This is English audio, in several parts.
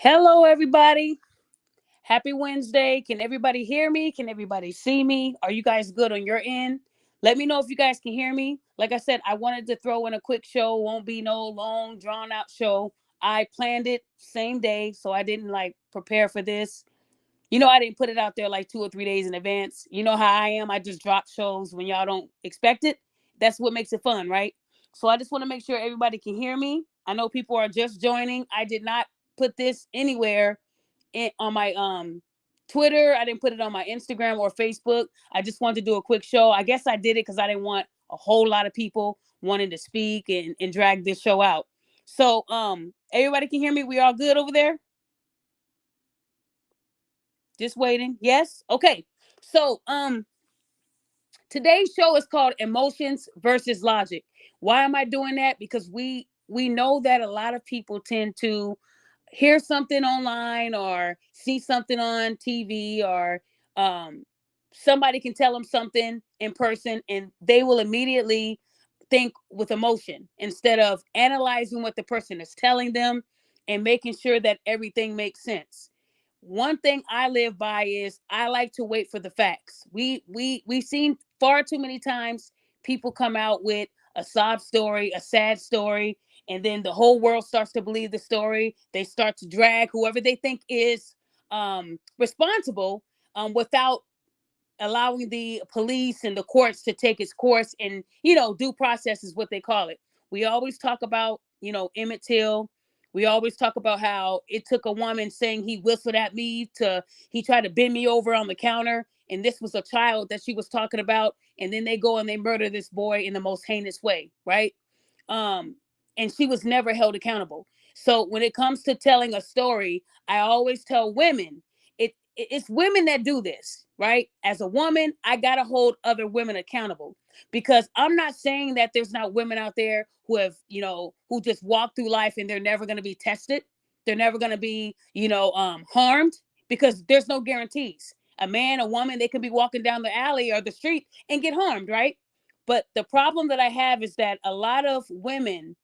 Hello, everybody. Happy Wednesday. Can everybody hear me? Can everybody see me? Are you guys good on your end? Let me know if you guys can hear me. Like I said, I wanted to throw in a quick show. Won't be no long, drawn out show. I planned it same day, so I didn't prepare for this. I didn't put it out there like 2 or 3 days in advance. You know how I am. I just drop shows when y'all don't expect it. That's what makes it fun, right? So I just want to make sure everybody can hear me. I know people are just joining. I did not put this anywhere on my Twitter. I didn't put it on my Instagram or Facebook. I just wanted to do a quick show. I guess I did it because I didn't want a whole lot of people wanting to speak and drag this show out. So everybody can hear me. We all good over there? Just waiting. Yes? Okay. So today's show is called Emotions versus Logic. Why am I doing that? Because we know that a lot of people tend to hear something online or see something on TV or um, somebody can tell them something in person and they will immediately think with emotion instead of analyzing what the person is telling them and making sure that everything makes sense. One thing I live by is I like to wait for the facts. We've seen far too many times people come out with a sob story, a sad story, and then the whole world starts to believe the story. They start to drag whoever they think is responsible without allowing the police and the courts to take its course, and due process is what they call it. We always talk about Emmett Till. We always talk about how it took a woman saying he whistled at me to he tried to bend me over on the counter, and this was a child that she was talking about, and then they go and they murder this boy in the most heinous way, right? um and she was never held accountable. So when it comes to telling a story, I always tell women it's women that do this, right? As a woman, I got to hold other women accountable, because I'm not saying that there's not women out there who have, who just walk through life and they're never going to be tested. They're never going to be, harmed, because there's no guarantees. A man, a woman, they can be walking down the alley or the street and get harmed, right? But the problem that I have is that a lot of women,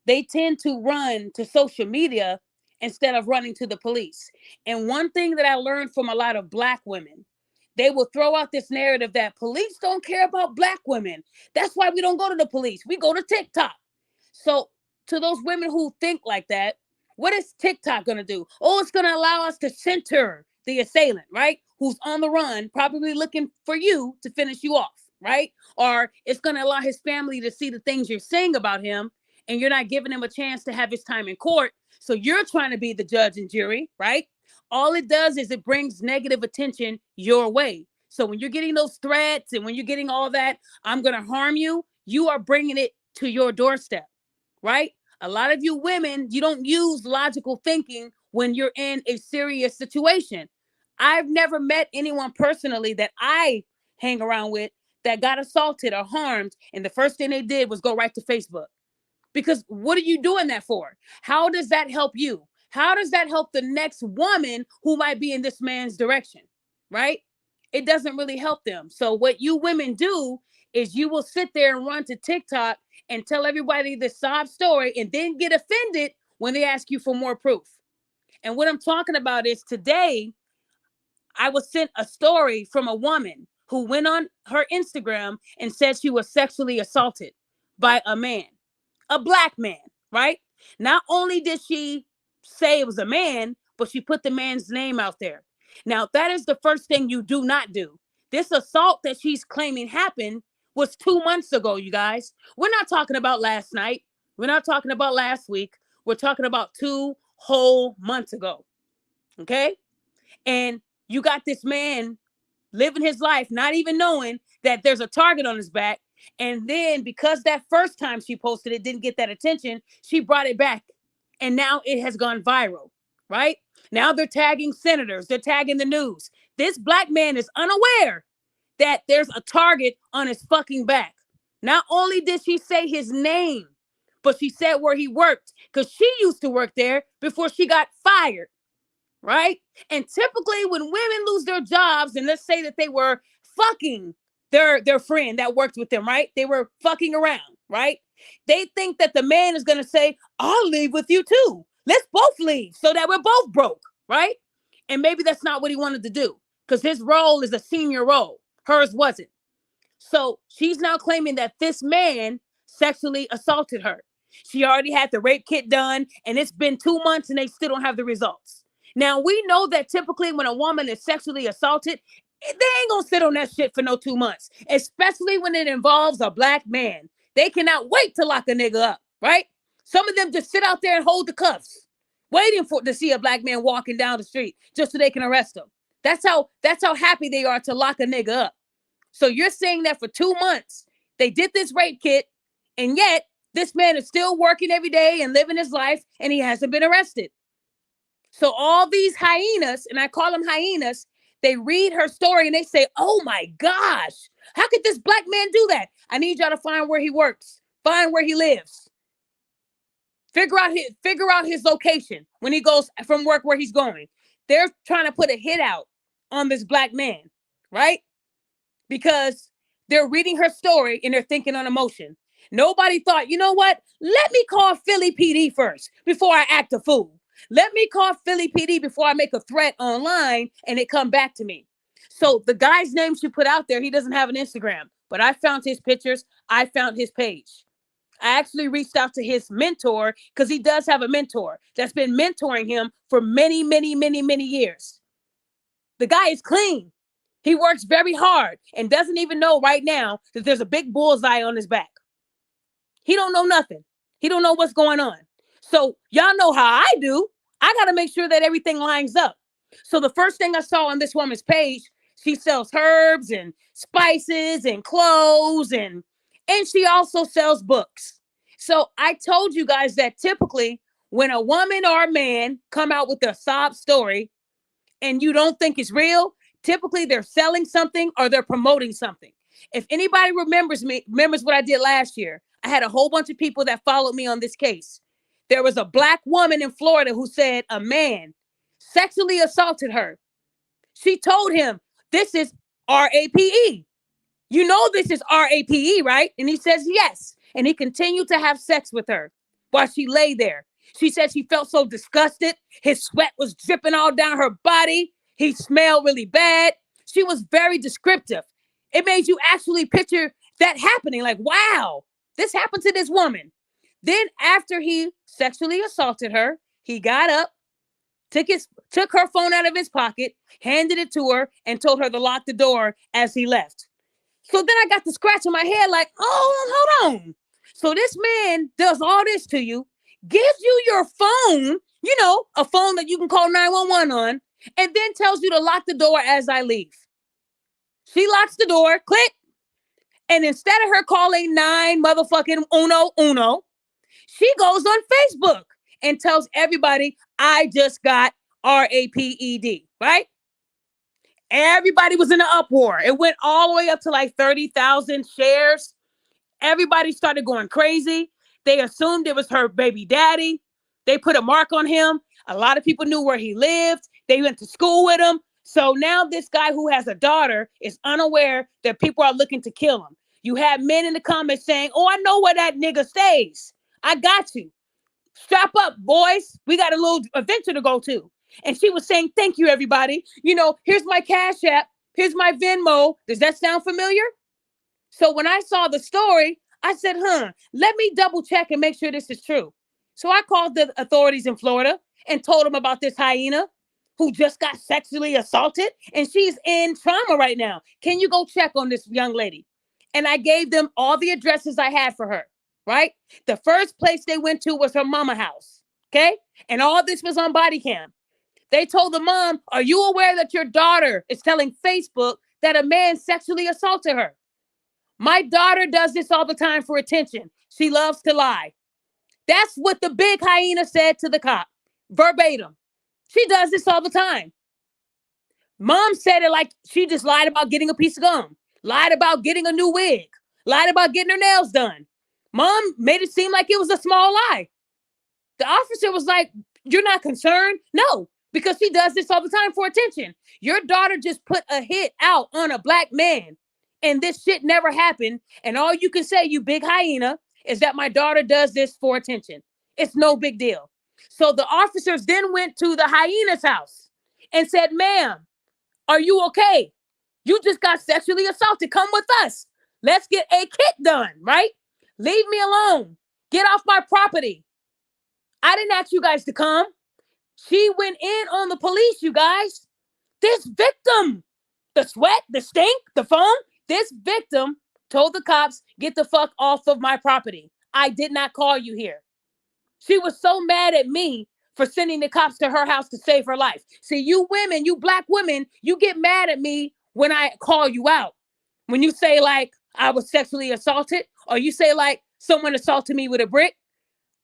they tend to run to social media instead of running to the police. And one thing that I learned from a lot of Black women, they will throw out this narrative that police don't care about Black women. That's why we don't go to the police. We go to TikTok. So, to those women who think like that, what is TikTok going to do? Oh, it's going to allow us to center the assailant, right? Who's on the run, probably looking for you to finish you off, right? Or it's going to allow his family to see the things you're saying about him, and you're not giving him a chance to have his time in court. So you're trying to be the judge and jury, right? All it does is it brings negative attention your way. So when you're getting those threats and when you're getting all that, I'm going to harm you, you are bringing it to your doorstep, right? A lot of you women, you don't use logical thinking when you're in a serious situation. I've never met anyone personally that I hang around with that got assaulted or harmed, and the first thing they did was go right to Facebook. Because what are you doing that for? How does that help you? How does that help the next woman who might be in this man's direction? Right? It doesn't really help them. So what you women do is you will sit there and run to TikTok and tell everybody the sob story and then get offended when they ask you for more proof. And what I'm talking about is today I was sent a story from a woman who went on her Instagram and said she was sexually assaulted by a man, a Black man, right? Not only did she say it was a man, but she put the man's name out there. Now, that is the first thing you do not do. This assault that she's claiming happened was 2 months ago, you guys. We're not talking about last night. We're not talking about last week. We're talking about 2 whole months ago. Okay? And you got this man living his life, not even knowing that there's a target on his back. And then because that first time she posted it didn't get that attention, she brought it back. And now it has gone viral, right? Now they're tagging senators, they're tagging the news. This Black man is unaware that there's a target on his fucking back. Not only did she say his name, but she said where he worked, because she used to work there before she got fired, right? And typically when women lose their jobs, and let's say that they were fucking their friend that worked with them, right? They were fucking around, right? They think that the man is going to say, I'll leave with you too. Let's both leave so that we're both broke, right? And maybe that's not what he wanted to do because his role is a senior role. Hers wasn't. So she's now claiming that this man sexually assaulted her. She already had the rape kit done, and it's been 2 months and they still don't have the results. Now, we know that typically when a woman is sexually assaulted, they ain't gonna sit on that shit for no 2 months, especially when it involves a black man. They cannot wait to lock a nigga up, right? Some of them just sit out there and hold the cuffs, waiting for to see a black man walking down the street just so they can arrest him. That's how happy they are to lock a nigga up. So you're saying that for 2 months, they did this rape kit, and yet this man is still working every day and living his life, and he hasn't been arrested. So all these hyenas, and I call them hyenas, they read her story and they say, oh my gosh, how could this black man do that? I need y'all to find where he works, find where he lives. Figure out his location when he goes from work where he's going. They're trying to put a hit out on this black man, right? Because they're reading her story and they're thinking on emotion. Nobody thought, you know what? Let me call Philly PD first before I act a fool. Let me call Philly PD before I make a threat online and it come back to me. So the guy's name she put out there, he doesn't have an Instagram, but I found his pictures. I found his page. I actually reached out to his mentor because he does have a mentor that's been mentoring him for many, many, many, many years. The guy is clean. He works very hard and doesn't even know right now that there's a big bullseye on his back. He don't know nothing. He don't know what's going on. So y'all know how I do. I got to make sure that everything lines up. So the first thing I saw on this woman's page, she sells herbs and spices and clothes and she also sells books. So I told you guys that typically when a woman or a man come out with a sob story and you don't think it's real, typically they're selling something or they're promoting something. If anybody remembers what I did last year, I had a whole bunch of people that followed me on this case. There was a black woman in Florida who said a man sexually assaulted her. She told him, this is RAPE. You know this is RAPE, right? And he says yes. And he continued to have sex with her while she lay there. She said she felt so disgusted. His sweat was dripping all down her body. He smelled really bad. She was very descriptive. It made you actually picture that happening. Like, wow, this happened to this woman. Then after he sexually assaulted her, he got up, took her phone out of his pocket, handed it to her, and told her to lock the door as he left. So then I got the scratch in my head like, oh, hold on. So this man does all this to you, gives you your phone, a phone that you can call 911 on, and then tells you to lock the door as I leave. She locks the door, click. And instead of her calling 9 motherfucking uno, she goes on Facebook and tells everybody, I just got RAPED, right? Everybody was in an uproar. It went all the way up to like 30,000 shares. Everybody started going crazy. They assumed it was her baby daddy. They put a mark on him. A lot of people knew where he lived. They went to school with him. So now this guy who has a daughter is unaware that people are looking to kill him. You have men in the comments saying, oh, I know where that nigga stays. I got you. Strap up, boys. We got a little adventure to go to. And she was saying, thank you, everybody. Here's my Cash App. Here's my Venmo. Does that sound familiar? So when I saw the story, I said, let me double check and make sure this is true. So I called the authorities in Florida and told them about this hyena who just got sexually assaulted. And she's in trauma right now. Can you go check on this young lady? And I gave them all the addresses I had for her, right? The first place they went to was her mama house, okay? And all this was on body cam. They told the mom, are you aware that your daughter is telling Facebook that a man sexually assaulted her? My daughter does this all the time for attention. She loves to lie. That's what the big hyena said to the cop, verbatim. She does this all the time. Mom said it like she just lied about getting a piece of gum, lied about getting a new wig, lied about getting her nails done. Mom made it seem like it was a small lie. The officer was like, you're not concerned? No, because she does this all the time for attention. Your daughter just put a hit out on a black man and this shit never happened. And all you can say, you big hyena, is that my daughter does this for attention. It's no big deal. So the officers then went to the hyena's house and said, ma'am, are you okay? You just got sexually assaulted. Come with us. Let's get a kit done, right? Leave me alone. Get off my property. I didn't ask you guys to come. She went in on the police, you guys. This victim, the sweat, the stink, the foam, this victim told the cops, get the fuck off of my property. I did not call you here. She was so mad at me for sending the cops to her house to save her life. See, you women, you black women, you get mad at me when I call you out. When you say like, I was sexually assaulted, or you say like, someone assaulted me with a brick.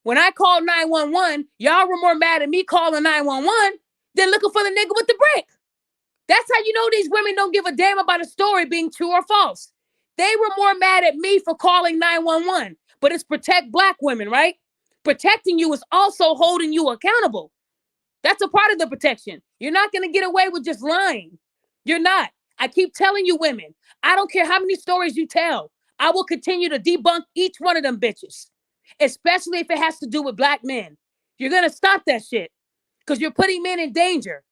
When I called 911, y'all were more mad at me calling 911 than looking for the nigga with the brick. That's how you know these women don't give a damn about a story being true or false. They were more mad at me for calling 911, but it's protect black women, right? Protecting you is also holding you accountable. That's a part of the protection. You're not going to get away with just lying. You're not. I keep telling you women, I don't care how many stories you tell. I will continue to debunk each one of them bitches, especially if it has to do with black men. You're going to stop that shit because you're putting men in danger.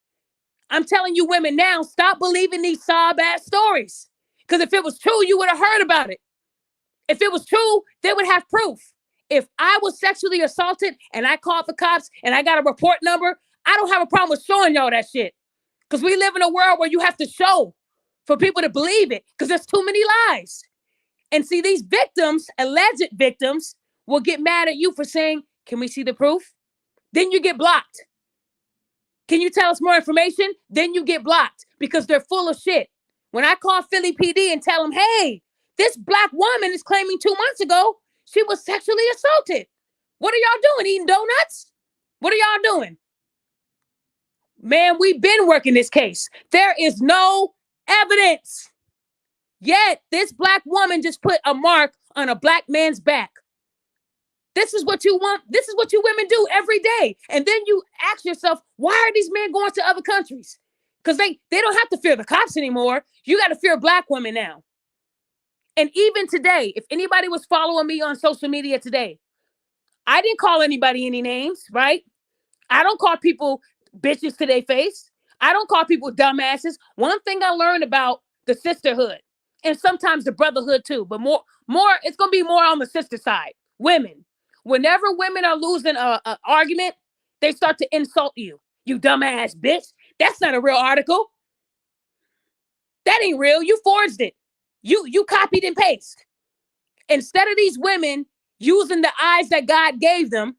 I'm telling you women now, stop believing these sob-ass stories. Because if it was true, you would have heard about it. If it was true, they would have proof. If I was sexually assaulted and I called the cops and I got a report number, I don't have a problem with showing y'all that shit. Because we live in a world where you have to show for people to believe it because there's too many lies. And see, these victims, alleged victims, will get mad at you for saying, can we see the proof? Then you get blocked. Can you tell us more information? Then you get blocked because they're full of shit. When I call Philly PD and tell them, hey, this black woman is claiming 2 months ago she was sexually assaulted. What are y'all doing? Eating donuts? What are y'all doing? Man, we've been working this case. There is no evidence. Yet this black woman just put a mark on a black man's back. This is what you want. This is what you women do every day. And then you ask yourself, why are these men going to other countries? Because they don't have to fear the cops anymore. You got to fear black women now. And even today, if anybody was following me on social media today, I didn't call anybody any names, right? I don't call people bitches to their face. I don't call people dumbasses. One thing I learned about the sisterhood, and sometimes the brotherhood too, but more, it's going to be more on the sister side. Women. Whenever women are losing an argument, they start to insult you. You dumbass bitch. That's not a real article. That ain't real. You forged it. You copied and pasted. Instead of these women using the eyes that God gave them,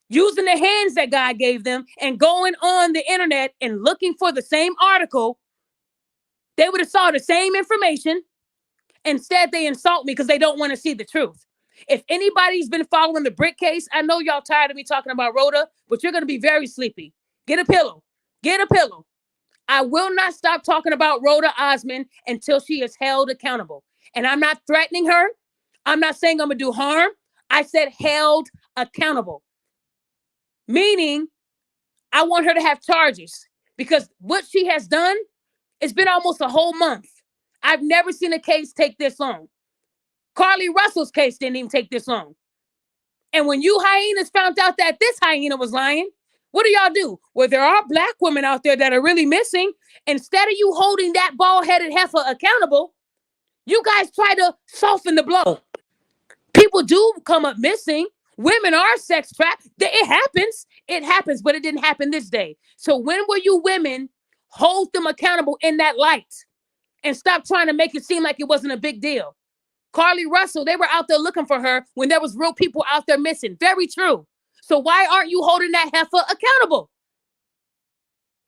using the hands that God gave them, and going on the internet and looking for the same article, they would have saw the same information. Instead, they insult me because they don't want to see the truth. If anybody's been following the brick case, I know y'all tired of me talking about Rhoda, but you're going to be very sleepy. Get a pillow. Get a pillow. I will not stop talking about Rhoda Osmond until she is held accountable. And I'm not threatening her. I'm not saying I'm going to do harm. I said held accountable. Meaning, I want her to have charges because what she has done, it's been almost a whole month. I've never seen a case take this long. Carly Russell's case didn't even take this long. And when you hyenas found out that this hyena was lying, what do y'all do? Well, there are black women out there that are really missing. Instead of you holding that bald-headed heifer accountable, you guys try to soften the blow. People do come up missing. Women are sex trapped. It happens. It happens, but it didn't happen this day. So when will you women hold them accountable in that light and stop trying to make it seem like it wasn't a big deal? Carly Russell, they were out there looking for her when there was real people out there missing. Very true. So why aren't you holding that heifer accountable?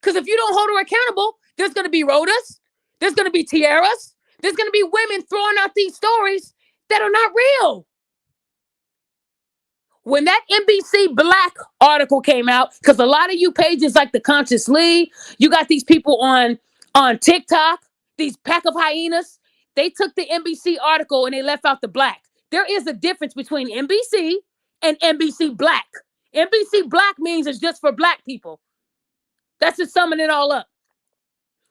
Because if you don't hold her accountable, there's going to be Rhodas, there's going to be Tiaras, there's going to be women throwing out these stories that are not real. When that NBC Black article came out, because a lot of you pages like the Conscious Lee, you got these people on TikTok, these pack of hyenas, they took the NBC article and they left out the black. There is a difference between NBC and NBC Black. NBC Black means it's just for black people. That's just summing it all up.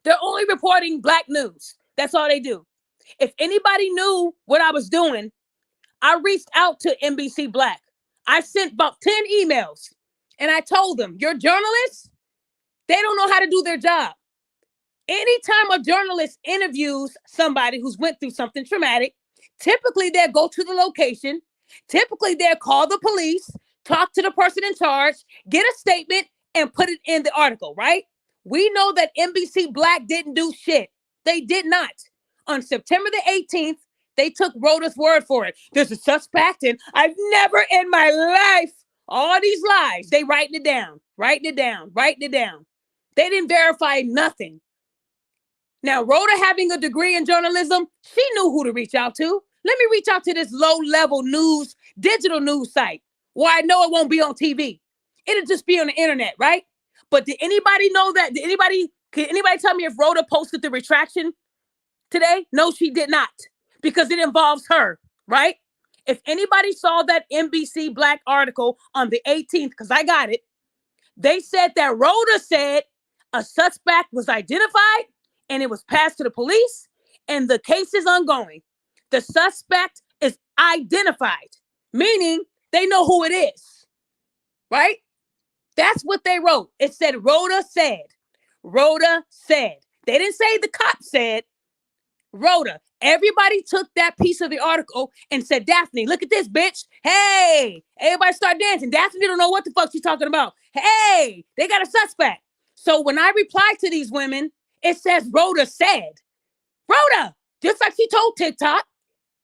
They're only reporting black news. That's all they do. If anybody knew what I was doing, I reached out to NBC Black. I sent about 10 emails And I told them, your journalists, they don't know how to do their job. Anytime a journalist interviews somebody who's went through something traumatic, typically they'll go to the location. Typically they'll call the police, talk to the person in charge, get a statement, and put it in the article, right? We know that NBC Black didn't do shit. They did not. On September the 18th, they took Rhoda's word for it. There's a suspect, and I've never in my life, all these lies, they writing it down. They didn't verify nothing. Now, Rhoda having a degree in journalism, she knew who to reach out to. Let me reach out to this low-level news, digital news site where I know it won't be on TV. It'll just be on the internet, right? But did anybody know that? Can anybody tell me if Rhoda posted the retraction today? No, she did not, because it involves her, right? If anybody saw that NBC Black article on the 18th, because I got it, they said that Rhoda said a suspect was identified and it was passed to the police and the case is ongoing. The suspect is identified, meaning they know who it is, right? That's what they wrote. It said Rhoda said. Rhoda said. They didn't say the cop said. Rhoda. Everybody took that piece of the article and said, Daphne, look at this, bitch. Hey, everybody start dancing. Daphne don't know what the fuck she's talking about. Hey, they got a suspect. So when I reply to these women, it says Rhoda said. Rhoda, just like she told TikTok,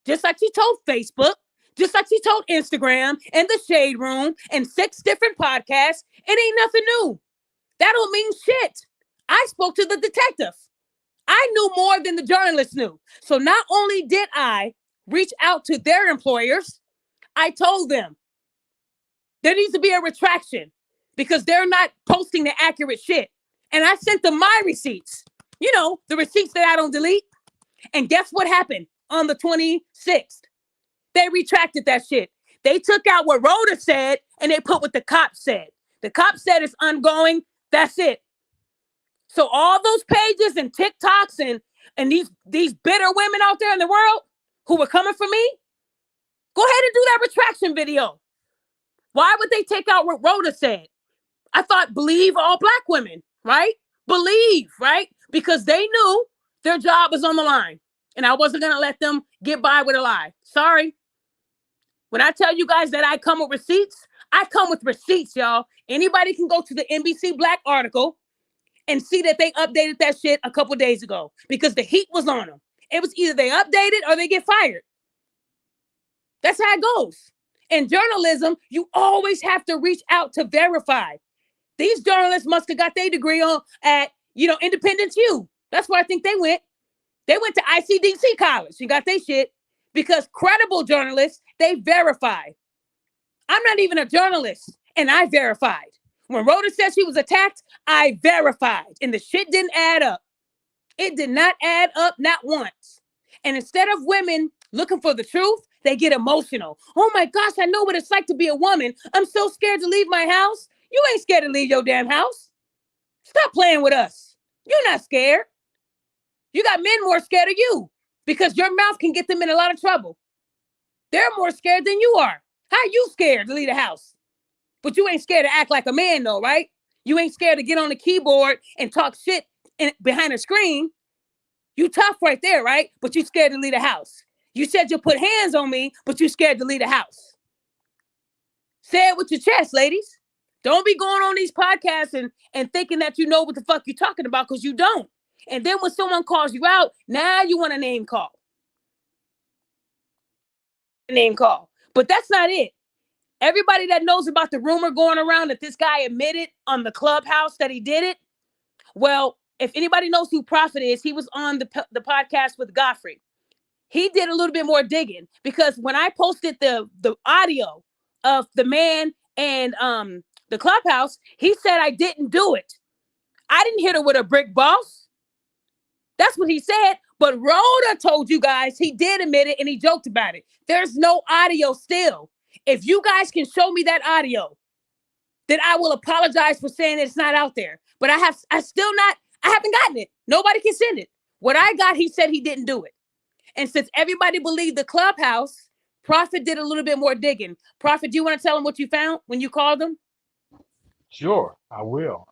just like she told Facebook, just like she told Instagram and the Shade Room and 6 different podcasts, it ain't nothing new. That don't mean shit. I spoke to the detective. I knew more than the journalists knew. So not only did I reach out to their employers, I told them there needs to be a retraction because they're not posting the accurate shit. And I sent them my receipts, the receipts that I don't delete. And guess what happened on the 26th? They retracted that shit. They took out what Rhoda said and they put what the cop said. The cop said it's ongoing. That's it. So all those pages and TikToks and these bitter women out there in the world who were coming for me, go ahead and do that retraction video. Why would they take out what Rhoda said? I thought believe all Black women, right? Believe, right? Because they knew their job was on the line. And I wasn't going to let them get by with a lie. Sorry. When I tell you guys that I come with receipts, I come with receipts, y'all. Anybody can go to the NBC Black article and see that they updated that shit a couple days ago because the heat was on them. It was either they updated or they get fired. That's how it goes. In journalism, you always have to reach out to verify. These journalists must have got their degree at Independence U. That's where I think they went. They went to ICDC college and got their shit because credible journalists, they verify. I'm not even a journalist and I verified. When Rhoda said she was attacked, I verified and the shit didn't add up. It did not add up, not once. And instead of women looking for the truth, they get emotional. Oh my gosh, I know what it's like to be a woman. I'm so scared to leave my house. You ain't scared to leave your damn house. Stop playing with us. You're not scared. You got men more scared of you because your mouth can get them in a lot of trouble. They're more scared than you are. How you scared to leave the house? But you ain't scared to act like a man though, right? You ain't scared to get on the keyboard and talk shit behind a screen. You tough right there, right? But you scared to leave the house. You said you'll put hands on me, but you scared to leave the house. Say it with your chest, ladies. Don't be going on these podcasts and thinking that you know what the fuck you're talking about because you don't. And then when someone calls you out, now you want a name call. But that's not it. Everybody that knows about the rumor going around that this guy admitted on the Clubhouse that he did it. Well, if anybody knows who Prophet is, he was on the podcast with Godfrey. He did a little bit more digging because when I posted the audio of the man and the Clubhouse, he said I didn't do it. I didn't hit her with a brick, boss. That's what he said. But Rhoda told you guys he did admit it and he joked about it. There's no audio still. If you guys can show me that audio, then I will apologize for saying it's not out there. But I haven't gotten it. Nobody can send it. What I got, he said he didn't do it. And since everybody believed the Clubhouse, Prophet did a little bit more digging. Prophet, do you want to tell him what you found when you called him? Sure, I will.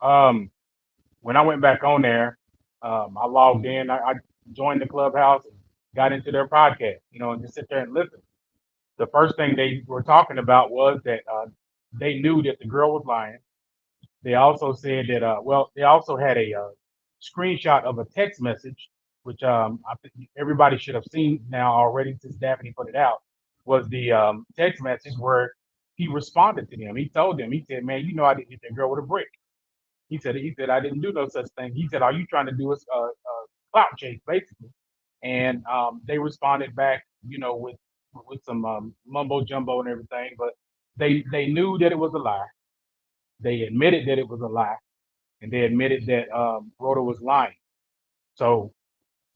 When I went back on there, I logged in. I joined the clubhouse and got into their podcast, and just sit there and listen. The first thing they were talking about was that they knew that the girl was lying. They also said that, they also had a screenshot of a text message, which I think everybody should have seen now already since Daphne put it out, was the text message where he responded to them. He told them, he said, man, I didn't hit that girl with a brick. He said, I didn't do no such thing. He said, all you trying to do is clout chase, basically. And they responded back, with some mumbo jumbo and everything, but they knew that it was a lie. They admitted that it was a lie, and they admitted that Rhoda was lying. So,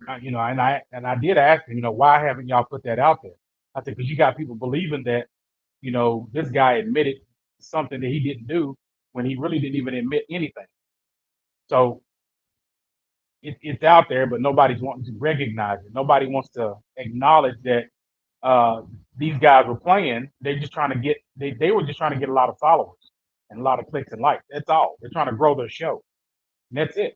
and I did ask him, why haven't y'all put that out there? I said, because you got people believing that, this guy admitted something that he didn't do when he really didn't even admit anything. So it's out there, but nobody's wanting to recognize it. Nobody wants to acknowledge that uh, these guys were playing. They're just trying to get they were just trying to get a lot of followers and a lot of clicks and likes. That's all. They're trying to grow their show. And that's it.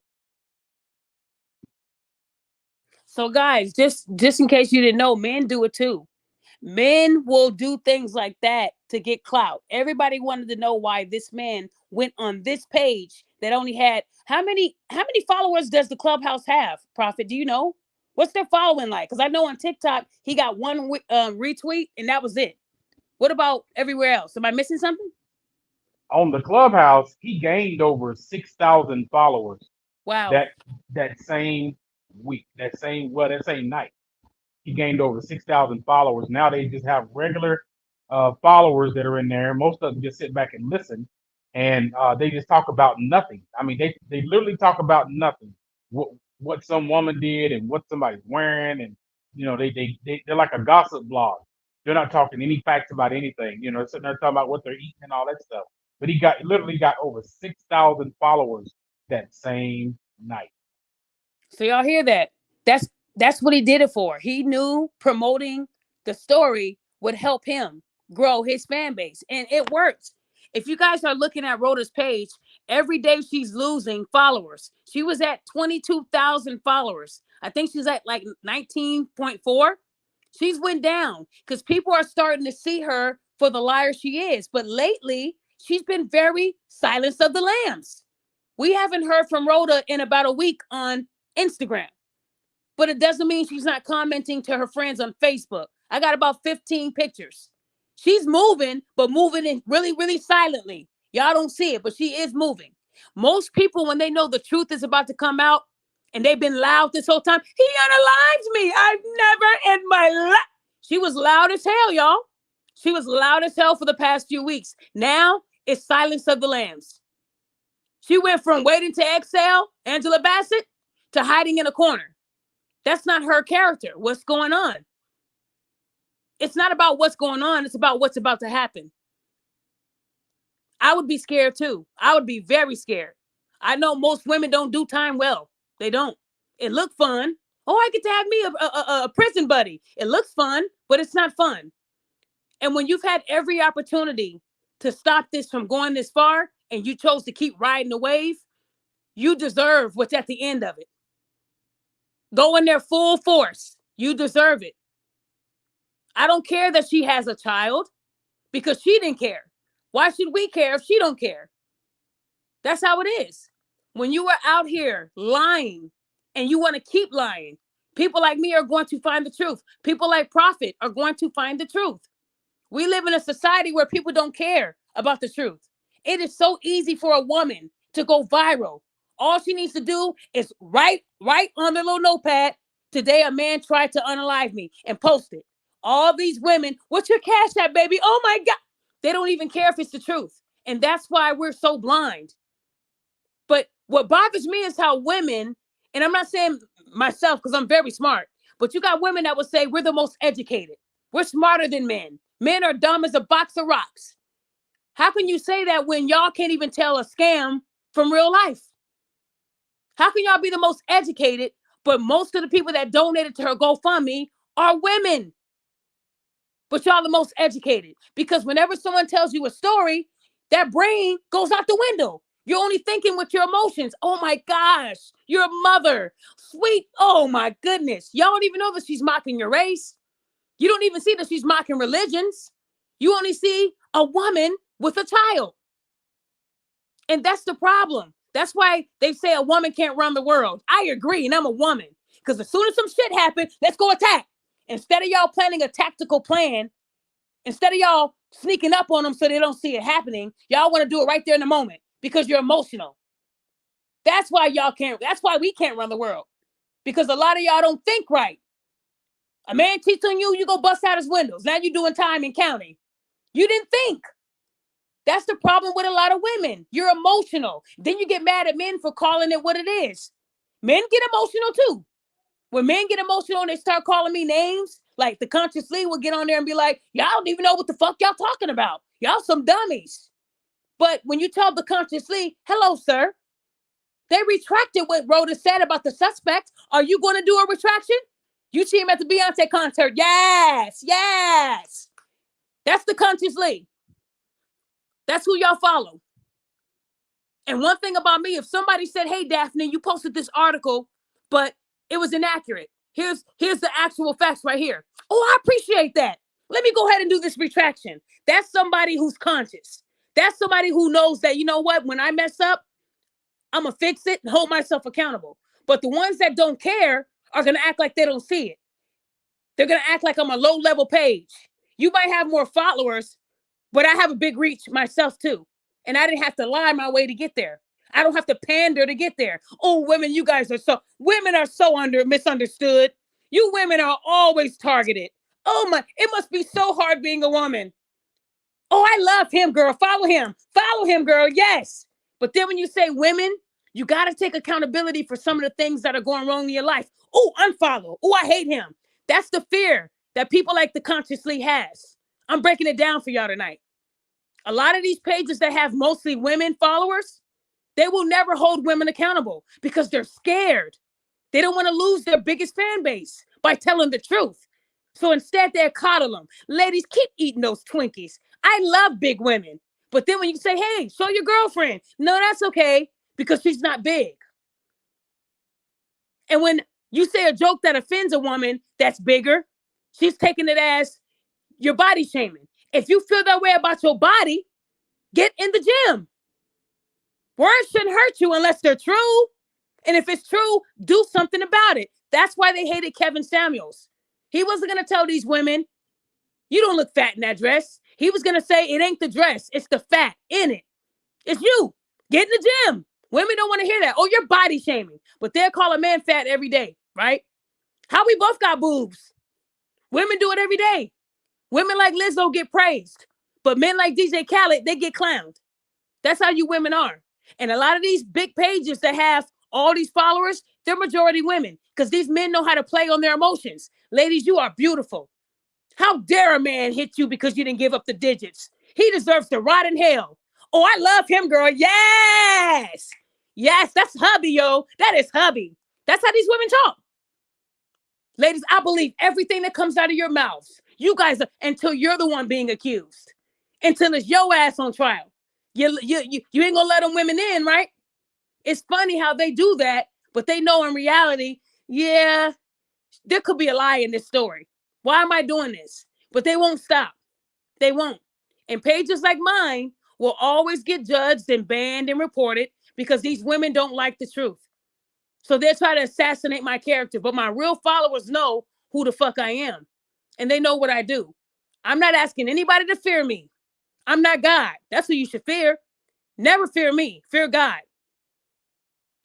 So guys, just in case you didn't know, men do it too. Men will do things like that to get clout. Everybody wanted to know why this man went on this page that only had how many followers does the clubhouse have? Prophet, do you know? What's their following like? Because I know on TikTok he got one retweet and that was it. What about everywhere else? Am I missing something? On the clubhouse, he gained over 6,000 followers Wow. that that same week, that same night. He gained over 6,000 followers. Now they just have regular followers that are in there. Most of them just sit back and listen, and they just talk about nothing. I mean, they literally talk about nothing. What what some woman did and what somebody's wearing, and they're like a gossip blog. They're not talking any facts about anything. Sitting there talking about what they're eating and all that stuff. But he literally got over 6,000 followers that same night. So y'all hear that? That's that's what he did it for. He knew promoting the story would help him grow his fan base, and it worked. If you guys are looking at Rhoda's page, every day she's losing followers. She was at 22,000 followers. I think she's at like 19.4. She's went down because people are starting to see her for the liar she is. But lately, she's been very Silence of the Lambs. We haven't heard from Rhoda in about a week on Instagram, but it doesn't mean she's not commenting to her friends on Facebook. I got about 15 pictures. She's moving, but moving in really, really silently. Y'all don't see it, but she is moving. Most people, when they know the truth is about to come out and they've been loud this whole time, he unalived me. I've never in my life. She was loud as hell, y'all. She was loud as hell for the past few weeks. Now it's Silence of the Lambs. She went from waiting to exhale, Angela Bassett, to hiding in a corner. That's not her character. What's going on? It's not about what's going on. It's about what's about to happen. I would be scared too. I would be very scared. I know most women don't do time well. They don't. It looked fun. Oh, I get to have me a prison buddy. It looks fun, but it's not fun. And when you've had every opportunity to stop this from going this far and you chose to keep riding the wave, you deserve what's at the end of it. Go in there full force. You deserve it. I don't care that she has a child because she didn't care. Why should we care if she don't care? That's how it is. When you are out here lying and you want to keep lying, people like me are going to find the truth. People like Prophet are going to find the truth. We live in a society where people don't care about the truth. It is so easy for a woman to go viral. All she needs to do is write on their little notepad, today a man tried to unalive me, and post it. All these women, what's your cash app, baby? Oh my God. They don't even care if it's the truth. And that's why we're so blind. But what bothers me is how women, and I'm not saying myself because I'm very smart, but you got women that would say we're the most educated. We're smarter than men. Men are dumb as a box of rocks. How can you say that when y'all can't even tell a scam from real life? How can y'all be the most educated, but most of the people that donated to her GoFundMe are women? But y'all the most educated because whenever someone tells you a story, That brain goes out the window. You're only thinking with your emotions. Oh my gosh, you're a mother. Sweet. Oh my goodness. Y'all don't even know that she's mocking your race. You don't even see that she's mocking religions. You only see a woman with a child. And that's the problem. That's why they say a woman can't run the world. I agree, and I'm a woman. Because as soon as some shit happens, let's go attack. Instead of y'all planning a tactical plan, instead of y'all sneaking up on them so they don't see it happening, y'all want to do it right there in the moment because you're emotional. That's why y'all can't, that's why we can't run the world. Because a lot of y'all don't think right. A man cheats on you, you go bust out his windows. Now you're doing time in county. You didn't think. That's the problem with a lot of women. You're emotional. Then you get mad at men for calling it what it is. Men get emotional too. When men get emotional and they start calling me names, like the conscious Lee will get on there and be like, y'all don't even know what the fuck y'all talking about. Y'all some dummies. But when you tell the conscious Lee, hello, sir, they retracted what Rhoda said about the suspect. Are you going to do a retraction? You see him at the Beyonce concert. Yes, yes. That's the conscious Lee. That's who y'all follow. And one thing about me, if somebody said, hey, Daphne, you posted this article, but it was inaccurate. Here's the actual facts right here. Oh, I appreciate that. Let me go ahead and do this retraction. That's somebody who's conscious. That's somebody who knows that, you know what, when I mess up, I'm going to fix it and hold myself accountable. But the ones that don't care are going to act like they don't see it. They're going to act like I'm a low-level page. You might have more followers, but I have a big reach myself too. And I didn't have to lie my way to get there. I don't have to pander to get there. Oh, women, you guys are women are so misunderstood. You women are always targeted. Oh my, it must be so hard being a woman. Oh, I love him, girl. Follow him. Follow him, girl. Yes. But then when you say women, you got to take accountability for some of the things that are going wrong in your life. Oh, unfollow. Oh, I hate him. That's the fear that people like the consciously has. I'm breaking it down for y'all tonight. A lot of these pages that have mostly women followers, they will never hold women accountable because they're scared. They don't want to lose their biggest fan base by telling the truth. So instead, they're coddle them. Ladies, keep eating those Twinkies. I love big women. But then when you say, hey, show your girlfriend. No, that's okay because she's not big. And when you say a joke that offends a woman that's bigger, she's taking it as you're body shaming. If you feel that way about your body, get in the gym. Words shouldn't hurt you unless they're true. And if it's true, do something about it. That's why they hated Kevin Samuels. He wasn't going to tell these women, you don't look fat in that dress. He was going to say, it ain't the dress. It's the fat in it. It's you. Get in the gym. Women don't want to hear that. Oh, you're body shaming. But they'll call a man fat every day, right? How we both got boobs. Women do it every day. Women like Lizzo get praised. But men like DJ Khaled, they get clowned. That's how you women are. And a lot of these big pages that have all these followers, they're majority women because these men know how to play on their emotions. Ladies, you are beautiful. How dare a man hit you because you didn't give up the digits? He deserves to rot in hell. Oh, I love him, girl. Yes. Yes, that's hubby, yo. That is hubby. That's how these women talk. Ladies, I believe everything that comes out of your mouths. You guys, until you're the one being accused. Until it's your ass on trial. You ain't gonna let them women in, right? It's funny how they do that, but they know in reality, yeah, there could be a lie in this story. Why am I doing this? But they won't stop. They won't. And pages like mine will always get judged and banned and reported because these women don't like the truth. So they'll try to assassinate my character, but my real followers know who the fuck I am. And they know what I do. I'm not asking anybody to fear me. I'm not God. That's who you should fear. Never fear me. Fear God.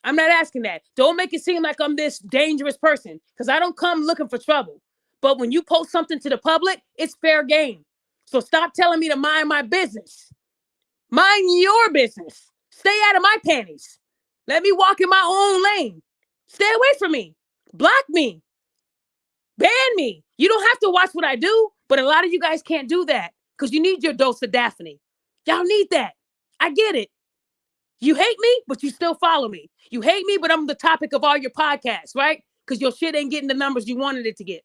I'm not asking that. Don't make it seem like I'm this dangerous person because I don't come looking for trouble. But when you post something to the public, it's fair game. So stop telling me to mind my business. Mind your business. Stay out of my panties. Let me walk in my own lane. Stay away from me. Block me. Ban me. You don't have to watch what I do, but a lot of you guys can't do that because you need your dose of Daphne. Y'all need that. I get it. You hate me, but you still follow me. You hate me, but I'm the topic of all your podcasts, right? Because your shit ain't getting the numbers you wanted it to get.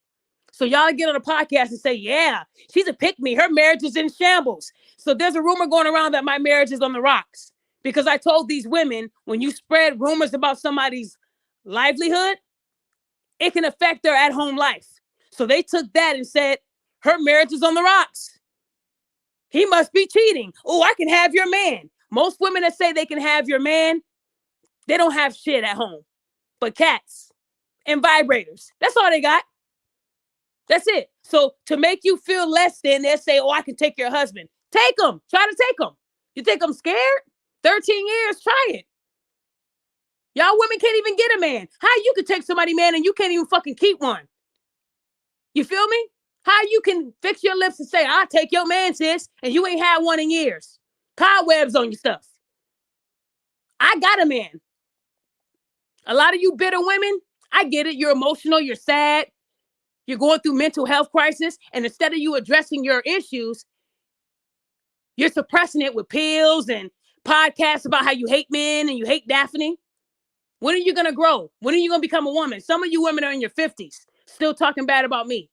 So y'all get on a podcast and say, yeah, she's a pick me. Her marriage is in shambles. So there's a rumor going around that my marriage is on the rocks because I told these women, when you spread rumors about somebody's livelihood, it can affect their at-home life. So they took that and said, her marriage is on the rocks. He must be cheating. Oh, I can have your man. Most women that say they can have your man, they don't have shit at home but cats and vibrators. That's all they got. That's it. So to make you feel less than, they'll say, oh, I can take your husband. Take him. Try to take him. You think I'm scared? 13 years, try it. Y'all women can't even get a man. How you can take somebody, man, and you can't even fucking keep one? You feel me? How you can fix your lips and say, I'll take your man, sis, and you ain't had one in years. Cobwebs on your stuff. I got a man. A lot of you bitter women, I get it. You're emotional. You're sad. You're going through mental health crisis. And instead of you addressing your issues, you're suppressing it with pills and podcasts about how you hate men and you hate Daphne. When are you going to grow? When are you going to become a woman? Some of you women are in your 50s, still talking bad about me.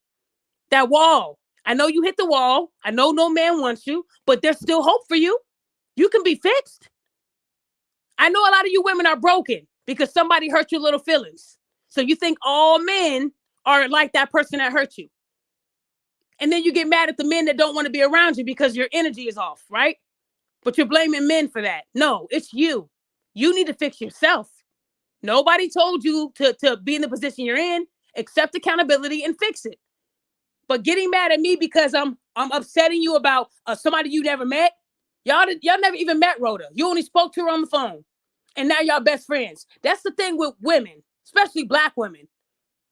That wall. I know you hit the wall. I know no man wants you, but there's still hope for you. You can be fixed. I know a lot of you women are broken because somebody hurt your little feelings. So you think all men are like that person that hurt you. And then you get mad at the men that don't want to be around you because your energy is off, right? But you're blaming men for that. No, it's you. You need to fix yourself. Nobody told you to be in the position you're in. Accept accountability and fix it. But getting mad at me because I'm upsetting you about somebody you never met. Y'all never even met Rhoda. You only spoke to her on the phone. And now y'all best friends. That's the thing with women, especially black women.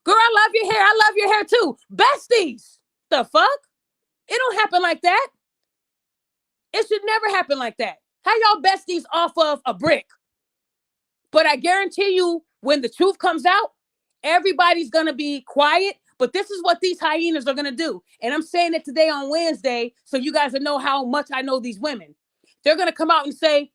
Girl, I love your hair. I love your hair too. Besties. The fuck? It don't happen like that. It should never happen like that. How y'all besties off of a brick? But I guarantee you, when the truth comes out, everybody's going to be quiet. But this is what these hyenas are going to do. And I'm saying it today on Wednesday so you guys will know how much I know these women. They're going to come out and say,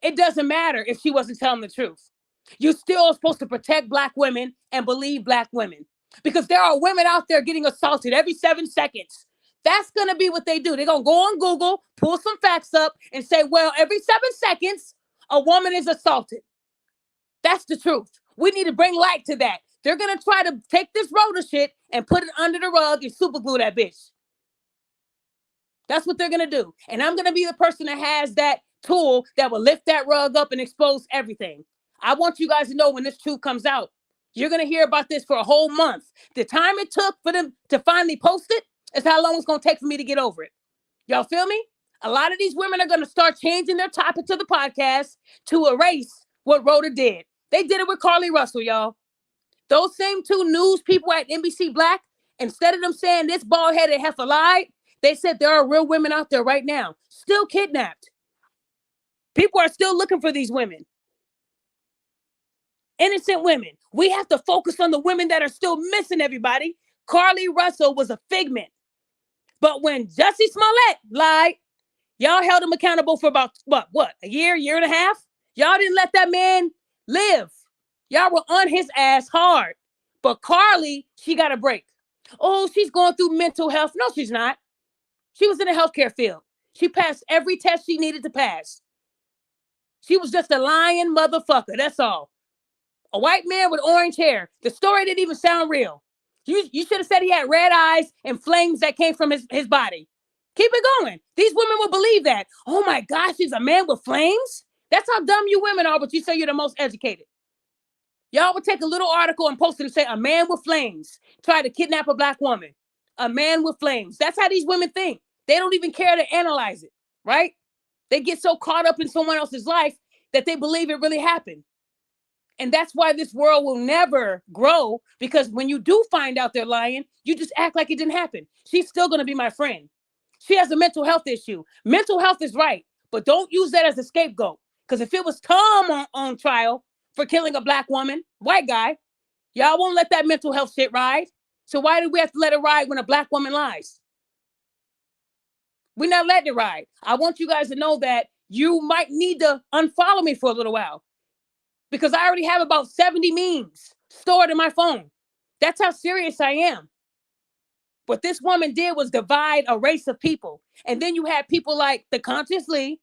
it doesn't matter if she wasn't telling the truth. You still are supposed to protect black women and believe black women. Because there are women out there getting assaulted every 7 seconds. That's going to be what they do. They're going to go on Google, pull some facts up, and say, well, every 7 seconds, a woman is assaulted. That's the truth. We need to bring light to that. They're going to try to take this Rhoda shit and put it under the rug and super glue that bitch. That's what they're going to do. And I'm going to be the person that has that tool that will lift that rug up and expose everything. I want you guys to know when this truth comes out, you're going to hear about this for a whole month. The time it took for them to finally post it is how long it's going to take for me to get over it. Y'all feel me? A lot of these women are going to start changing their topic to the podcast to erase what Rhoda did. They did it with Carly Russell, y'all. Those same two news people at NBC Black, instead of them saying this bald-headed heifer lied, they said there are real women out there right now, still kidnapped. People are still looking for these women. Innocent women. We have to focus on the women that are still missing, everybody. Carly Russell was a figment. But when Jussie Smollett lied, y'all held him accountable for about, a year and a half? Y'all didn't let that man live. Y'all were on his ass hard. But Carly, she got a break. Oh, she's going through mental health. No, she's not. She was in the healthcare field. She passed every test she needed to pass. She was just a lying motherfucker. That's all. A white man with orange hair. The story didn't even sound real. You should have said he had red eyes and flames that came from his body. Keep it going. These women will believe that. Oh my gosh, he's a man with flames? That's how dumb you women are, but you say you're the most educated. Y'all would take a little article and post it and say, a man with flames tried to kidnap a black woman. A man with flames. That's how these women think. They don't even care to analyze it, right? They get so caught up in someone else's life that they believe it really happened. And that's why this world will never grow, because when you do find out they're lying, you just act like it didn't happen. She's still going to be my friend. She has a mental health issue. Mental health is right, but don't use that as a scapegoat. Because if it was Tom on trial for killing a black woman, white guy, y'all won't let that mental health shit ride. So why do we have to let it ride when a black woman lies? We're not letting it ride. I want you guys to know that you might need to unfollow me for a little while, because I already have about 70 memes stored in my phone. That's how serious I am. What this woman did was divide a race of people. And then you had people like the Conscious Lee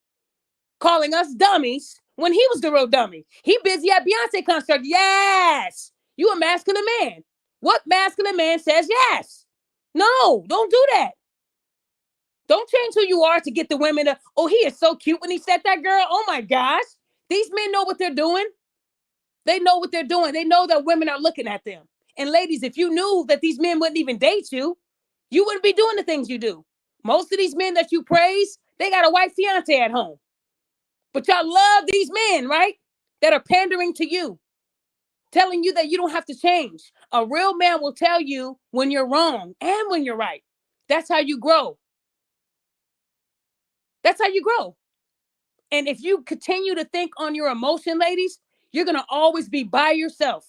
calling us dummies when he was the real dummy. He busy at Beyonce concert. Yes. You a masculine man. What masculine man says yes? No, don't do that. Don't change who you are to get the women to, oh, he is so cute when he said that, girl. Oh my gosh. These men know what they're doing. They know what they're doing. They know that women are looking at them. And ladies, if you knew that these men wouldn't even date you, you wouldn't be doing the things you do. Most of these men that you praise, they got a white fiance at home. But y'all love these men, right? That are pandering to you, telling you that you don't have to change. A real man will tell you when you're wrong and when you're right. That's how you grow. That's how you grow. And if you continue to think on your emotion, ladies, you're going to always be by yourself.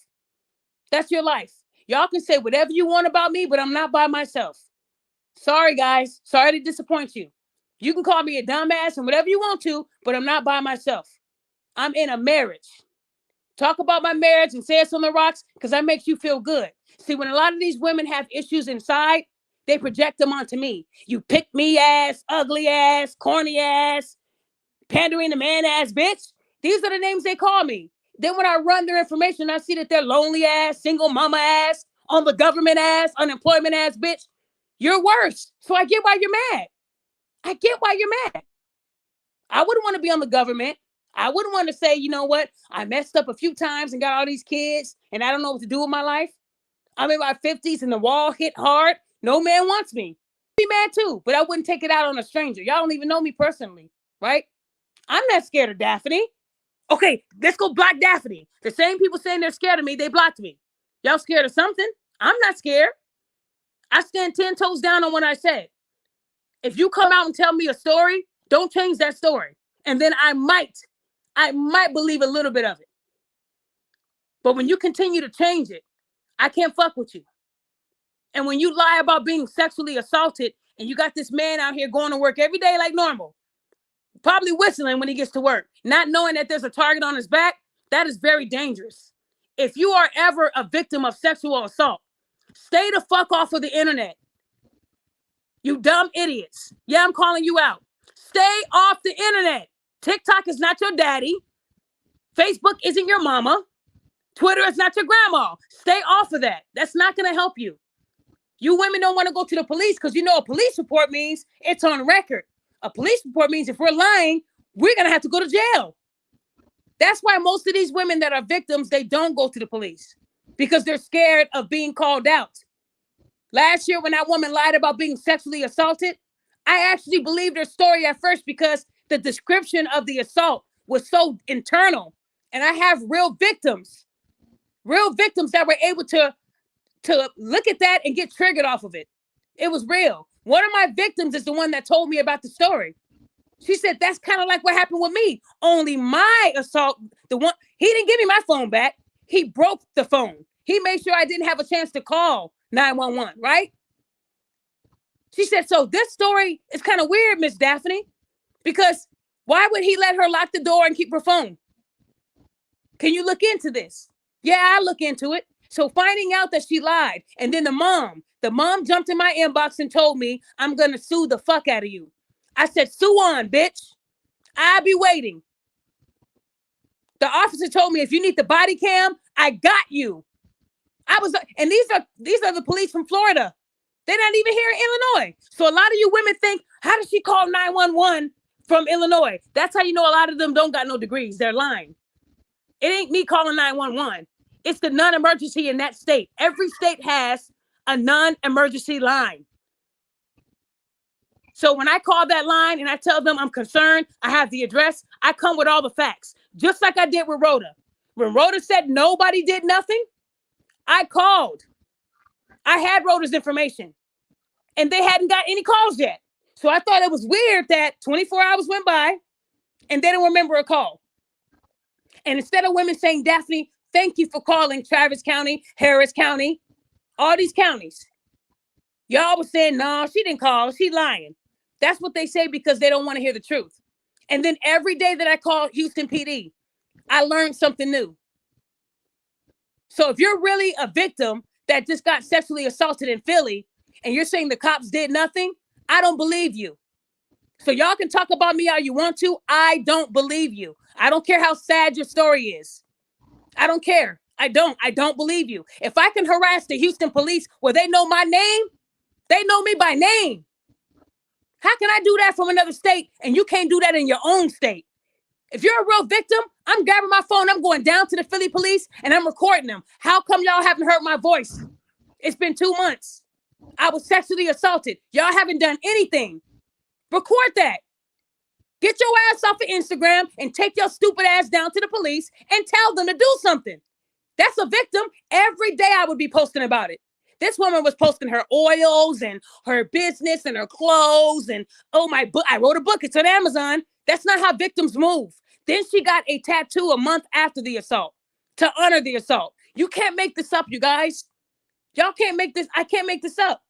That's your life. Y'all can say whatever you want about me, but I'm not by myself. Sorry, guys. Sorry to disappoint you. You can call me a dumbass and whatever you want to, but I'm not by myself. I'm in a marriage. Talk about my marriage and say it's on the rocks because that makes you feel good. See, when a lot of these women have issues inside, they project them onto me. You pick me ass, ugly ass, corny ass, pandering the man ass bitch. These are the names they call me. Then when I run their information, I see that they're lonely ass, single mama ass, on the government ass, unemployment ass bitch. You're worse. So I get why you're mad. I get why you're mad. I wouldn't want to be on the government. I wouldn't want to say, you know what? I messed up a few times and got all these kids and I don't know what to do with my life. I'm in my 50s and the wall hit hard. No man wants me. I'd be mad too, but I wouldn't take it out on a stranger. Y'all don't even know me personally, right? I'm not scared of Daphne. Okay, let's go block Daphne. The same people saying they're scared of me, they blocked me. Y'all scared of something? I'm not scared. I stand 10 toes down on what I said. If you come out and tell me a story, don't change that story. And then I might believe a little bit of it. But when you continue to change it, I can't fuck with you. And when you lie about being sexually assaulted and you got this man out here going to work every day like normal, probably whistling when he gets to work, not knowing that there's a target on his back, that is very dangerous. If you are ever a victim of sexual assault, stay the fuck off of the internet. You dumb idiots. Yeah, I'm calling you out. Stay off the internet. TikTok is not your daddy. Facebook isn't your mama. Twitter is not your grandma. Stay off of that. That's not going to help you. You women don't want to go to the police because you know a police report means it's on record. A police report means if we're lying, we're going to have to go to jail. That's why most of these women that are victims, they don't go to the police because they're scared of being called out. Last year, when that woman lied about being sexually assaulted, I actually believed her story at first because the description of the assault was so internal. And I have real victims that were able to look at that and get triggered off of it. It was real. One of my victims is the one that told me about the story. She said, that's kind of like what happened with me. Only my assault, he didn't give me my phone back. He broke the phone. He made sure I didn't have a chance to call 911, right? She said, so this story is kind of weird, Miss Daphne, because why would he let her lock the door and keep her phone? Can you look into this? Yeah, I look into it. So finding out that she lied, and then the mom jumped in my inbox and told me, I'm going to sue the fuck out of you. I said, sue on, bitch. I'll be waiting. The officer told me, if you need the body cam, I got you. And these are the police from Florida. They're not even here in Illinois. So a lot of you women think, how does she call 911 from Illinois? That's how you know a lot of them don't got no degrees. They're lying. It ain't me calling 911. It's the non-emergency in that state. Every state has a non-emergency line. So when I call that line and I tell them I'm concerned, I have the address, I come with all the facts, just like I did with Rhoda. When Rhoda said nobody did nothing, I called. I had Rhoda's information and they hadn't got any calls yet. So I thought it was weird that 24 hours went by and they didn't remember a call. And instead of women saying, Daphne, thank you for calling Travis County, Harris County, all these counties. Y'all was saying, no, she didn't call. She lying. That's what they say because they don't want to hear the truth. And then every day that I call Houston PD, I learned something new. So if you're really a victim that just got sexually assaulted in Philly and you're saying the cops did nothing, I don't believe you. So y'all can talk about me how you want to. I don't believe you. I don't care how sad your story is. I don't care. I don't believe you. If I can harass the Houston police where they know my name, they know me by name. How can I do that from another state and you can't do that in your own state? If you're a real victim, I'm grabbing my phone, I'm going down to the Philly police and I'm recording them. How come y'all haven't heard my voice? It's been 2 months. I was sexually assaulted. Y'all haven't done anything. Record that. Get your ass off of Instagram and take your stupid ass down to the police and tell them to do something. That's a victim. Every day I would be posting about it. This woman was posting her oils and her business and her clothes and, oh, my book. I wrote a book. It's on Amazon. That's not how victims move. Then she got a tattoo a month after the assault to honor the assault. You can't make this up, you guys. Y'all can't make this. I can't make this up.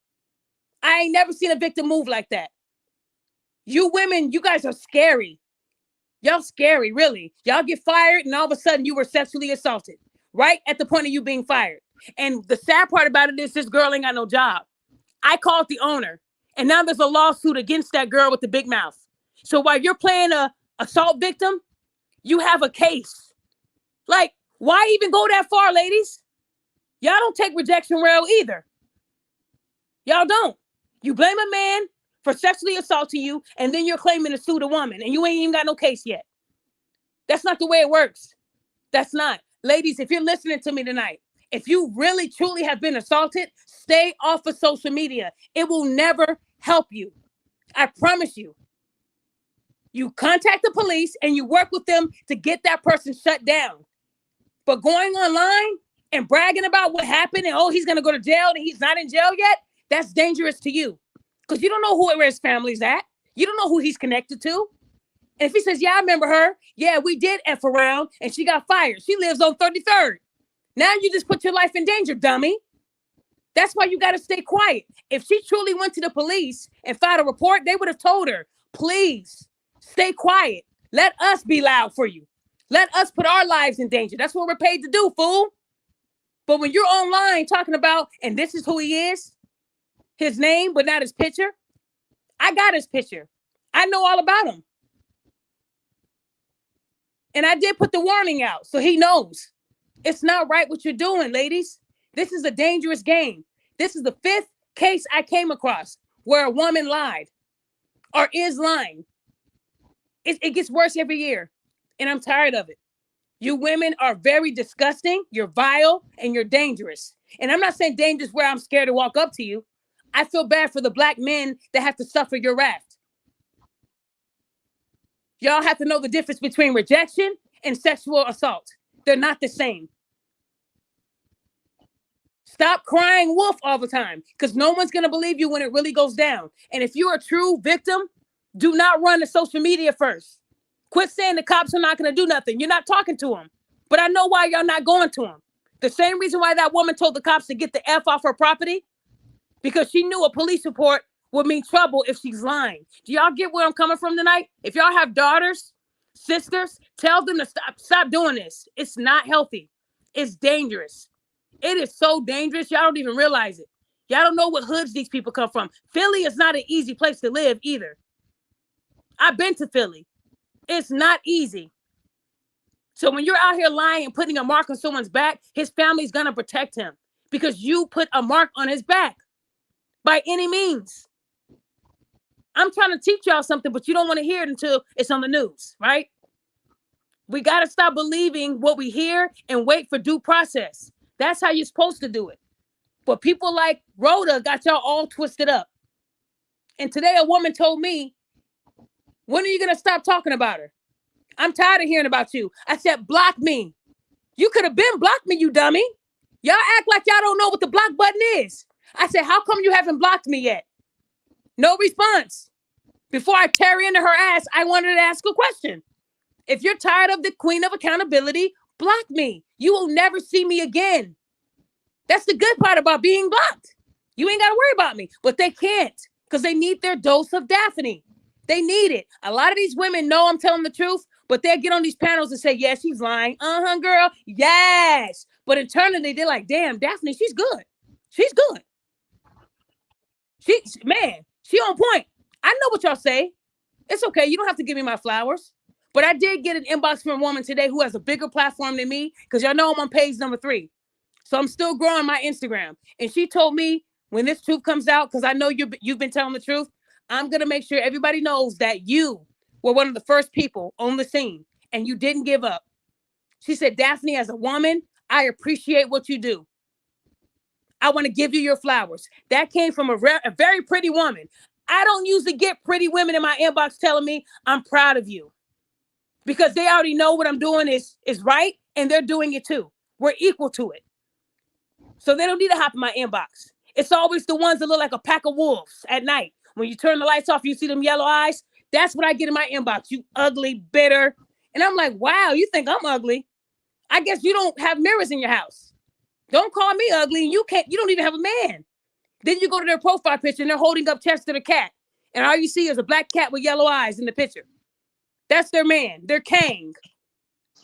I ain't never seen a victim move like that. You women, you guys are scary. Y'all scary, really. Y'all get fired and all of a sudden you were sexually assaulted right at the point of you being fired. And the sad part about it is this girl ain't got no job. I called the owner and now there's a lawsuit against that girl with the big mouth. So while you're playing a assault victim, you have a case. Like, why even go that far, ladies? Y'all don't take rejection well either. Y'all don't. You blame a man for sexually assaulting you, and then you're claiming to sue the woman, and you ain't even got no case yet. That's not the way it works. That's not. Ladies, if you're listening to me tonight, if you really, truly have been assaulted, stay off of social media. It will never help you. I promise you. You contact the police and you work with them to get that person shut down. But going online and bragging about what happened and, oh, he's going to go to jail and he's not in jail yet, that's dangerous to you. Because you don't know where his family's at. You don't know who he's connected to. And if he says, yeah, I remember her. Yeah, we did F around and she got fired. She lives on 33rd. Now you just put your life in danger, dummy. That's why you got to stay quiet. If she truly went to the police and filed a report, they would have told her, please stay quiet. Let us be loud for you. Let us put our lives in danger. That's what we're paid to do, fool. But when you're online talking about, and this is who he is, his name, but not his picture. I got his picture. I know all about him. And I did put the warning out, so he knows. It's not right what you're doing, ladies. This is a dangerous game. This is the 5th case I came across where a woman lied or is lying. It gets worse every year, and I'm tired of it. You women are very disgusting, you're vile, and you're dangerous. And I'm not saying dangerous where I'm scared to walk up to you. I feel bad for the black men that have to suffer your wrath. Y'all have to know the difference between rejection and sexual assault. They're not the same. Stop crying wolf all the time because no one's going to believe you when it really goes down. And if you're a true victim, do not run to social media first. Quit saying the cops are not going to do nothing. You're not talking to them. But I know why y'all not going to them. The same reason why that woman told the cops to get the F off her property, because she knew a police report would mean trouble if she's lying. Do y'all get where I'm coming from tonight? If y'all have daughters, sisters, tell them to stop doing this. It's not healthy. It's dangerous. It is so dangerous. Y'all don't even realize it. Y'all don't know what hoods these people come from. Philly is not an easy place to live either. I've been to Philly. It's not easy. So when you're out here lying and putting a mark on someone's back, his family's going to protect him because you put a mark on his back by any means. I'm trying to teach y'all something, but you don't want to hear it until it's on the news, right? We got to stop believing what we hear and wait for due process. That's how you're supposed to do it. But people like Rhoda got y'all all twisted up. And today a woman told me, when are you going to stop talking about her? I'm tired of hearing about you. I said, block me. You could have been blocked me, you dummy. Y'all act like y'all don't know what the block button is. I said, how come you haven't blocked me yet? No response. Before I tear into her ass, I wanted to ask a question. If you're tired of the queen of accountability, block me. You will never see me again. That's the good part about being blocked. You ain't got to worry about me, but they can't because they need their dose of Daphne. They need it. A lot of these women know I'm telling the truth, but they'll get on these panels and say, yeah, she's lying. Uh-huh, girl. Yes. But internally, they're like, damn, Daphne, she's good. She's good. Man, she on point. I know what y'all say. It's okay. You don't have to give me my flowers. But I did get an inbox from a woman today who has a bigger platform than me, because y'all know I'm on page number 3. So I'm still growing my Instagram. And she told me, when this truth comes out, because I know you've been telling the truth, I'm going to make sure everybody knows that you were one of the first people on the scene and you didn't give up. She said, Daphne, as a woman, I appreciate what you do. I want to give you your flowers. That came from a very pretty woman. I don't usually get pretty women in my inbox telling me I'm proud of you, because they already know what I'm doing is right, and they're doing it too. We're equal to it. So they don't need to hop in my inbox. It's always the ones that look like a pack of wolves at night. When you turn the lights off, you see them yellow eyes. That's what I get in my inbox. You ugly, bitter. And I'm like, wow, you think I'm ugly? I guess you don't have mirrors in your house. Don't call me ugly. And you don't even have a man. Then you go to their profile picture and they're holding up Chester the cat. And all you see is a black cat with yellow eyes in the picture. That's their man. They're Kang.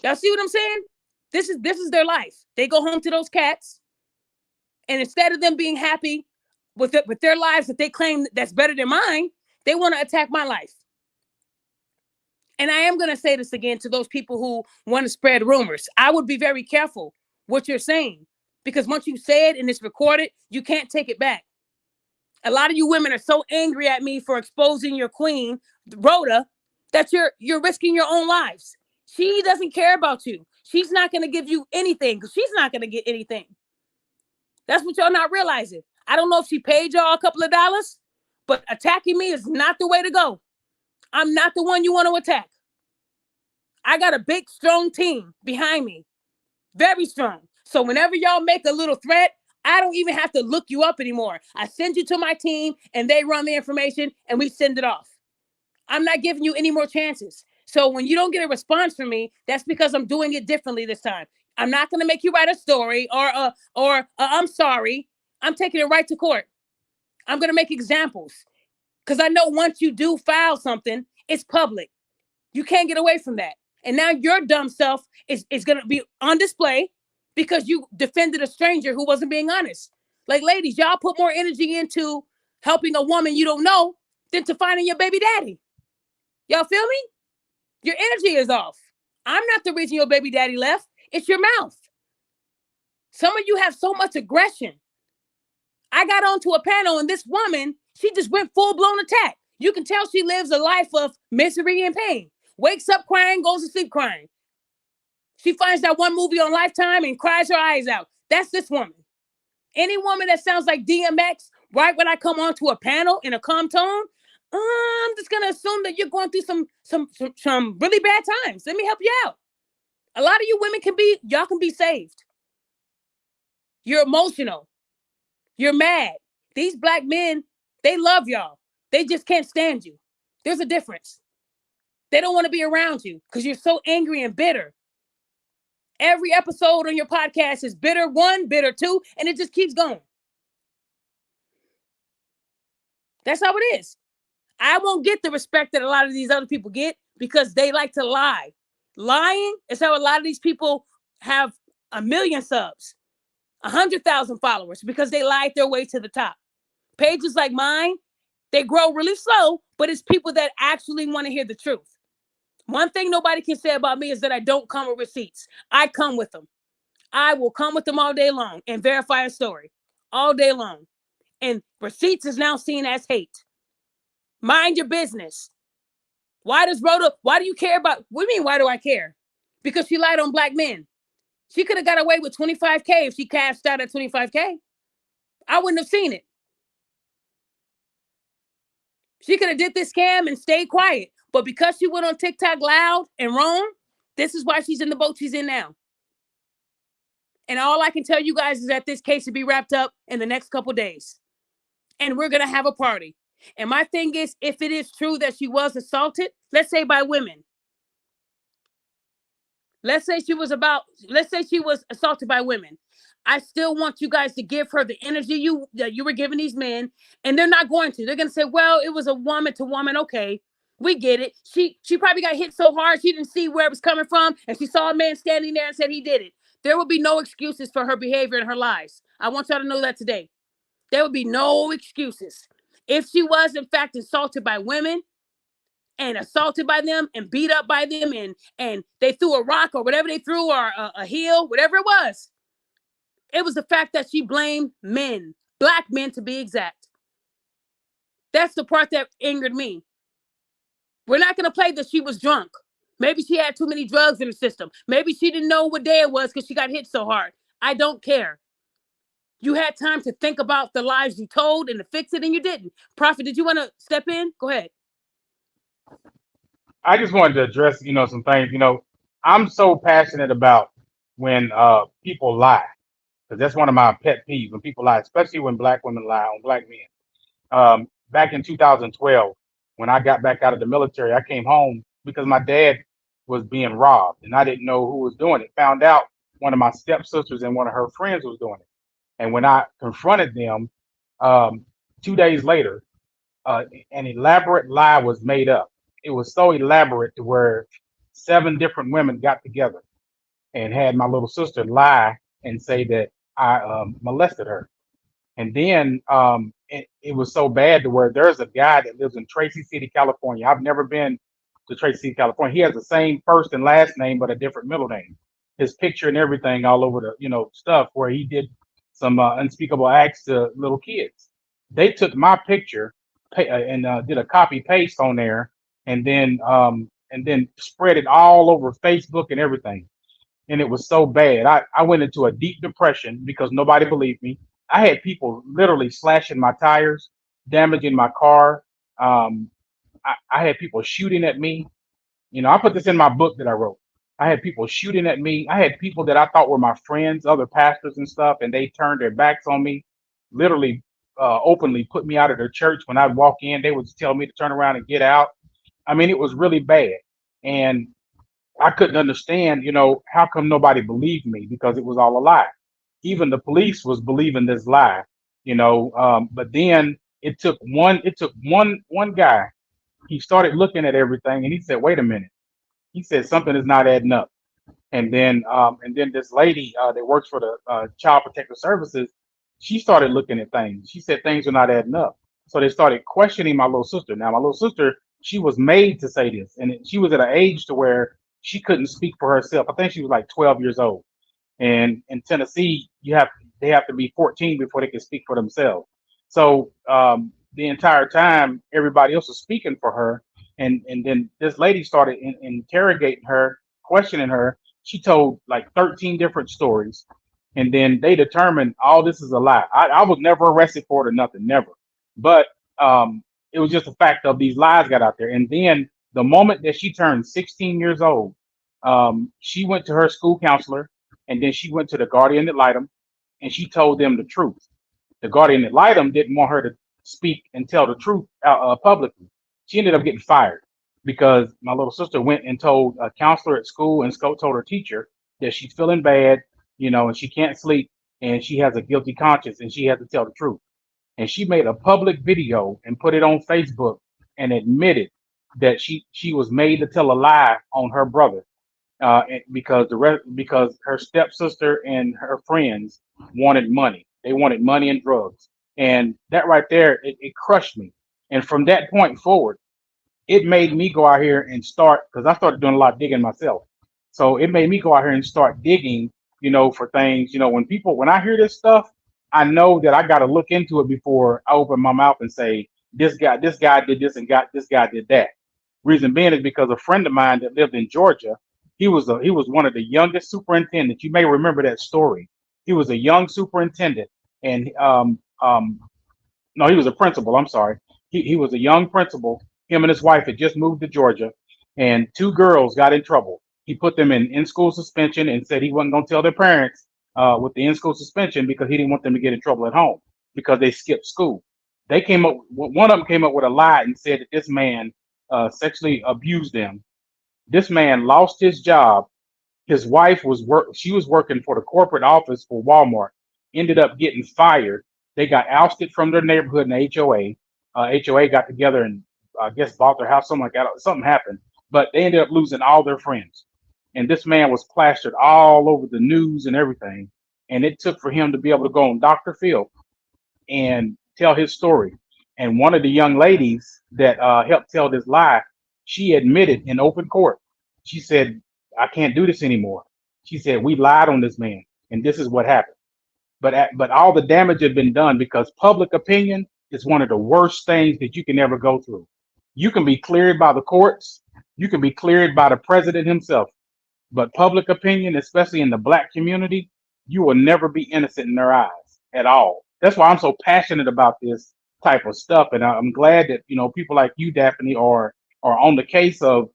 Y'all see what I'm saying? This is their life. They go home to those cats. And instead of them being happy with their lives that they claim that's better than mine, they want to attack my life. And I am going to say this again to those people who want to spread rumors. I would be very careful what you're saying, because once you say it and it's recorded, you can't take it back. A lot of you women are so angry at me for exposing your queen, Rhoda, that you're risking your own lives. She doesn't care about you. She's not going to give you anything, because she's not going to get anything. That's what y'all not realizing. I don't know if she paid y'all a couple of dollars, but attacking me is not the way to go. I'm not the one you want to attack. I got a big, strong team behind me. Very strong. So whenever y'all make a little threat, I don't even have to look you up anymore. I send you to my team and they run the information and we send it off. I'm not giving you any more chances. So when you don't get a response from me, that's because I'm doing it differently this time. I'm not going to make you write a story or I'm sorry. I'm taking it right to court. I'm going to make examples, because I know once you do file something, it's public. You can't get away from that. And now your dumb self is going to be on display because you defended a stranger who wasn't being honest. Like, ladies, y'all put more energy into helping a woman you don't know than to finding your baby daddy. Y'all feel me? Your energy is off. I'm not the reason your baby daddy left. It's your mouth. Some of you have so much aggression. I got onto a panel and this woman, she just went full-blown attack. You can tell she lives a life of misery and pain. Wakes up crying, goes to sleep crying. She finds that one movie on Lifetime and cries her eyes out. That's this woman. Any woman that sounds like DMX, right when I come onto a panel in a calm tone, I'm just going to assume that you're going through some really bad times. Let me help you out. A lot of you women y'all can be saved. You're emotional. You're mad. These black men, they love y'all. They just can't stand you. There's a difference. They don't want to be around you because you're so angry and bitter. Every episode on your podcast is bitter 1, bitter 2, and it just keeps going. That's how it is. I won't get the respect that a lot of these other people get because they like to lie. Lying is how a lot of these people have 1 million subs, 100,000 followers, because they lied their way to the top. Pages like mine, they grow really slow, but it's people that actually want to hear the truth. One thing nobody can say about me is that I don't come with receipts. I come with them. I will come with them all day long and verify a story all day long. And receipts is now seen as hate. Mind your business. Why do you care about, what do you mean, why do I care? Because she lied on black men. She could have got away with $25K if she cashed out at $25K. I wouldn't have seen it. She could have did this scam and stayed quiet. But because she went on TikTok loud and wrong, this is why she's in the boat she's in now. And all I can tell you guys is that this case will be wrapped up in the next couple days. And we're going to have a party. And my thing is, if it is true that she was assaulted, let's say by women. Let's say she was assaulted by women. I still want you guys to give her the energy that you were giving these men. And they're not going to. They're going to say, well, it was a woman to woman. Okay, we get it. She probably got hit so hard she didn't see where it was coming from. And she saw a man standing there and said he did it. There will be no excuses for her behavior and her lies. I want y'all to know that today. There will be no excuses. If she was in fact assaulted by women and assaulted by them and beat up by them and they threw a rock or whatever they threw or a heel, whatever it was the fact that she blamed men, black men to be exact. That's the part that angered me. We're not going to play that she was drunk. Maybe she had too many drugs in her system. Maybe she didn't know what day it was because she got hit so hard. I don't care. You had time to think about the lies you told and to fix it, and you didn't. Prophet, did you want to step in? Go ahead. I just wanted to address, some things. I'm so passionate about when people lie, because that's one of my pet peeves when people lie, especially when black women lie on black men. Back in 2012, when I got back out of the military, I came home because my dad was being robbed, and I didn't know who was doing it. Found out one of my stepsisters and one of her friends was doing it. And when I confronted them, um, 2 days later, an elaborate lie was made up. It was so elaborate to where 7 different women got together and had my little sister lie and say that I molested her. And then it was so bad to where there's a guy that lives in Tracy City, California. I've never been to Tracy City, California. He has the same first and last name, but a different middle name. His picture and everything all over the, stuff where he did some unspeakable acts to little kids. They took my picture and did a copy paste on there, and then spread it all over Facebook and everything, and it was so bad. I went into a deep depression because nobody believed me. I had people literally slashing my tires, damaging my car. Um, I had people shooting at me. I put this in my book that I wrote. I had people shooting at me. I had people that I thought were my friends, other pastors and stuff, and they turned their backs on me, literally openly put me out of their church. When I'd walk in, they would tell me to turn around and get out. I mean, it was really bad. And I couldn't understand, how come nobody believed me because it was all a lie. Even the police was believing this lie, but then it took one guy. He started looking at everything and he said, wait a minute. He said something is not adding up. And then this lady that works for the Child Protective Services, she started looking at things. She said things are not adding up. So they started questioning my little sister. Now my little sister, she was made to say this, and she was at an age to where she couldn't speak for herself. I think she was like 12 years old. And in Tennessee, they have to be 14 before they can speak for themselves. So the entire time, everybody else was speaking for her, and then this lady started interrogating her, questioning her. She told like 13 different stories, and then they determined all this is a lie. I was never arrested for it or nothing, never. But it was just a fact of these lies got out there. And then the moment that she turned 16 years old, she went to her school counselor, and then she went to the guardian ad litem, and she told them the truth. The guardian ad litem didn't want her to speak and tell the truth publicly. She ended up getting fired because my little sister went and told a counselor at school, and told her teacher that she's feeling bad, and she can't sleep, and she has a guilty conscience, and she has to tell the truth. And she made a public video and put it on Facebook and admitted that she was made to tell a lie on her brother, because her stepsister and her friends wanted money. They wanted money and drugs, and that right there, it crushed me. And from that point forward, it made me go out here and start, because I started doing a lot of digging myself. So it made me go out here and start digging, for things. When I hear this stuff, I know that I got to look into it before I open my mouth and say this guy did this and got this guy did that. Reason being is because a friend of mine that lived in Georgia, he was one of the youngest superintendents. You may remember that story. He was a young superintendent, and no, he was a principal. I'm sorry. He was a young principal. Him and his wife had just moved to Georgia, and 2 girls got in trouble. He put them in school suspension and said he wasn't going to tell their parents with the in school suspension because he didn't want them to get in trouble at home because they skipped school. One of them came up with a lie and said that this man sexually abused them. This man lost his job. His wife she was working for the corporate office for Walmart, ended up getting fired. They got ousted from their neighborhood in the HOA. HOA got together and I guess bought their house, something like that. Something happened, but they ended up losing all their friends. And this man was plastered all over the news and everything. And it took for him to be able to go on Dr. Phil and tell his story. And one of the young ladies that helped tell this lie, she admitted in open court. She said, "I can't do this anymore." She said, "We lied on this man, and this is what happened." But all the damage had been done because public opinion is one of the worst things that you can ever go through. You can be cleared by the courts, you can be cleared by the president himself, but public opinion, especially in the black community, you will never be innocent in their eyes at all. That's why I'm so passionate about this type of stuff, and I'm glad that people like you, Daphne, are on the case of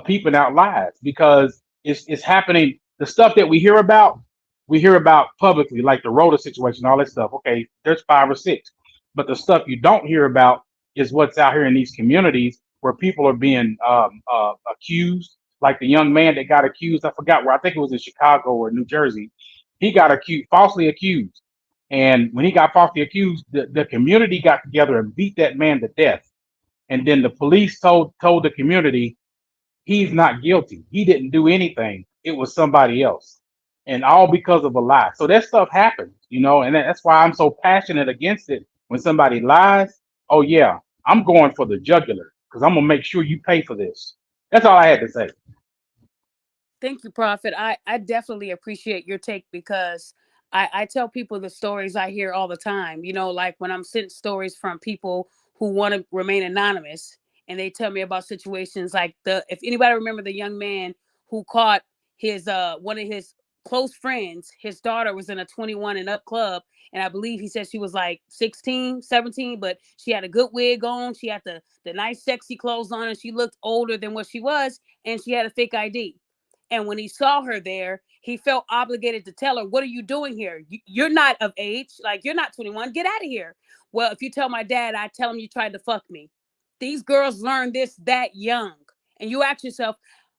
peeping out lies because it's happening. The stuff that we hear about publicly, like the Rhoda situation, all that stuff. Okay, there's 5 or 6, but the stuff you don't hear about is what's out here in these communities where people are being accused. Like the young man that got accused, I forgot where. I think it was in Chicago or New Jersey. He got accused, falsely accused, and when he got falsely accused, the community got together and beat that man to death. And then the police told the community he's not guilty. He didn't do anything. It was somebody else. And all because of a lie. So that stuff happens, and that's why I'm so passionate against it. When somebody lies, oh yeah, I'm going for the jugular because I'm gonna make sure you pay for this. That's all I had to say. Thank you, Prophet. I definitely appreciate your take because I tell people the stories I hear all the time. Like when I'm sent stories from people who want to remain anonymous and they tell me about situations like if anybody remember the young man who caught his one of his close friends, his daughter was in a 21 and up club. And I believe he said she was like 16, 17, but she had a good wig on. She had the nice, sexy clothes on, and she looked older than what she was. And she had a fake ID. And when he saw her there, he felt obligated to tell her, "What are you doing here? You're not of age. Like, you're not 21. Get out of here." Well, if you tell my dad, I tell him you tried to fuck me. These girls learn this that young. And you ask yourself,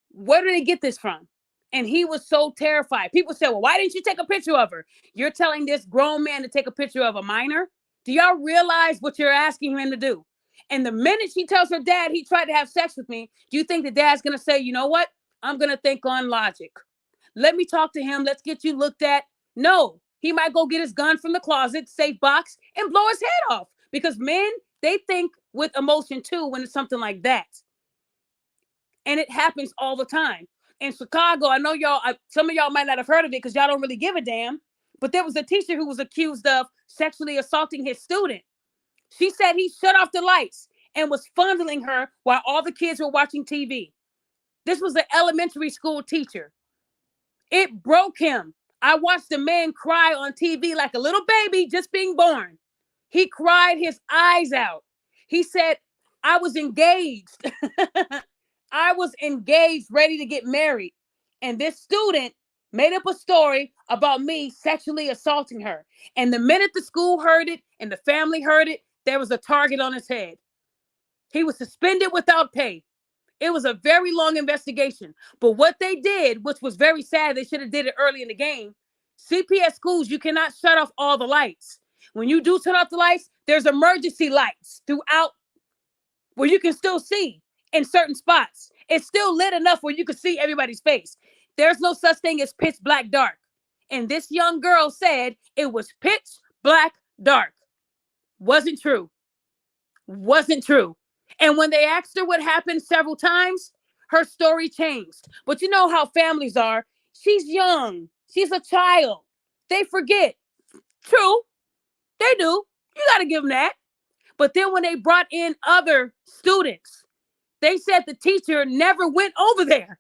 where do they get this from? And he was so terrified. People said, "Well, why didn't you take a picture of her?" You're telling this grown man to take a picture of a minor? Do y'all realize what you're asking him to do? And the minute she tells her dad he tried to have sex with me, do you think the dad's going to say, "You know what? I'm going to think on logic. Let me talk to him. Let's get you looked at"? No, he might go get his gun from the closet, safe box, and blow his head off. Because men, they think with emotion too when it's something like that. And it happens all the time. In Chicago, I know some of y'all might not have heard of it because y'all don't really give a damn. But there was a teacher who was accused of sexually assaulting his student. She said he shut off the lights and was fondling her while all the kids were watching TV. This was an elementary school teacher. It broke him. I watched the man cry on TV like a little baby just being born. He cried his eyes out. He said, "I was engaged." I was engaged, ready to get married. And this student made up a story about me sexually assaulting her. And the minute the school heard it and the family heard it, there was a target on his head. He was suspended without pay. It was a very long investigation. But what they did, which was very sad, they should have did it early in the game. CPS schools, you cannot shut off all the lights. When you do turn off the lights, there's emergency lights throughout where you can still see in certain spots. It's still lit enough where you can see everybody's face. There's no such thing as pitch black dark. And this young girl said it was pitch black dark. Wasn't true. Wasn't true. And when they asked her what happened several times, her story changed. But you know how families are. She's young. She's a child. They forget. True. They do. You got to give them that. But then when they brought in other students, they said the teacher never went over there.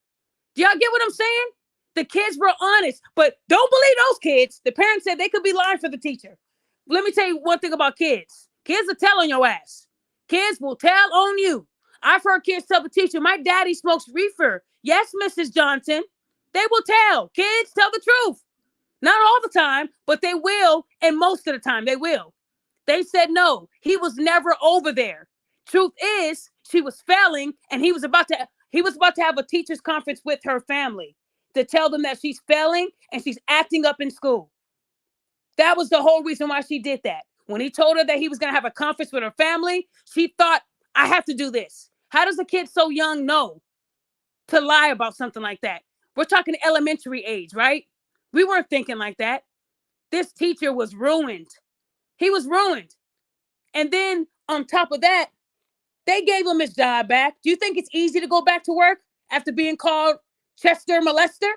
Do y'all get what I'm saying? The kids were honest, but don't believe those kids. The parents said they could be lying for the teacher. Let me tell you one thing about kids. Kids will tell on your ass. Kids will tell on you. I've heard kids tell the teacher, "My daddy smokes reefer." Yes, Mrs. Johnson. They will tell. Kids tell the truth. Not all the time, but they will. And most of the time, they will. They said no, he was never over there. Truth is, she was failing, and he was about to have a teachers conference with her family to tell them that she's failing and she's acting up in school. That was the whole reason why she did that. When he told her that he was going to have a conference with her family, she thought, "I have to do this." How does a kid so young know to lie about something like that? We're talking elementary age, right? We weren't thinking like that. This teacher was ruined. He was ruined. And then On top of that, they gave him his job back. Do you think it's easy to go back to work after being called Chester Molester?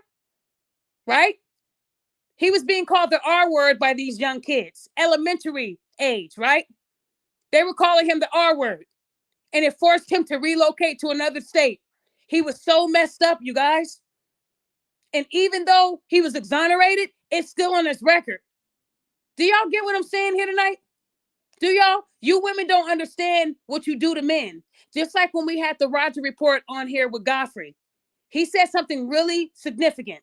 Right? He was being called the R word by these young kids, elementary age, right? They were calling him the R word, and it forced him to relocate to another state. He was so messed up, you guys. And even though he was exonerated, it's still on his record. Do y'all get what I'm saying here tonight? Do y'all? You women don't understand what you do to men. Just like when we had the Roger report on here with Godfrey. He said something really significant.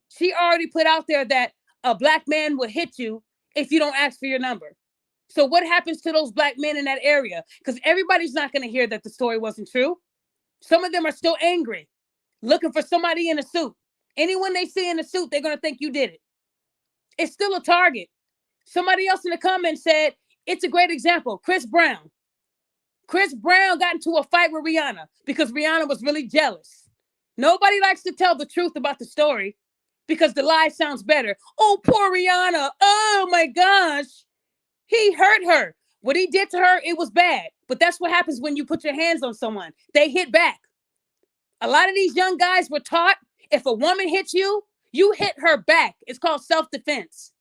She already put out there that a black man will hit you if you don't ask for your number. So what happens to those black men in that area? Because everybody's not going to hear that the story wasn't true. Some of them are still angry, looking for somebody in a suit. Anyone they see in a suit, they're going to think you did it. It's still a target. Somebody else in the comments said, it's a great example. Chris Brown. Chris Brown got into a fight with Rihanna because Rihanna was really jealous. Nobody likes to tell the truth about the story because the lie sounds better. Oh, poor Rihanna. Oh, my gosh. He hurt her. What he did to her, it was bad. But that's what happens when you put your hands on someone. They hit back. A lot of these young guys were taught if a woman hits you, you hit her back. It's called self-defense.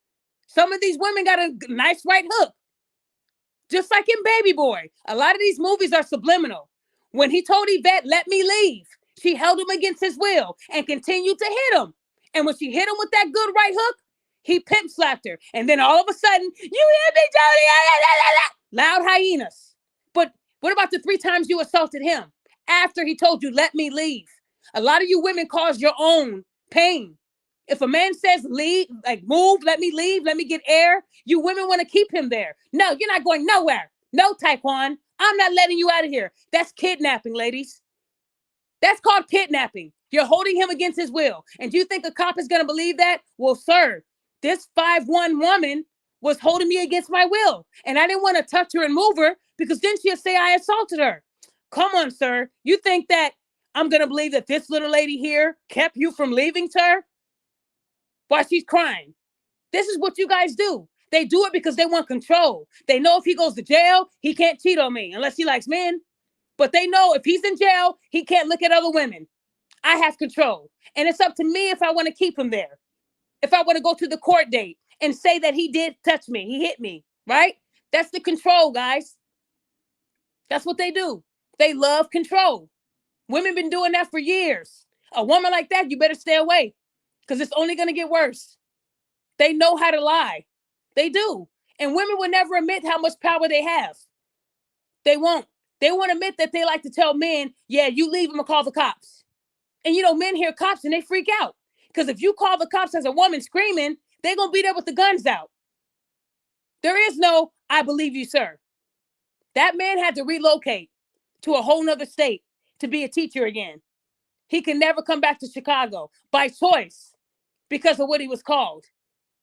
Some of these women got a nice right hook. Just like in Baby Boy, a lot of these movies are subliminal. When he told Yvette, let me leave, she held him against his will and continued to hit him. And when she hit him with that good right hook, he pimp slapped her. And then all of a sudden, you hit me, Jody. Loud hyenas. But what about the 3 times you assaulted him after he told you, let me leave? A lot of you women cause your own pain. If a man says leave, like move, let me leave, let me get air, you women want to keep him there. No, you're not going nowhere. No, Taekwon, I'm not letting you out of here. That's kidnapping, ladies. That's called kidnapping. You're holding him against his will. And do you think a cop is going to believe that? Well, sir, this 5'1" woman was holding me against my will. And I didn't want to touch her and move her because then she'll say I assaulted her. Come on, sir. You think that I'm going to believe that this little lady here kept you from leaving, sir? While she's crying. This is what you guys do. They do it because they want control. They know if he goes to jail, he can't cheat on me unless he likes men. But they know if he's in jail, he can't look at other women. I have control. And it's up to me if I want to keep him there. If I want to go to the court date and say that he did touch me, he hit me, right? That's the control, guys. That's what they do. They love control. Women been doing that for years. A woman like that, you better stay away. Because it's only going to get worse. They know how to lie. They do. And women will never admit how much power they have. They won't. They won't admit that they like to tell men, yeah, you leave them and call the cops. And you know, men hear cops and they freak out. Because if you call the cops as a woman screaming, they're going to be there with the guns out. There is no, I believe you, sir. That man had to relocate to a whole nother state to be a teacher again. He can never come back to Chicago by choice because of what he was called.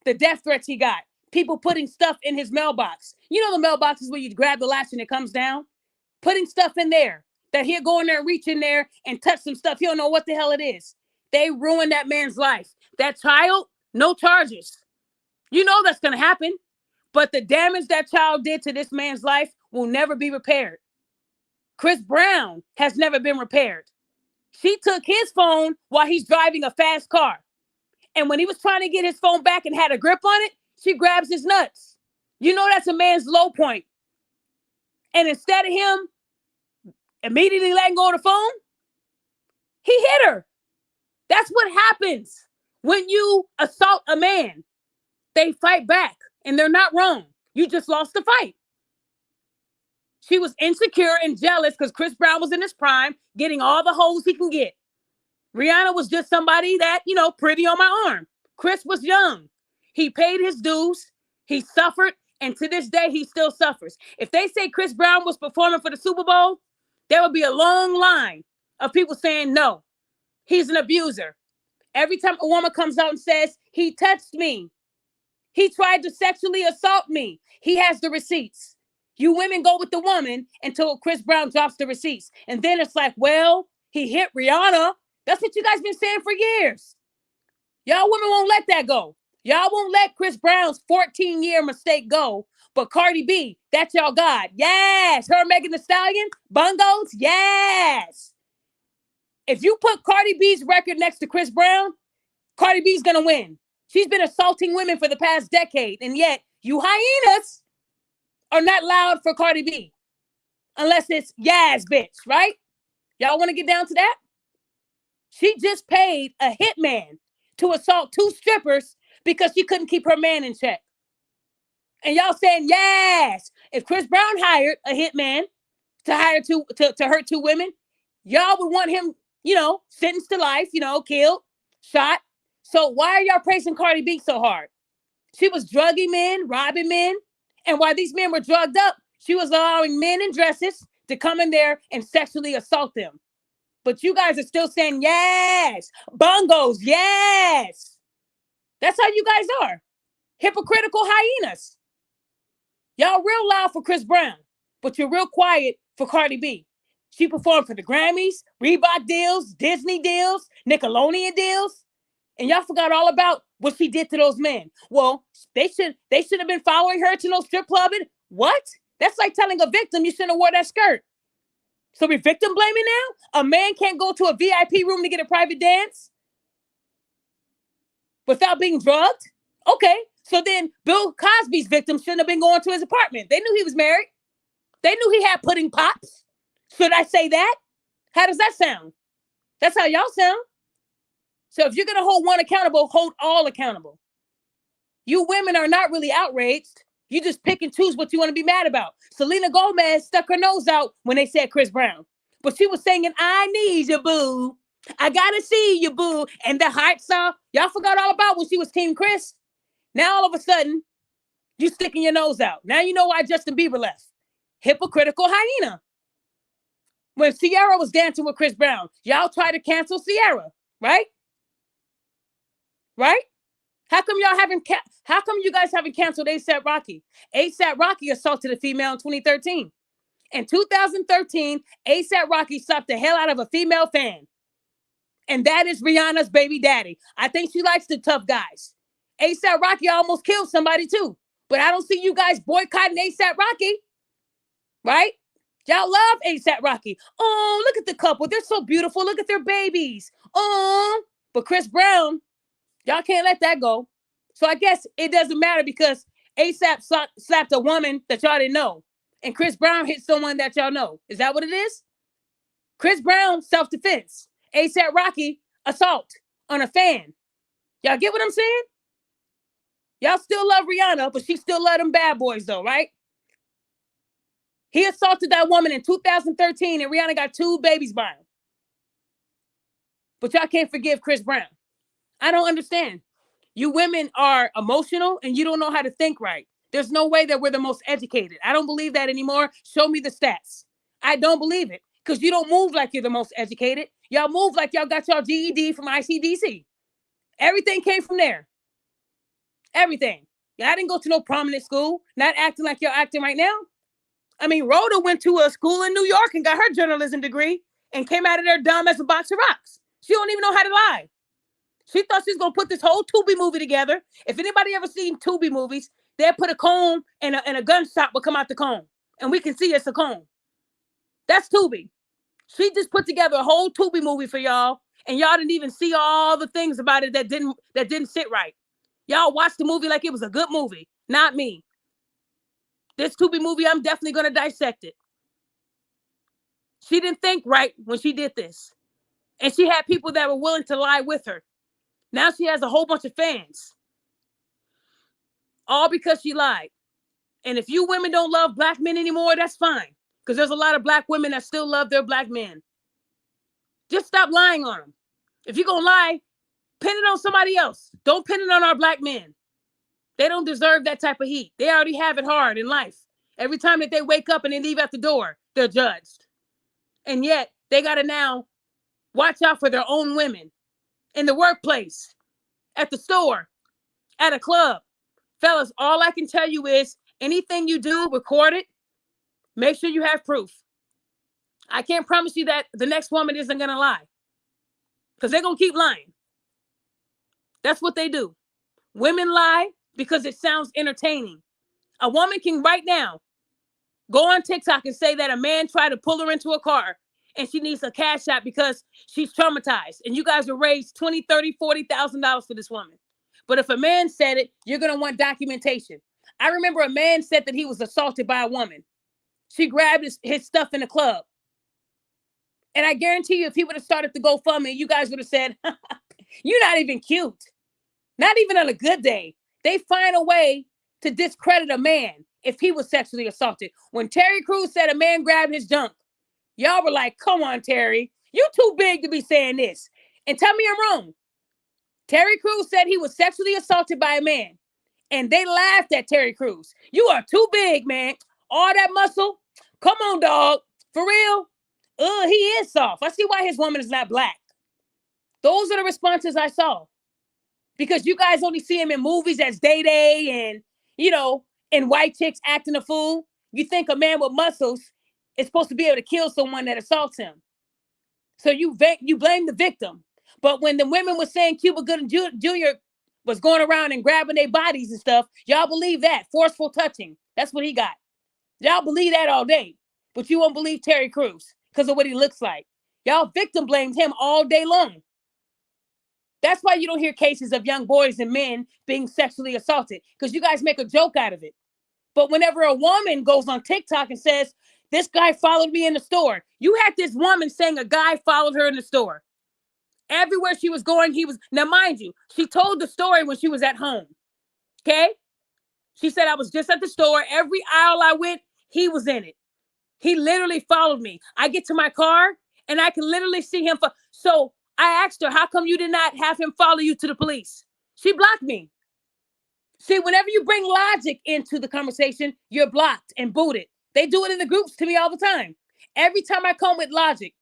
The death threats he got. People putting stuff in his mailbox. You know the mailboxes where you grab the latch and it comes down? Putting stuff in there that he'll go in there and reach in there and touch some stuff. He don't know what the hell it is. They ruined that man's life. That child, no charges. You know that's going to happen. But the damage that child did to this man's life will never be repaired. Chris Brown has never been repaired. She took his phone while he's driving a fast car. And when he was trying to get his phone back and had a grip on it, she grabs his nuts. You know that's a man's low point. And instead of him immediately letting go of the phone, he hit her. That's what happens when you assault a man. They fight back, and they're not wrong. You just lost the fight. She was insecure and jealous because Chris Brown was in his prime, getting all the hoes he can get. Rihanna was just somebody that, you know, pretty on my arm. Chris was young. He paid his dues. He suffered. And to this day, he still suffers. If they say Chris Brown was performing for the Super Bowl, there would be a long line of people saying, no, he's an abuser. Every time a woman comes out and says, he touched me, he tried to sexually assault me, he has the receipts. You women go with the woman until Chris Brown drops the receipts. And then it's like, well, he hit Rihanna. That's what you guys been saying for years. Y'all women won't let that go. Y'all won't let Chris Brown's 14-year mistake go. But Cardi B, that's y'all God. Yes. Her Megan Thee Stallion, bungos. Yes. If you put Cardi B's record next to Chris Brown, Cardi B's gonna win. She's been assaulting women for the past decade, and yet you hyenas are not loud for Cardi B. Unless it's Yaz, bitch, right? Y'all want to get down to that? She just paid a hitman to assault 2 strippers because she couldn't keep her man in check. And y'all saying, yes, if Chris Brown hired a hitman to hire to hurt 2 women, y'all would want him, sentenced to life, killed, shot. So why are y'all praising Cardi B so hard? She was drugging men, robbing men. And while these men were drugged up, she was allowing men in dresses to come in there and sexually assault them. But you guys are still saying, yes, bungos, yes. That's how you guys are. Hypocritical hyenas. Y'all real loud for Chris Brown, but you're real quiet for Cardi B. She performed for the Grammys, Reebok deals, Disney deals, Nickelodeon deals. And y'all forgot all about what she did to those men. Well, they should have been following her to no strip club. What? That's like telling a victim you shouldn't have wore that skirt. So we're victim blaming now? A man can't go to a VIP room to get a private dance without being drugged? Okay, so then Bill Cosby's victim shouldn't have been going to his apartment. They knew he was married. They knew he had pudding pops. Should I say that? How does that sound? That's how y'all sound. So if you're going to hold one accountable, hold all accountable. You women are not really outraged. You just pick and choose what you want to be mad about. Selena Gomez stuck her nose out when they said Chris Brown. But she was singing, I need you, boo. I got to see you, boo. And the heart song, y'all forgot all about when she was Team Chris. Now all of a sudden, you sticking your nose out. Now you know why Justin Bieber left. Hypocritical hyena. When Ciara was dancing with Chris Brown, y'all tried to cancel Ciara, right? Right? How come you guys haven't canceled A$AP Rocky? A$AP Rocky assaulted a female in 2013. In 2013, A$AP Rocky slapped the hell out of a female fan. And that is Rihanna's baby daddy. I think she likes the tough guys. A$AP Rocky almost killed somebody too. But I don't see you guys boycotting A$AP Rocky. Right? Y'all love A$AP Rocky. Oh, look at the couple. They're so beautiful. Look at their babies. Oh, but Chris Brown, y'all can't let that go. So I guess it doesn't matter because A$AP slapped a woman that y'all didn't know. And Chris Brown hit someone that y'all know. Is that what it is? Chris Brown, self-defense. A$AP Rocky, assault on a fan. Y'all get what I'm saying? Y'all still love Rihanna, but she still love them bad boys though, right? He assaulted that woman in 2013 and Rihanna got 2 babies by him. But y'all can't forgive Chris Brown. I don't understand. You women are emotional and you don't know how to think right. There's no way that we're the most educated. I don't believe that anymore. Show me the stats. I don't believe it because you don't move like you're the most educated. Y'all move like y'all got y'all GED from ICDC. Everything came from there. Everything. Y'all didn't go to no prominent school, not acting like y'all acting right now. I mean, Rhoda went to a school in New York and got her journalism degree and came out of there dumb as a box of rocks. She don't even know how to lie. She thought she was going to put this whole Tubi movie together. If anybody ever seen Tubi movies, they'll put a comb and a gunshot will come out the comb. And we can see it's a comb. That's Tubi. She just put together a whole Tubi movie for y'all. And y'all didn't even see all the things about it that didn't sit right. Y'all watched the movie like it was a good movie. Not me. This Tubi movie, I'm definitely going to dissect it. She didn't think right when she did this. And she had people that were willing to lie with her. Now she has a whole bunch of fans. All because she lied. And if you women don't love black men anymore, that's fine. Because there's a lot of black women that still love their black men. Just stop lying on them. If you're going to lie, pin it on somebody else. Don't pin it on our black men. They don't deserve that type of heat. They already have it hard in life. Every time that they wake up and they leave at the door, they're judged. And yet, they got to now watch out for their own women in the workplace, at the store, at a club. Fellas, all I can tell you is anything you do, record it. Make sure you have proof. I can't promise you that the next woman isn't going to lie because they're going to keep lying. That's what they do. Women lie because it sounds entertaining. A woman can right now go on TikTok and say that a man tried to pull her into a car and she needs a cash out because she's traumatized. And you guys will raise $20, $30, $40,000 for this woman. But if a man said it, you're going to want documentation. I remember a man said that he was assaulted by a woman. She grabbed his stuff in the club. And I guarantee you, if he would have started the GoFundMe, you guys would have said, you're not even cute. Not even on a good day. They find a way to discredit a man if he was sexually assaulted. When Terry Crews said a man grabbed his junk, y'all were like, come on, Terry. You too big to be saying this. And tell me I'm wrong. Terry Crews said he was sexually assaulted by a man. And they laughed at Terry Crews. You are too big, man. All that muscle. Come on, dog. For real? He is soft. I see why his woman is not black. Those are the responses I saw. Because you guys only see him in movies as Day and, and white chicks acting a fool. You think a man with muscles is supposed to be able to kill someone that assaults him. So you blame the victim. But when the women were saying Cuba Gooding Jr. was going around and grabbing their bodies and stuff, y'all believe that. Forceful touching. That's what he got. Y'all believe that all day. But you won't believe Terry Crews because of what he looks like. Y'all victim blamed him all day long. That's why you don't hear cases of young boys and men being sexually assaulted, because you guys make a joke out of it. But whenever a woman goes on TikTok and says, this guy followed me in the store, you had this woman saying a guy followed her in the store. Everywhere she was going, he was. Now, mind you, she told the story when she was at home. Okay? She said, I was just at the store. Every aisle I went, he was in it. He literally followed me. I get to my car and I can literally see him. So I asked her, how come you did not have him follow you to the police? She blocked me. See, whenever you bring logic into the conversation, you're blocked and booted. They do it in the groups to me all the time. Every time I come with logic,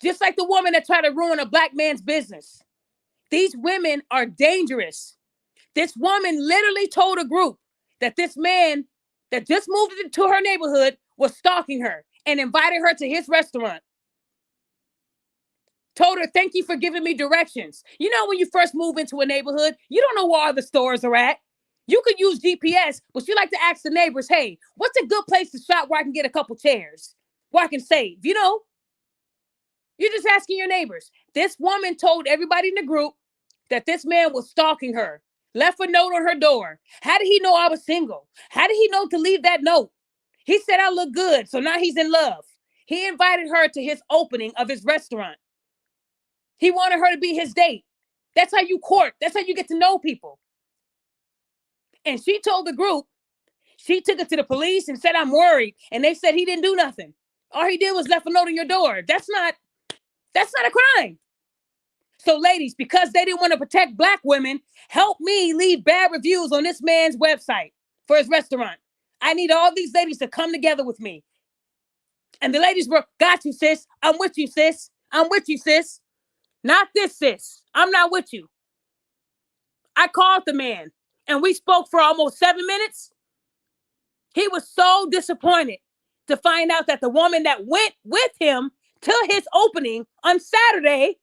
just like the woman that tried to ruin a black man's business. These women are dangerous. This woman literally told a group that this man that just moved into her neighborhood was stalking her and invited her to his restaurant. Told her, thank you for giving me directions. You know, when you first move into a neighborhood, you don't know where all the stores are at. You could use GPS, but you like to ask the neighbors, hey, what's a good place to shop where I can get a couple chairs, where I can save? You're just asking your neighbors. This woman told everybody in the group that this man was stalking her, left a note on her door. How did he know I was single? How did he know to leave that note? He said I look good, so now he's in love. He invited her to his opening of his restaurant. He wanted her to be his date. That's how you court. That's how you get to know people. And she told the group, she took it to the police and said, I'm worried. And they said he didn't do nothing. All he did was left a note on your door. That's not a crime. So ladies, because they didn't want to protect black women, help me leave bad reviews on this man's website for his restaurant. I need all these ladies to come together with me. And the ladies were, got you, sis. I'm with you, sis. I'm with you, sis. Not this, sis. I'm not with you. I called the man and we spoke for almost 7 minutes. He was so disappointed to find out that the woman that went with him to his opening on Saturday,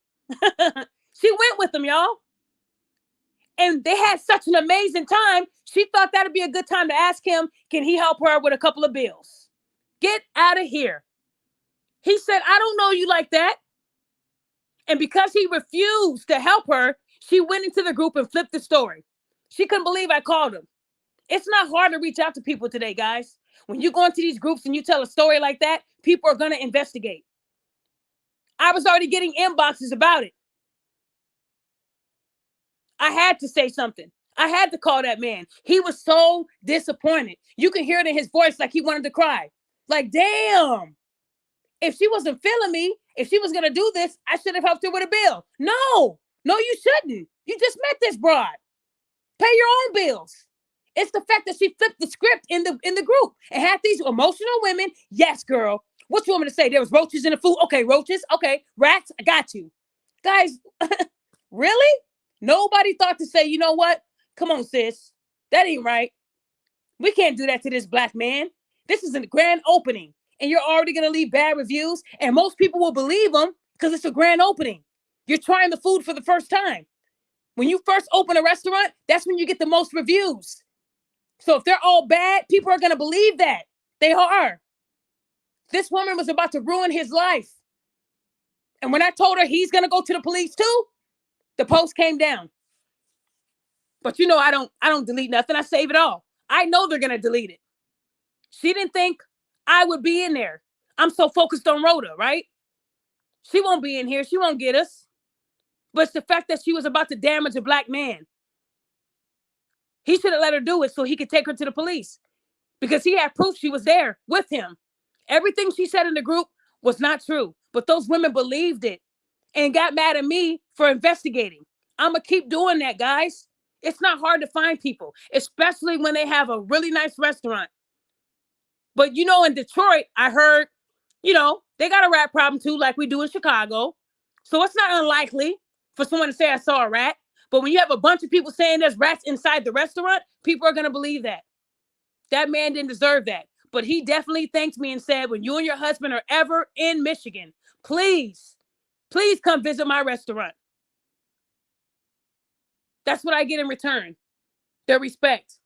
she went with him, y'all. And they had such an amazing time. She thought that'd be a good time to ask him, can he help her with a couple of bills? Get out of here. He said, I don't know you like that. And because he refused to help her, she went into the group and flipped the story. She couldn't believe I called him. It's not hard to reach out to people today, guys. When you go into these groups and you tell a story like that, people are going to investigate. I was already getting inboxes about it. I had to say something. I had to call that man. He was so disappointed. You can hear it in his voice like he wanted to cry. Like, damn. If she wasn't feeling me, if she was going to do this, I should have helped her with a bill. No, you shouldn't. You just met this broad. Pay your own bills. It's the fact that she flipped the script in the group and had these emotional women. Yes, girl. What you want me to say? There was roaches in the food. Okay, roaches. Okay, rats. I got you. Guys, really? Nobody thought to say, you know what? Come on, sis. That ain't right. We can't do that to this black man. This is a grand opening. And you're already going to leave bad reviews. And most people will believe them because it's a grand opening. You're trying the food for the first time. When you first open a restaurant, that's when you get the most reviews. So if they're all bad, people are going to believe that. They are. This woman was about to ruin his life. And when I told her he's going to go to the police too, the post came down. But you know, I don't delete nothing. I save it all. I know they're going to delete it. She didn't think I would be in there. I'm so focused on Rhoda, right? She won't be in here. She won't get us. But it's the fact that she was about to damage a black man. He should have let her do it so he could take her to the police because he had proof she was there with him. Everything she said in the group was not true, but those women believed it and got mad at me for investigating. I'm going to keep doing that, guys. It's not hard to find people, especially when they have a really nice restaurant. But you know, in Detroit, I heard, they got a rat problem too, like we do in Chicago. So it's not unlikely for someone to say I saw a rat. But when you have a bunch of people saying there's rats inside the restaurant, people are going to believe that. That man didn't deserve that. But he definitely thanked me and said, when you and your husband are ever in Michigan, please, please come visit my restaurant. That's what I get in return. Their respect.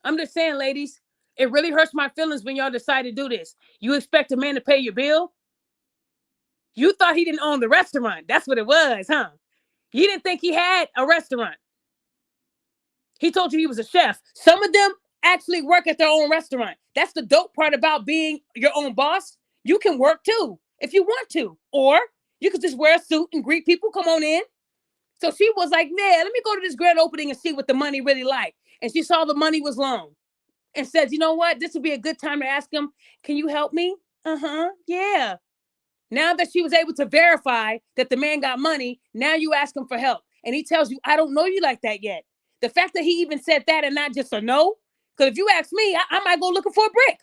I'm just saying, ladies, it really hurts my feelings when y'all decide to do this. You expect a man to pay your bill? You thought he didn't own the restaurant. That's what it was, huh? You didn't think he had a restaurant. He told you he was a chef. Some of them actually work at their own restaurant. That's the dope part about being your own boss. You can work too if you want to. Or you could just wear a suit and greet people, come on in. So she was like, yeah, let me go to this grand opening and see what the money really like. And she saw the money was long and said, you know what? This would be a good time to ask him, can you help me? Uh-huh. Yeah. Now that she was able to verify that the man got money, now you ask him for help. And he tells you, I don't know you like that yet. The fact that he even said that and not just a no, because if you ask me, I might go looking for a brick.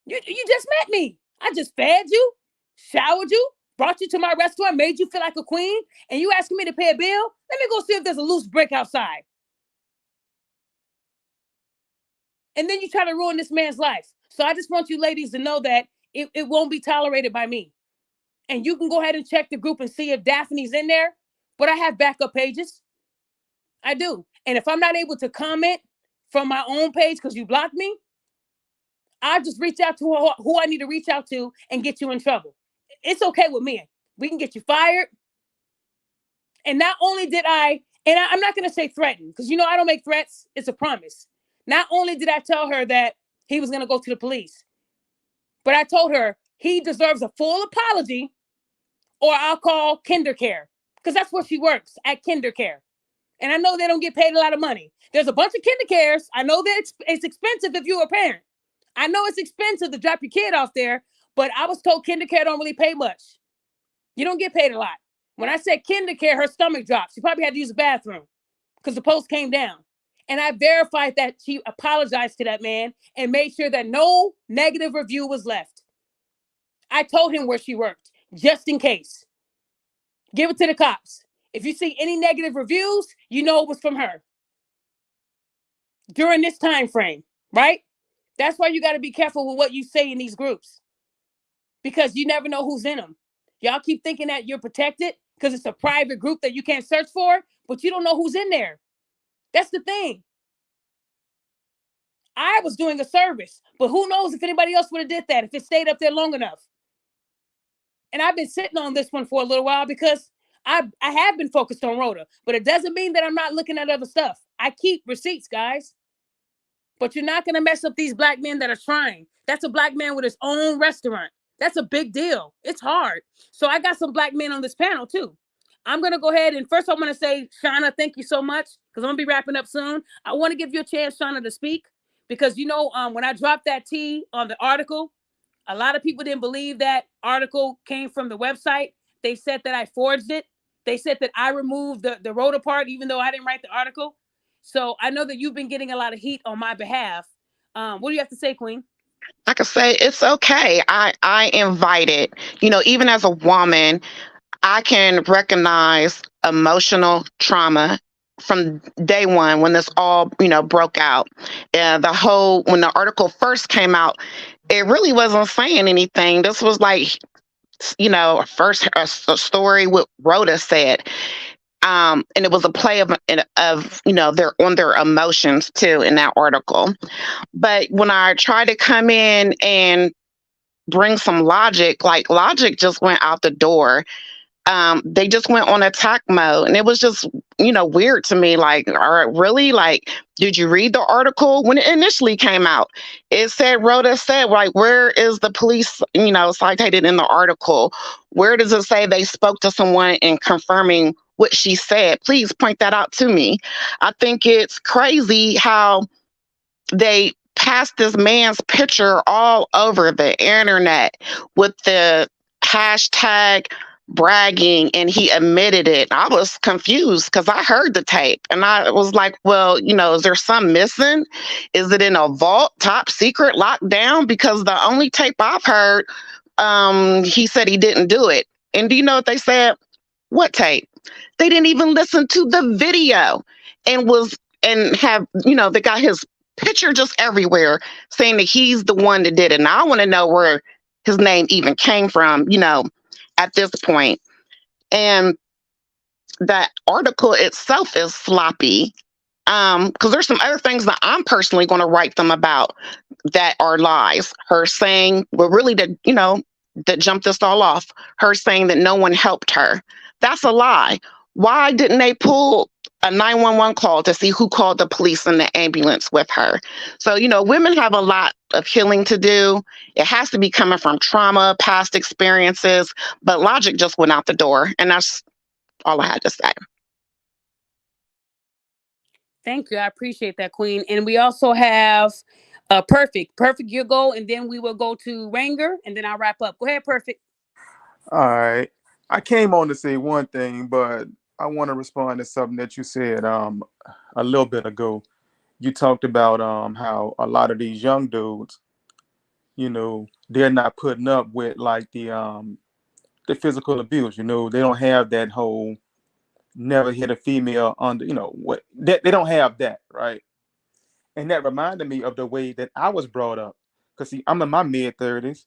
You just met me. I just fed you, showered you, brought you to my restaurant, made you feel like a queen, and you asking me to pay a bill? Let me go see if there's a loose brick outside. And then you try to ruin this man's life. So I just want you ladies to know that it won't be tolerated by me. And you can go ahead and check the group and see if Daphne's in there. But I have backup pages. I do. And if I'm not able to comment from my own page because you blocked me, I'll just reach out to who I need to reach out to and get you in trouble. It's okay with me. We can get you fired. And not only did I'm not going to say threaten because, I don't make threats. It's a promise. Not only did I tell her that he was going to go to the police, but I told her he deserves a full apology or I'll call KinderCare because that's where she works, at KinderCare. And I know they don't get paid a lot of money. There's a bunch of KinderCares. I know that it's expensive if you're a parent. I know it's expensive to drop your kid off there, but I was told KinderCare don't really pay much. You don't get paid a lot. When I said KinderCare, her stomach dropped. She probably had to use the bathroom because the post came down. And I verified that she apologized to that man and made sure that no negative review was left. I told him where she worked, just in case. Give it to the cops. If you see any negative reviews, you know it was from her during this time frame, right? That's why you got to be careful with what you say in these groups because you never know who's in them. Y'all keep thinking that you're protected because it's a private group that you can't search for, but you don't know who's in there. That's the thing. I was doing a service, but who knows if anybody else would have did that if it stayed up there long enough. And I've been sitting on this one for a little while because I have been focused on Rhoda, but it doesn't mean that I'm not looking at other stuff. I keep receipts, guys. But you're not going to mess up these black men that are trying. That's a black man with his own restaurant. That's a big deal. It's hard. So I got some black men on this panel too. I'm going to go ahead and first I want to say, Shauna, thank you so much because I'm going to be wrapping up soon. I want to give you a chance, Shauna, to speak because, when I dropped that T on the article, a lot of people didn't believe that article came from the website. They said that I forged it. They said that I removed the Rhoda part, even though I didn't write the article. So I know that you've been getting a lot of heat on my behalf. What do you have to say, Queen? I could say it's okay. I invited, even as a woman, I can recognize emotional trauma from day one when this all, broke out. And when the article first came out, it really wasn't saying anything. This was like, first a story what Rhoda said. And it was a play of their on their emotions too in that article. But when I tried to come in and bring some logic, like logic just went out the door. They just went on attack mode, and it was just weird to me. Like, all right, really? Like, did you read the article when it initially came out? It said Rhoda said, like, where is the police cited in the article? Where does it say they spoke to someone and confirming what she said? Please point that out to me. I think it's crazy how they passed this man's picture all over the internet with the hashtag bragging, and he admitted it. I was confused because I heard the tape and I was like, well, is there some missing? Is it in a vault, top secret, locked down? Because the only tape I've heard, he said he didn't do it. And do you know what they said? What tape? They didn't even listen to the video and was and have, they got his picture just everywhere saying that he's the one that did it. Now I want to know where his name even came from, at this point. And that article itself is sloppy. Because there's some other things that I'm personally going to write them about that are lies. Her saying, well, really, that jumped this all off. Her saying that no one helped her. That's a lie. Why didn't they pull a 911 call to see who called the police and the ambulance with her? So, women have a lot of healing to do. It has to be coming from trauma, past experiences, but logic just went out the door. And that's all I had to say. Thank you. I appreciate that, Queen. And we also have Perfect. Perfect, your go, and then we will go to Ranger, and then I'll wrap up. Go ahead, Perfect. All right. I came on to say one thing, but I want to respond to something that you said a little bit ago. You talked about how a lot of these young dudes, they're not putting up with like the physical abuse. They don't have that whole never hit a female under, what they don't have that, right? And that reminded me of the way that I was brought up. Cause see, I'm in my mid 30s,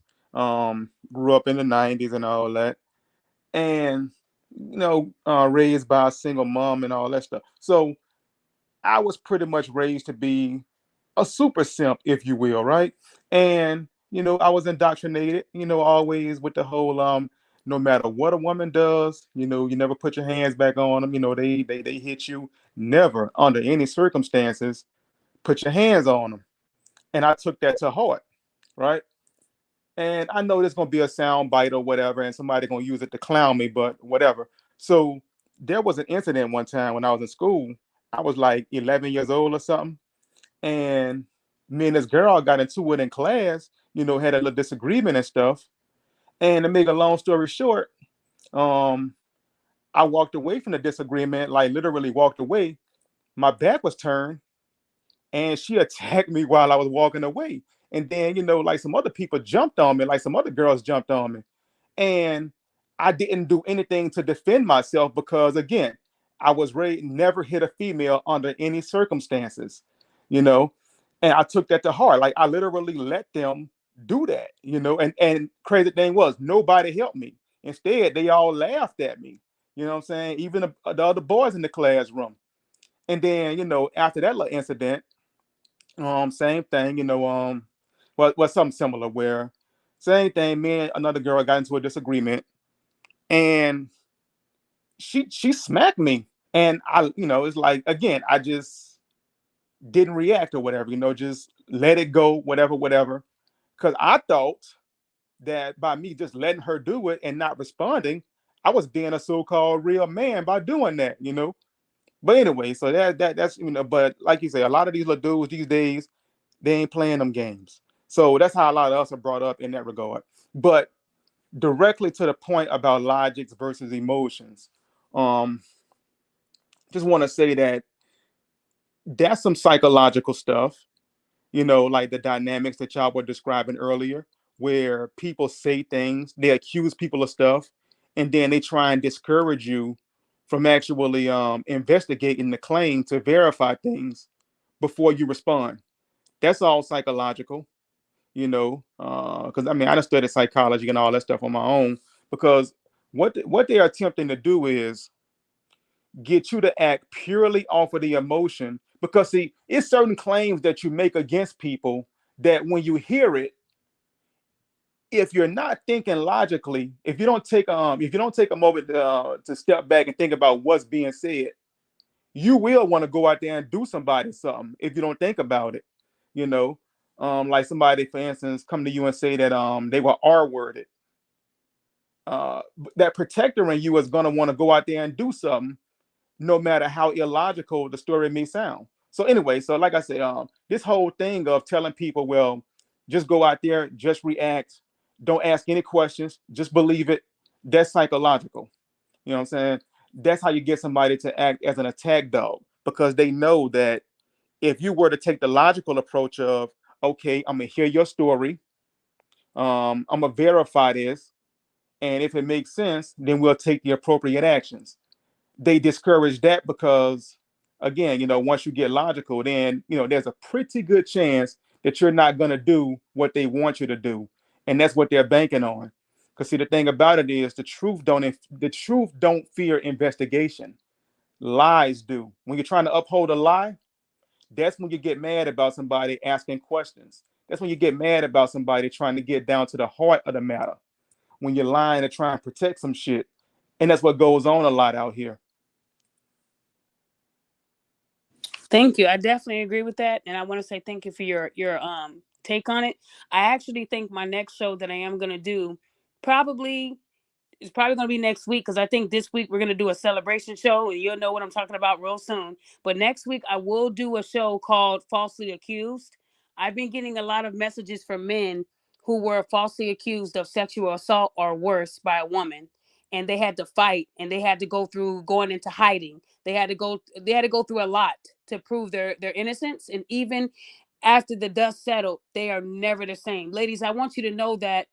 grew up in the '90s and all that, and raised by a single mom and all that stuff. So I was pretty much raised to be a super simp, if you will, right? And I was indoctrinated, always with the whole no matter what a woman does, you never put your hands back on them. They hit you. Never under any circumstances put your hands on them. And I took that to heart, right? And I know there's gonna be a sound bite or whatever, and somebody gonna use it to clown me, but whatever. So there was an incident one time when I was in school. I was like 11 years old or something, and me and this girl got into it in class. Had a little disagreement and stuff. And to make a long story short, um, I walked away from the disagreement, like literally walked away. My back was turned, and she attacked me while I was walking away. And then, like some other people jumped on me, like some other girls jumped on me. And I didn't do anything to defend myself because, again, I was raised never hit a female under any circumstances, you know. And I took that to heart. Like I literally let them do that, And crazy thing was nobody helped me. Instead, they all laughed at me. You know what I'm saying? Even the other boys in the classroom. And then, after that little incident, same thing, well, something similar where same thing, me and another girl got into a disagreement and she smacked me. And I, it's like again, I just didn't react or whatever, just let it go, whatever, whatever. Cause I thought that by me just letting her do it and not responding, I was being a so-called real man by doing that. But anyway, so that's but like you say, a lot of these little dudes these days, they ain't playing them games. So that's how a lot of us are brought up in that regard. But directly to the point about logics versus emotions, um, just want to say that that's some psychological stuff, like the dynamics that y'all were describing earlier, where people say things, they accuse people of stuff, and then they try and discourage you from actually investigating the claim to verify things before you respond. That's all psychological, because I mean, I just studied psychology and all that stuff on my own. Because what they are attempting to do is get you to act purely off of the emotion. Because see, it's certain claims that you make against people that when you hear it, if you're not thinking logically, if you don't take a moment to step back and think about what's being said, you will want to go out there and do somebody something if you don't think about it. You know, like somebody, for instance, come to you and say that they were R-worded. That protector in you is gonna want to go out there and do something, no matter how illogical the story may sound. So anyway, so like I said, this whole thing of telling people, well, just go out there, just react, don't ask any questions, just believe it. That's psychological. You know what I'm saying? That's how you get somebody to act as an attack dog, because they know that if you were to take the logical approach of, okay, I'm gonna hear your story, I'm gonna verify this, and if it makes sense, then we'll take the appropriate actions. They discourage that because, again, once you get logical, then there's a pretty good chance that you're not going to do what they want you to do, and that's what they're banking on. Because see, the thing about it is the truth don't fear investigation. Lies do. When you're trying to uphold a lie, that's when you get mad about somebody asking questions. That's when you get mad about somebody trying to get down to the heart of the matter. When you're lying to try and protect some shit, and that's what goes on a lot out here. Thank you. I definitely agree with that, and I want to say thank you for your take on it. I actually think my next show that I am gonna do probably it's probably going to be next week, because I think this week we're going to do a celebration show, and you'll know what I'm talking about real soon. But next week I will do a show called Falsely Accused. I've been getting a lot of messages from men who were falsely accused of sexual assault or worse by a woman, and they had to fight, and they had to go through going into hiding. They had to go through a lot to prove their innocence, and even after the dust settled, they are never the same. Ladies, I want you to know that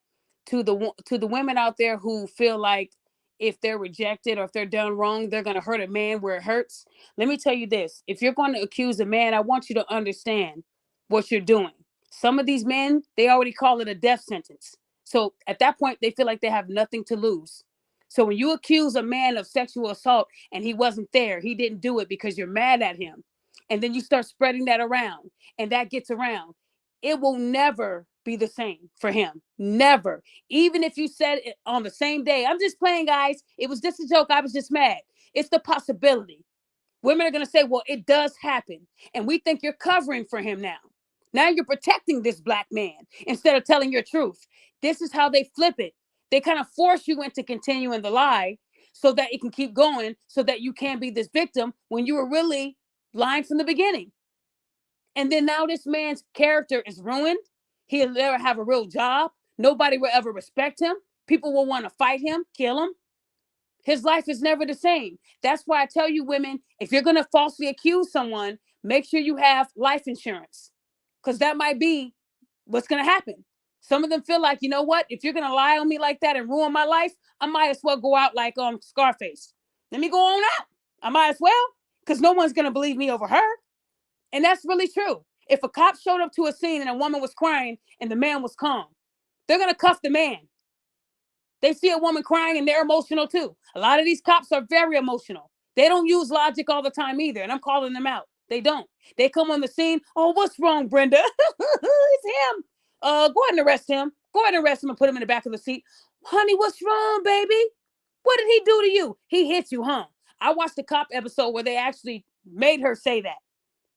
to the women out there who feel like if they're rejected or if they're done wrong, they're going to hurt a man where it hurts. Let me tell you this. If you're going to accuse a man, I want you to understand what you're doing. Some of these men, they already call it a death sentence. So at that point, they feel like they have nothing to lose. So when you accuse a man of sexual assault and he wasn't there, he didn't do it because you're mad at him, and then you start spreading that around, and that gets around, it will never be the same for him. Never. Even if you said it on the same day, I'm just playing, guys. It was just a joke. I was just mad. It's the possibility. Women are going to say, well, it does happen. And we think you're covering for him now. Now you're protecting this black man instead of telling your truth. This is how they flip it. They kind of force you into continuing the lie so that it can keep going, so that you can be this victim when you were really lying from the beginning. And then now this man's character is ruined. He'll never have a real job. Nobody will ever respect him. People will want to fight him, kill him. His life is never the same. That's why I tell you, women, if you're going to falsely accuse someone, make sure you have life insurance, because that might be what's going to happen. Some of them feel like, you know what? If you're going to lie on me like that and ruin my life, I might as well go out like Scarface. Let me go on out. I might as well, because no one's going to believe me over her. And that's really true. If a cop showed up to a scene and a woman was crying and the man was calm, they're going to cuff the man. They see a woman crying and they're emotional too. A lot of these cops are very emotional. They don't use logic all the time either. And I'm calling them out. They don't. They come on the scene. Oh, what's wrong, Brenda? It's him. Go ahead and arrest him. Go ahead and arrest him and put him in the back of the seat. Honey, what's wrong, baby? What did he do to you? He hit you, huh? I watched the cop episode where they actually made her say that.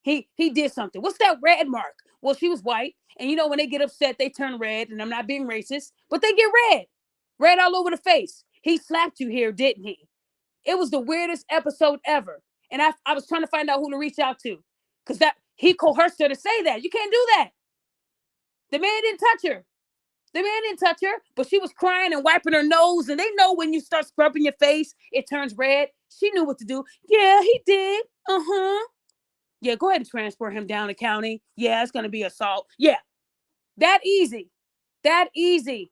He did something. What's that red mark? Well, she was white. And when they get upset, they turn red. And I'm not being racist, but they get red. Red all over the face. He slapped you here, didn't he? It was the weirdest episode ever. And I was trying to find out who to reach out to. Because that he coerced her to say that. You can't do that. The man didn't touch her. The man didn't touch her, but she was crying and wiping her nose. And they know when you start scrubbing your face, it turns red. She knew what to do. Yeah, he did. Uh-huh. Yeah, go ahead and transport him down to county. Yeah, it's going to be assault. Yeah, that easy. That easy.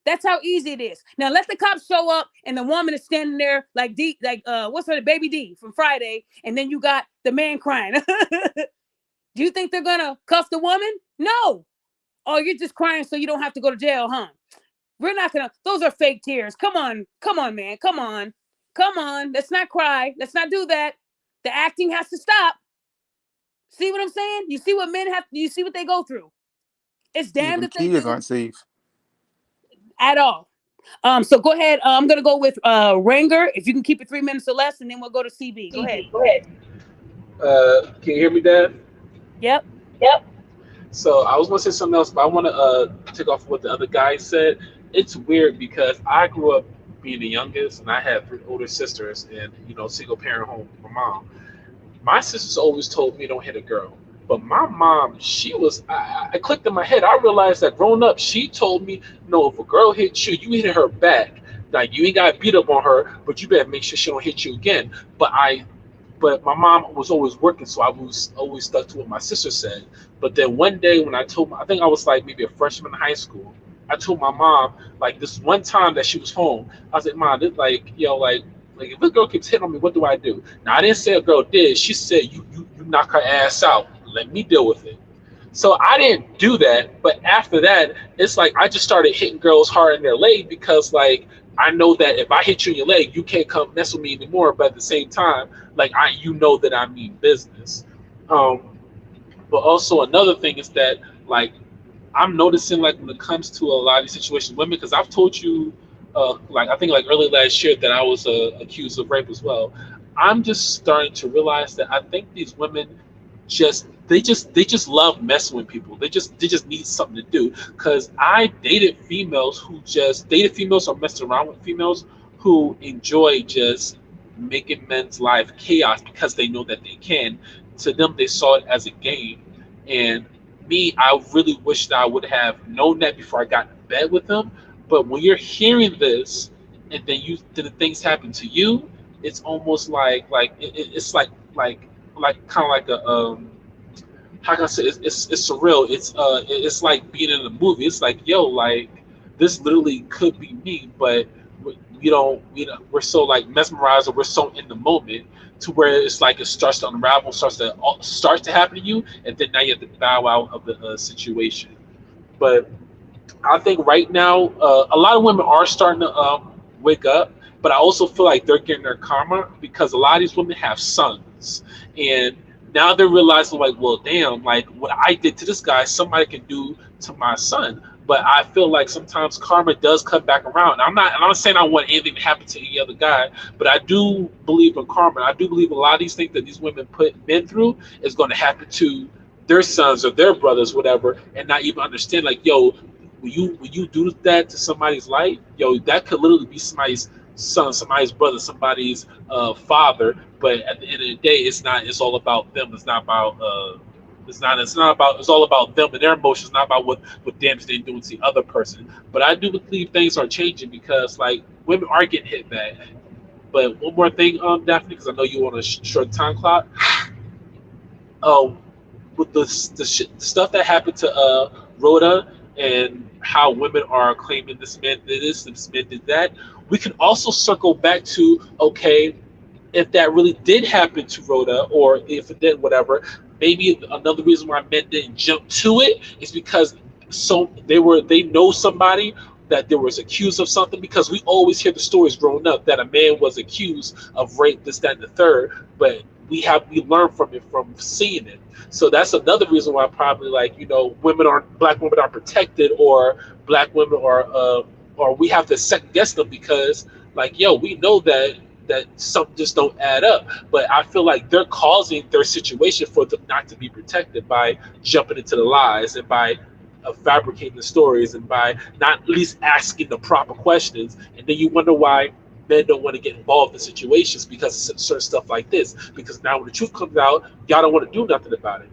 That's how easy it is. Now let the cops show up and the woman is standing there like what's her baby D from Friday, and then you got the man crying. Do you think they're gonna cuff the woman? No. Oh, you're just crying so you don't have to go to jail, huh? We're not gonna. Those are fake tears. Come on, man. Come on. Come on, let's not cry. Let's not do that. The acting has to stop. See what I'm saying? You see what men have. You see what they go through. It's damned Even if they kids do aren't safe. at all. So go ahead. I'm gonna go with Ranger. If you can keep it 3 minutes or less, and then we'll go to CB. Go ahead. CB, go ahead. Can you hear me, Dad? Yep. Yep. So I was going to say something else, but I want to take off what the other guy said. It's weird because I grew up being the youngest, and I had three older sisters, and single parent home with my mom. My sisters always told me don't hit a girl. But my mom, she was, I clicked in my head. I realized that growing up, she told me, no, if a girl hits you, you hit her back. Like, you ain't got to beat up on her, but you better make sure she don't hit you again. But my mom was always working, so I was always stuck to what my sister said. But then one day when I think I was like maybe a freshman in high school, I told my mom, like, this one time that she was home, I was like, Mom, this, like if this girl keeps hitting on me, what do I do? Now I didn't say a girl did. She said you knock her ass out. Let me deal with it. So I didn't do that, but after that, it's like I just started hitting girls hard in their leg because like I know that if I hit you in your leg, you can't come mess with me anymore. But at the same time, like you know that I mean business. Um, but also another thing is that like I'm noticing like when it comes to a lot of these situations, women, because I've told you, like I think like early last year that I was accused of rape as well. I'm just starting to realize that I think these women they just love messing with people. They just need something to do. Because I dated females or messed around with females who enjoy just making men's life chaos because they know that they can. To them, they saw it as a game, and me, I really wish that I would have known that before I got in bed with them. But when you're hearing this, and then the things happen to you, it's almost it's like kind of like a how can I say it's surreal. It's like being in a movie. It's like yo, like this literally could be me, but we're so like mesmerized or we're so in the moment to where it's like it starts to unravel, starts to happen to you, and then now you have to bow out of the situation. But I think right now, a lot of women are starting to wake up, but I also feel like they're getting their karma because a lot of these women have sons, and now they're realizing like, well, damn, like what I did to this guy, somebody can do to my son. But I feel like sometimes karma does come back around. I'm not saying I want anything to happen to any other guy, but I do believe in karma. I do believe a lot of these things that these women put men through is going to happen to their sons or their brothers, whatever, and not even understand like, yo, when you do that to somebody's life, yo, that could literally be somebody's son, somebody's brother, somebody's father. But at the end of the day, it's not. It's all about them. It's not about. It's not about. It's all about them and their emotions. Not about what damage they're doing to the other person. But I do believe things are changing because like women are getting hit bad. But one more thing, Daphne, because I know you want a short time clock. Uh, with the stuff that happened to Rhoda and how women are claiming this man did this man did that, we can also circle back to okay, if that really did happen to Rhoda, or if it did, whatever, maybe another reason why men didn't jump to it is because they know somebody that there was accused of something because we always hear the stories growing up that a man was accused of rape, this, that, and the third, but we learn from it from seeing it. So that's another reason why probably like black women are protected or black women are or we have to second guess them because like yo we know that some just don't add up. But I feel like they're causing their situation for them not to be protected by jumping into the lies and by fabricating the stories and by not at least asking the proper questions. And then you wonder why men don't want to get involved in situations because of certain stuff like this. Because now when the truth comes out, y'all don't want to do nothing about it.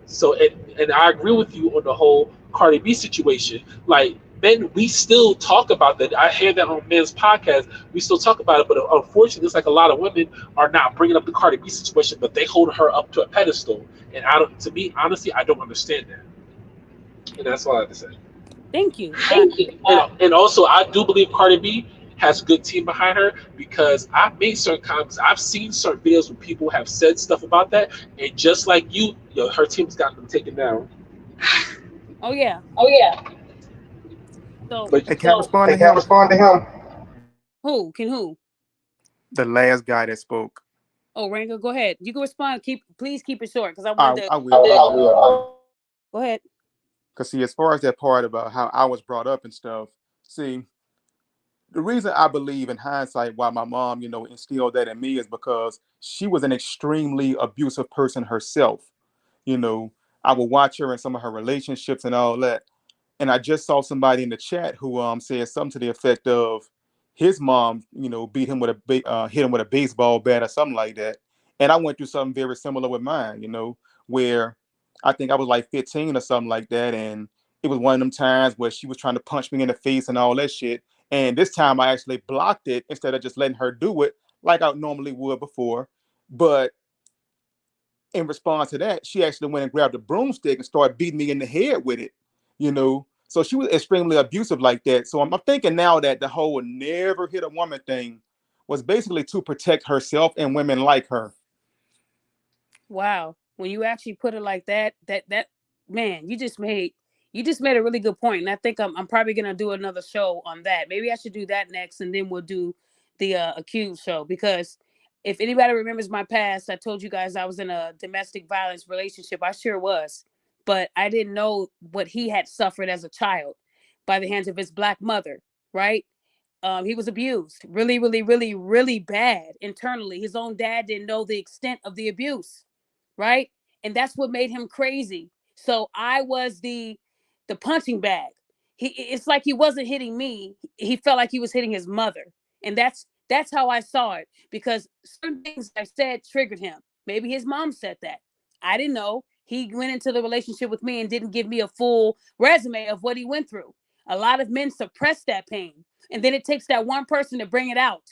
So and I agree with you on the whole Cardi B situation. Like men, we still talk about that. I hear that on men's podcast. We still talk about it, but unfortunately, it's like a lot of women are not bringing up the Cardi B situation, but they hold her up to a pedestal. And to me, honestly, I don't understand that. And that's all I have to say. Thank you. Thank you. And also, I do believe Cardi B has a good team behind her because I've made certain comments. I've seen certain videos where people have said stuff about that, and just like you, her team's got them taken down. Oh yeah. Oh yeah. So But Hey, can I respond I to can't him? respond to him. who can who? the last guy that spoke. Oh, Rango, go ahead. You can respond. Please keep it short because I wanted to. I will. Go ahead. Because see, as far as that part about how I was brought up and stuff, see, the reason I believe in hindsight why my mom, instilled that in me is because she was an extremely abusive person herself. You know, I would watch her in some of her relationships and all that. And I just saw somebody in the chat who said something to the effect of his mom, beat him with hit him with a baseball bat or something like that. And I went through something very similar with mine, where I think I was like 15 or something like that, and it was one of them times where she was trying to punch me in the face and all that shit. And this time I actually blocked it instead of just letting her do it like I normally would before. But in response to that, she actually went and grabbed a broomstick and started beating me in the head with it, So she was extremely abusive like that. So I'm thinking now that the whole never hit a woman thing was basically to protect herself and women like her. Wow. When you actually put it like that man, you just made a really good point. And I think I'm probably gonna do another show on that. Maybe I should do that next, and then we'll do the accused show, because if anybody remembers my past, I told you guys I was in a domestic violence relationship. I sure was. But I didn't know what he had suffered as a child by the hands of his black mother, right? He was abused really, really, really, really bad internally. His own dad didn't know the extent of the abuse, right? And that's what made him crazy. So I was the punching bag. It's like he wasn't hitting me. He felt like he was hitting his mother. And that's how I saw it, because certain things I said triggered him. Maybe his mom said that. I didn't know. He went into the relationship with me and didn't give me a full resume of what he went through. A lot of men suppress that pain, and then it takes that one person to bring it out.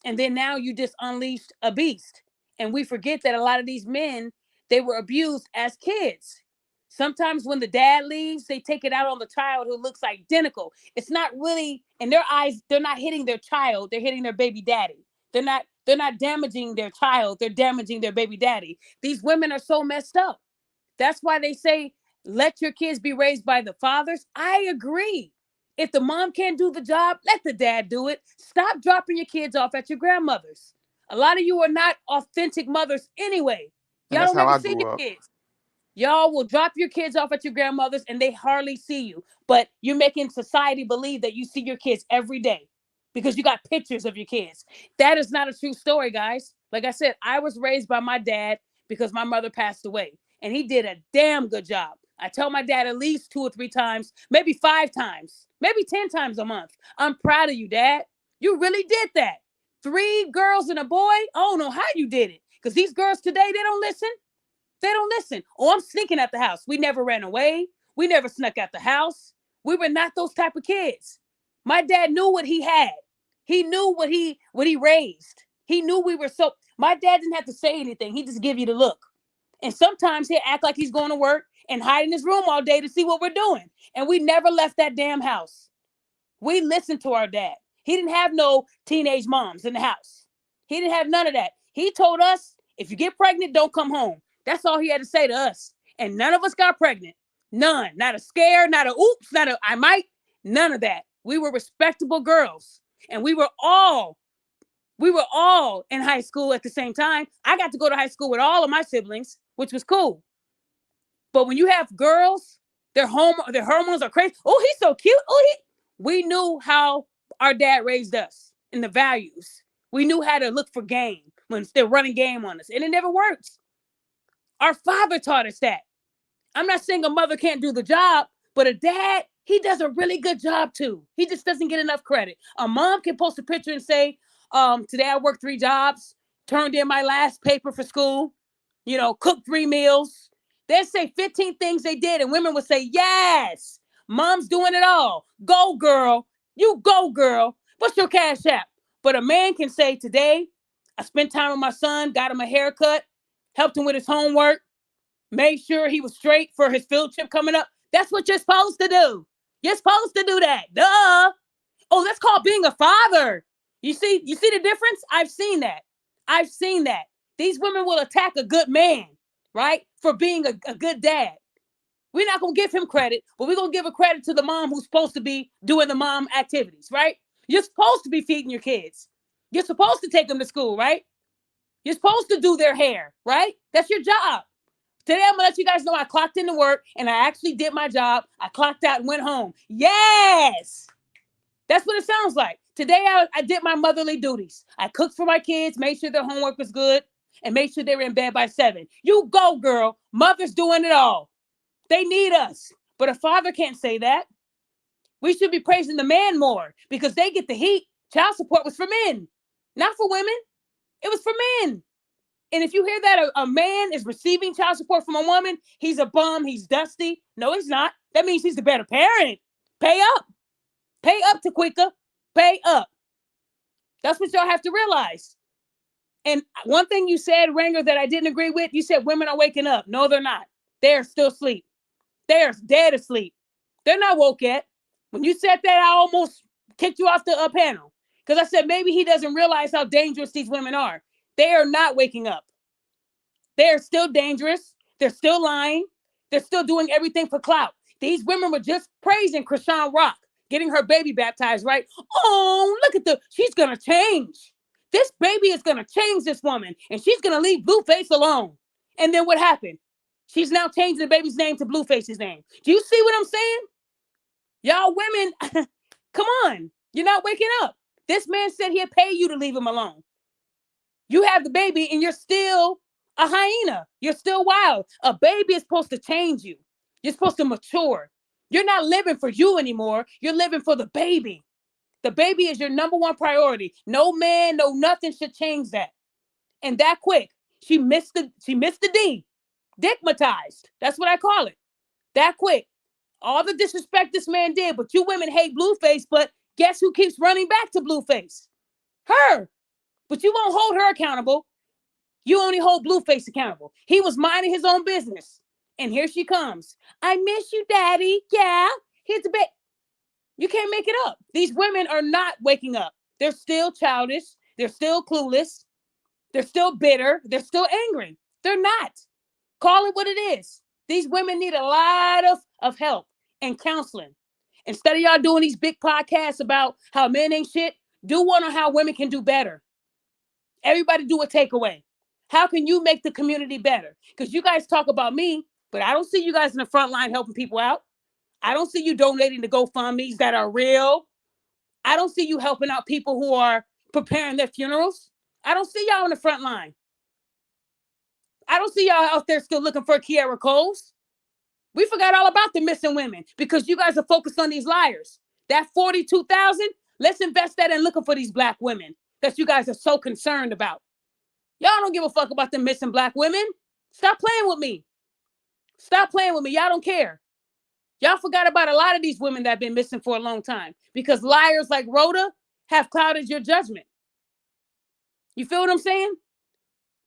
And then now you just unleashed a beast. And we forget that a lot of these men, they were abused as kids. Sometimes when the dad leaves, they take it out on the child who looks identical. It's not really, in their eyes, they're not hitting their child, they're hitting their baby daddy. They're not damaging their child, they're damaging their baby daddy. These women are so messed up. That's why they say, let your kids be raised by the fathers. I agree. If the mom can't do the job, let the dad do it. Stop dropping your kids off at your grandmother's. A lot of you are not authentic mothers anyway. And Y'all that's don't how ever I see grew your up. kids. Y'all will drop your kids off at your grandmother's and they hardly see you. But you're making society believe that you see your kids every day because you got pictures of your kids. That is not a true story, guys. Like I said, I was raised by my dad because my mother passed away, and he did a damn good job. I tell my dad at least 2 or 3 times, maybe 5 times, maybe 10 times a month. I'm proud of you, Dad. You really did that. 3 girls and a boy. I don't know how you did it, because these girls today, they don't listen. They don't listen. Oh, I'm sneaking at the house. We never ran away. We never snuck out the house. We were not those type of kids. My dad knew what he had. He knew what he raised. He knew we were so. My dad didn't have to say anything. He just give you the look. And sometimes he'll act like he's going to work and hide in his room all day to see what we're doing. And we never left that damn house. We listened to our dad. He didn't have no teenage moms in the house. He didn't have none of that. He told us, if you get pregnant, don't come home. That's all he had to say to us. And none of us got pregnant. None. Not a scare, not a oops, not a I might. None of that. We were respectable girls. And we were all in high school at the same time. I got to go to high school with all of my siblings, which was cool. But when you have girls, their hormones are crazy. Oh, he's so cute. We knew how our dad raised us and the values. We knew how to look for game when they're running game on us, and it never works. Our father taught us that. I'm not saying a mother can't do the job, but a dad, he does a really good job too. He just doesn't get enough credit. A mom can post a picture and say, today I worked 3 jobs, turned in my last paper for school, cooked 3 meals. They'd say 15 things they did, and women would say, yes, mom's doing it all. Go, girl. You go, girl. What's your cash app? But a man can say, today, I spent time with my son, got him a haircut, helped him with his homework, made sure he was straight for his field trip coming up. That's what you're supposed to do. You're supposed to do that. Duh. Oh, that's called being a father. You see the difference? I've seen that. I've seen that. These women will attack a good man, right? For being a good dad. We're not going to give him credit, but we're going to give a credit to the mom who's supposed to be doing the mom activities, right? You're supposed to be feeding your kids. You're supposed to take them to school, right? You're supposed to do their hair, right? That's your job. Today, I'm going to let you guys know I clocked into work and I actually did my job. I clocked out and went home. Yes. That's what it sounds like. Today, I did my motherly duties. I cooked for my kids, made sure their homework was good, and made sure they were in bed by 7. You go, girl. Mother's doing it all. They need us. But a father can't say that. We should be praising the man more because they get the heat. Child support was for men, not for women. It was for men. And if you hear that a man is receiving child support from a woman, he's a bum, he's dusty. No, he's not. That means he's the better parent. Pay up. Pay up, Taquika. Pay up. That's what y'all have to realize. And one thing you said, Ranger, that I didn't agree with, you said women are waking up. No, they're not. They're still asleep. They're dead asleep. They're not woke yet. When you said that, I almost kicked you off the panel because I said maybe he doesn't realize how dangerous these women are. They are not waking up. They are still dangerous. They're still lying. They're still doing everything for clout. These women were just praising Krishan Rock, getting her baby baptized, right? Oh, look at she's going to change. This baby is going to change this woman, and she's going to leave Blueface alone. And then what happened? She's now changing the baby's name to Blueface's name. Do you see what I'm saying? Y'all women, come on. You're not waking up. This man said he'll pay you to leave him alone. You have the baby and you're still a hyena. You're still wild. A baby is supposed to change you. You're supposed to mature. You're not living for you anymore. You're living for the baby. The baby is your number one priority. No man, no nothing should change that. And that quick. She missed the D. Dickmatized. That's what I call it. That quick. All the disrespect this man did, but you women hate Blueface, but guess who keeps running back to Blueface? Her. But you won't hold her accountable. You only hold Blueface accountable. He was minding his own business. And here she comes. I miss you, Daddy. Yeah. Here's the bit. You can't make it up. These women are not waking up. They're still childish. They're still clueless. They're still bitter. They're still angry. They're not. Call it what it is. These women need a lot of help and counseling. Instead of y'all doing these big podcasts about how men ain't shit, do one on how women can do better. Everybody do a takeaway. How can you make the community better? Because you guys talk about me, but I don't see you guys in the front line helping people out. I don't see you donating to GoFundMe's that are real. I don't see you helping out people who are preparing their funerals. I don't see y'all in the front line. I don't see y'all out there still looking for Kiara Coles. We forgot all about the missing women because you guys are focused on these liars. That 42,000, let's invest that in looking for these black women that you guys are so concerned about. Y'all don't give a fuck about the missing black women. Stop playing with me. Stop playing with me. Y'all don't care. Y'all forgot about a lot of these women that have been missing for a long time because liars like Rhoda have clouded your judgment. You feel what I'm saying?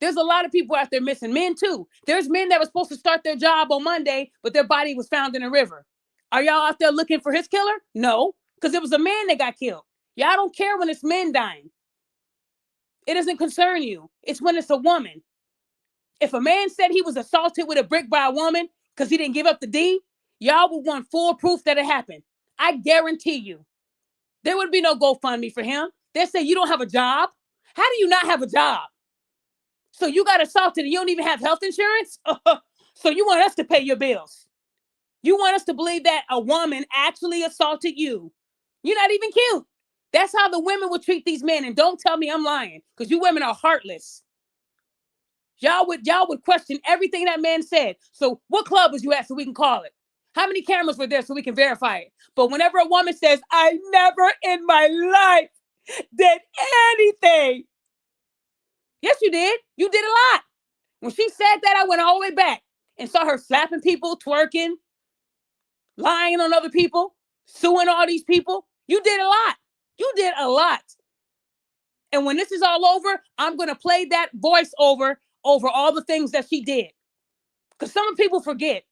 There's a lot of people out there missing. Men too. There's men that were supposed to start their job on Monday, but their body was found in a river. Are y'all out there looking for his killer? No, because it was a man that got killed. Y'all don't care when it's men dying. It doesn't concern you. It's when it's a woman. If a man said he was assaulted with a brick by a woman because he didn't give up the D, y'all would want full proof that it happened. I guarantee you. There would be no GoFundMe for him. They'd say, you don't have a job? How do you not have a job? So you got assaulted and you don't even have health insurance? So you want us to pay your bills? You want us to believe that a woman actually assaulted you? You're not even cute. That's how the women would treat these men. And don't tell me I'm lying, because you women are heartless. Y'all would question everything that man said. So what club was you at so we can call it? How many cameras were there so we can verify it? But whenever a woman says, I never in my life did anything. Yes, you did. You did a lot. When she said that, I went all the way back and saw her slapping people, twerking, lying on other people, suing all these people. You did a lot. You did a lot. And when this is all over, I'm going to play that voice over all the things that she did. Because some people forget.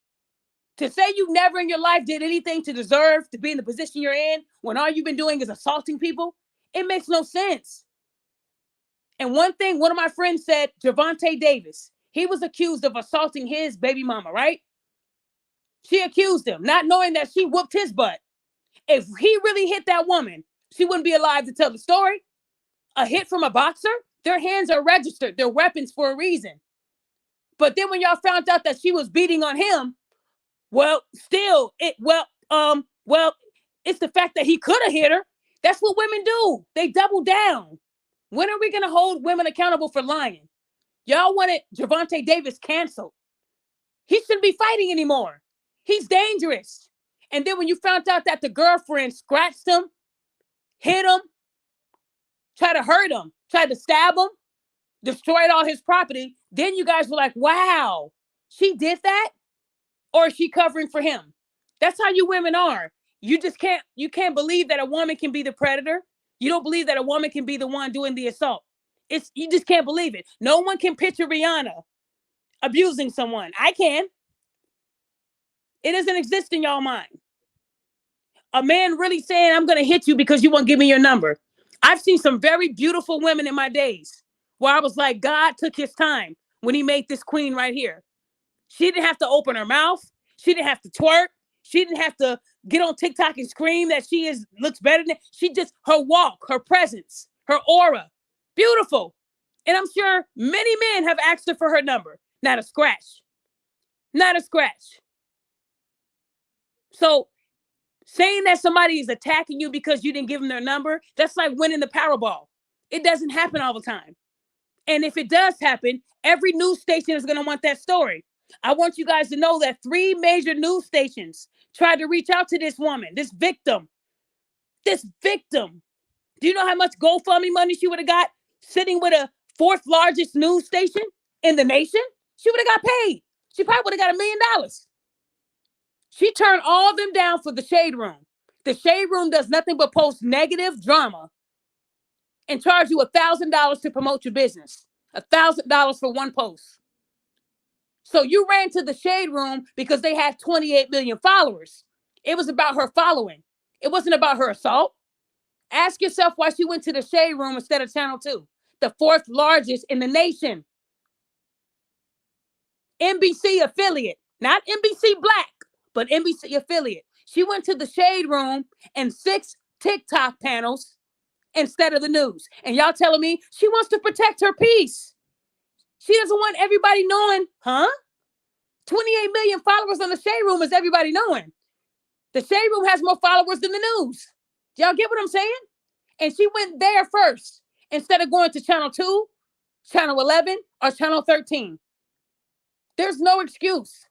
To say you never in your life did anything to deserve to be in the position you're in when all you've been doing is assaulting people, it makes no sense. And one thing, one of my friends said, Javante Davis, he was accused of assaulting his baby mama, right? She accused him, not knowing that she whooped his butt. If he really hit that woman, she wouldn't be alive to tell the story. A hit from a boxer, their hands are registered. They're weapons for a reason. But then when y'all found out that she was beating on him, well, still, well, it's the fact that he could have hit her. That's what women do. They double down. When are we going to hold women accountable for lying? Y'all wanted Gervonta Davis canceled. He shouldn't be fighting anymore. He's dangerous. And then when you found out that the girlfriend scratched him, hit him, tried to hurt him, tried to stab him, destroyed all his property, then you guys were like, wow, she did that? Or is she covering for him? That's how you women are. You can't believe that a woman can be the predator. You don't believe that a woman can be the one doing the assault. You just can't believe it. No one can picture Rihanna abusing someone. I can. It doesn't exist in y'all mind. A man really saying, I'm going to hit you because you won't give me your number. I've seen some very beautiful women in my days where I was like, God took his time when he made this queen right here. She didn't have to open her mouth. She didn't have to twerk. She didn't have to get on TikTok and scream that looks better than. She just, her walk, her presence, her aura. Beautiful. And I'm sure many men have asked her for her number. Not a scratch. Not a scratch. So saying that somebody is attacking you because you didn't give them their number, that's like winning the Powerball. It doesn't happen all the time. And if it does happen, every news station is going to want that story. I want you guys to know that 3 major news stations tried to reach out to this woman, this victim. This victim. Do you know how much GoFundMe money she would have got sitting with a 4th largest news station in the nation? She would have got paid. She probably would have got $1 million. She turned all of them down for the Shade Room. The Shade Room does nothing but post negative drama and charge you $1,000 to promote your business. $1,000 for one post. So you ran to the Shade Room because they had 28 million followers. It was about her following. It wasn't about her assault. Ask yourself why she went to the Shade Room instead of Channel 2, the 4th largest in the nation. NBC affiliate, not NBC Black, but NBC affiliate. She went to the Shade Room and 6 TikTok panels instead of the news. And y'all telling me she wants to protect her peace. She doesn't want everybody knowing, 28 million followers on the Shade Room is everybody knowing. The Shade Room has more followers than the news. Y'all get what I'm saying? And she went there first instead of going to Channel 2, Channel 11, or Channel 13. There's no excuse.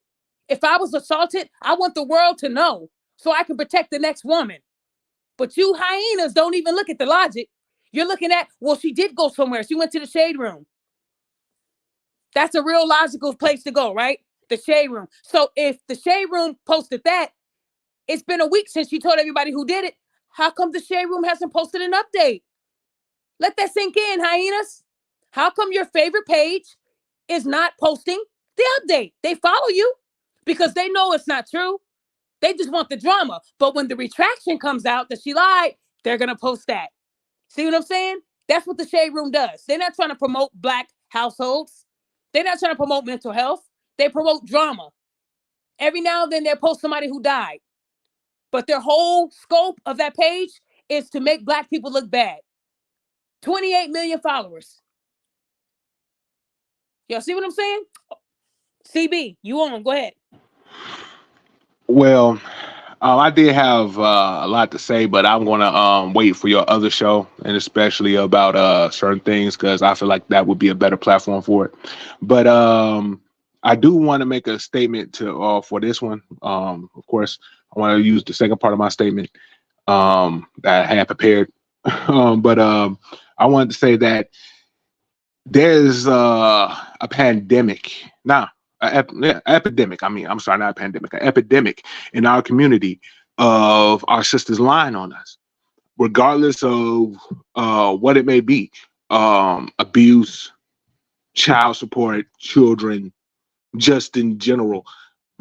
If I was assaulted, I want the world to know so I can protect the next woman. But you hyenas don't even look at the logic. You're looking at, well, she did go somewhere. She went to the Shade Room. That's a real logical place to go, right? The Shade Room. So if the Shade Room posted that, it's been a week since she told everybody who did it. How come the Shade Room hasn't posted an update? Let that sink in, hyenas. How come your favorite page is not posting the update? They follow you because they know it's not true. They just want the drama. But when the retraction comes out that she lied, they're going to post that. See what I'm saying? That's what the Shade Room does. They're not trying to promote Black households. They're not trying to promote mental health. They promote drama. Every now and then they'll post somebody who died. But their whole scope of that page is to make Black people look bad. 28 million followers. Y'all see what I'm saying? CB, you on. Go ahead. Well, I did have a lot to say, but I'm gonna wait for your other show, and especially about certain things, because I feel like that would be a better platform for it. But I do want to make a statement to for this one. Of course, I want to use the second part of my statement that I had prepared, but I wanted to say that there's a pandemic. Nah, epidemic. I mean, I'm sorry, not a pandemic, an epidemic in our community of our sisters lying on us, regardless of what it may be, abuse, child support, children, just in general.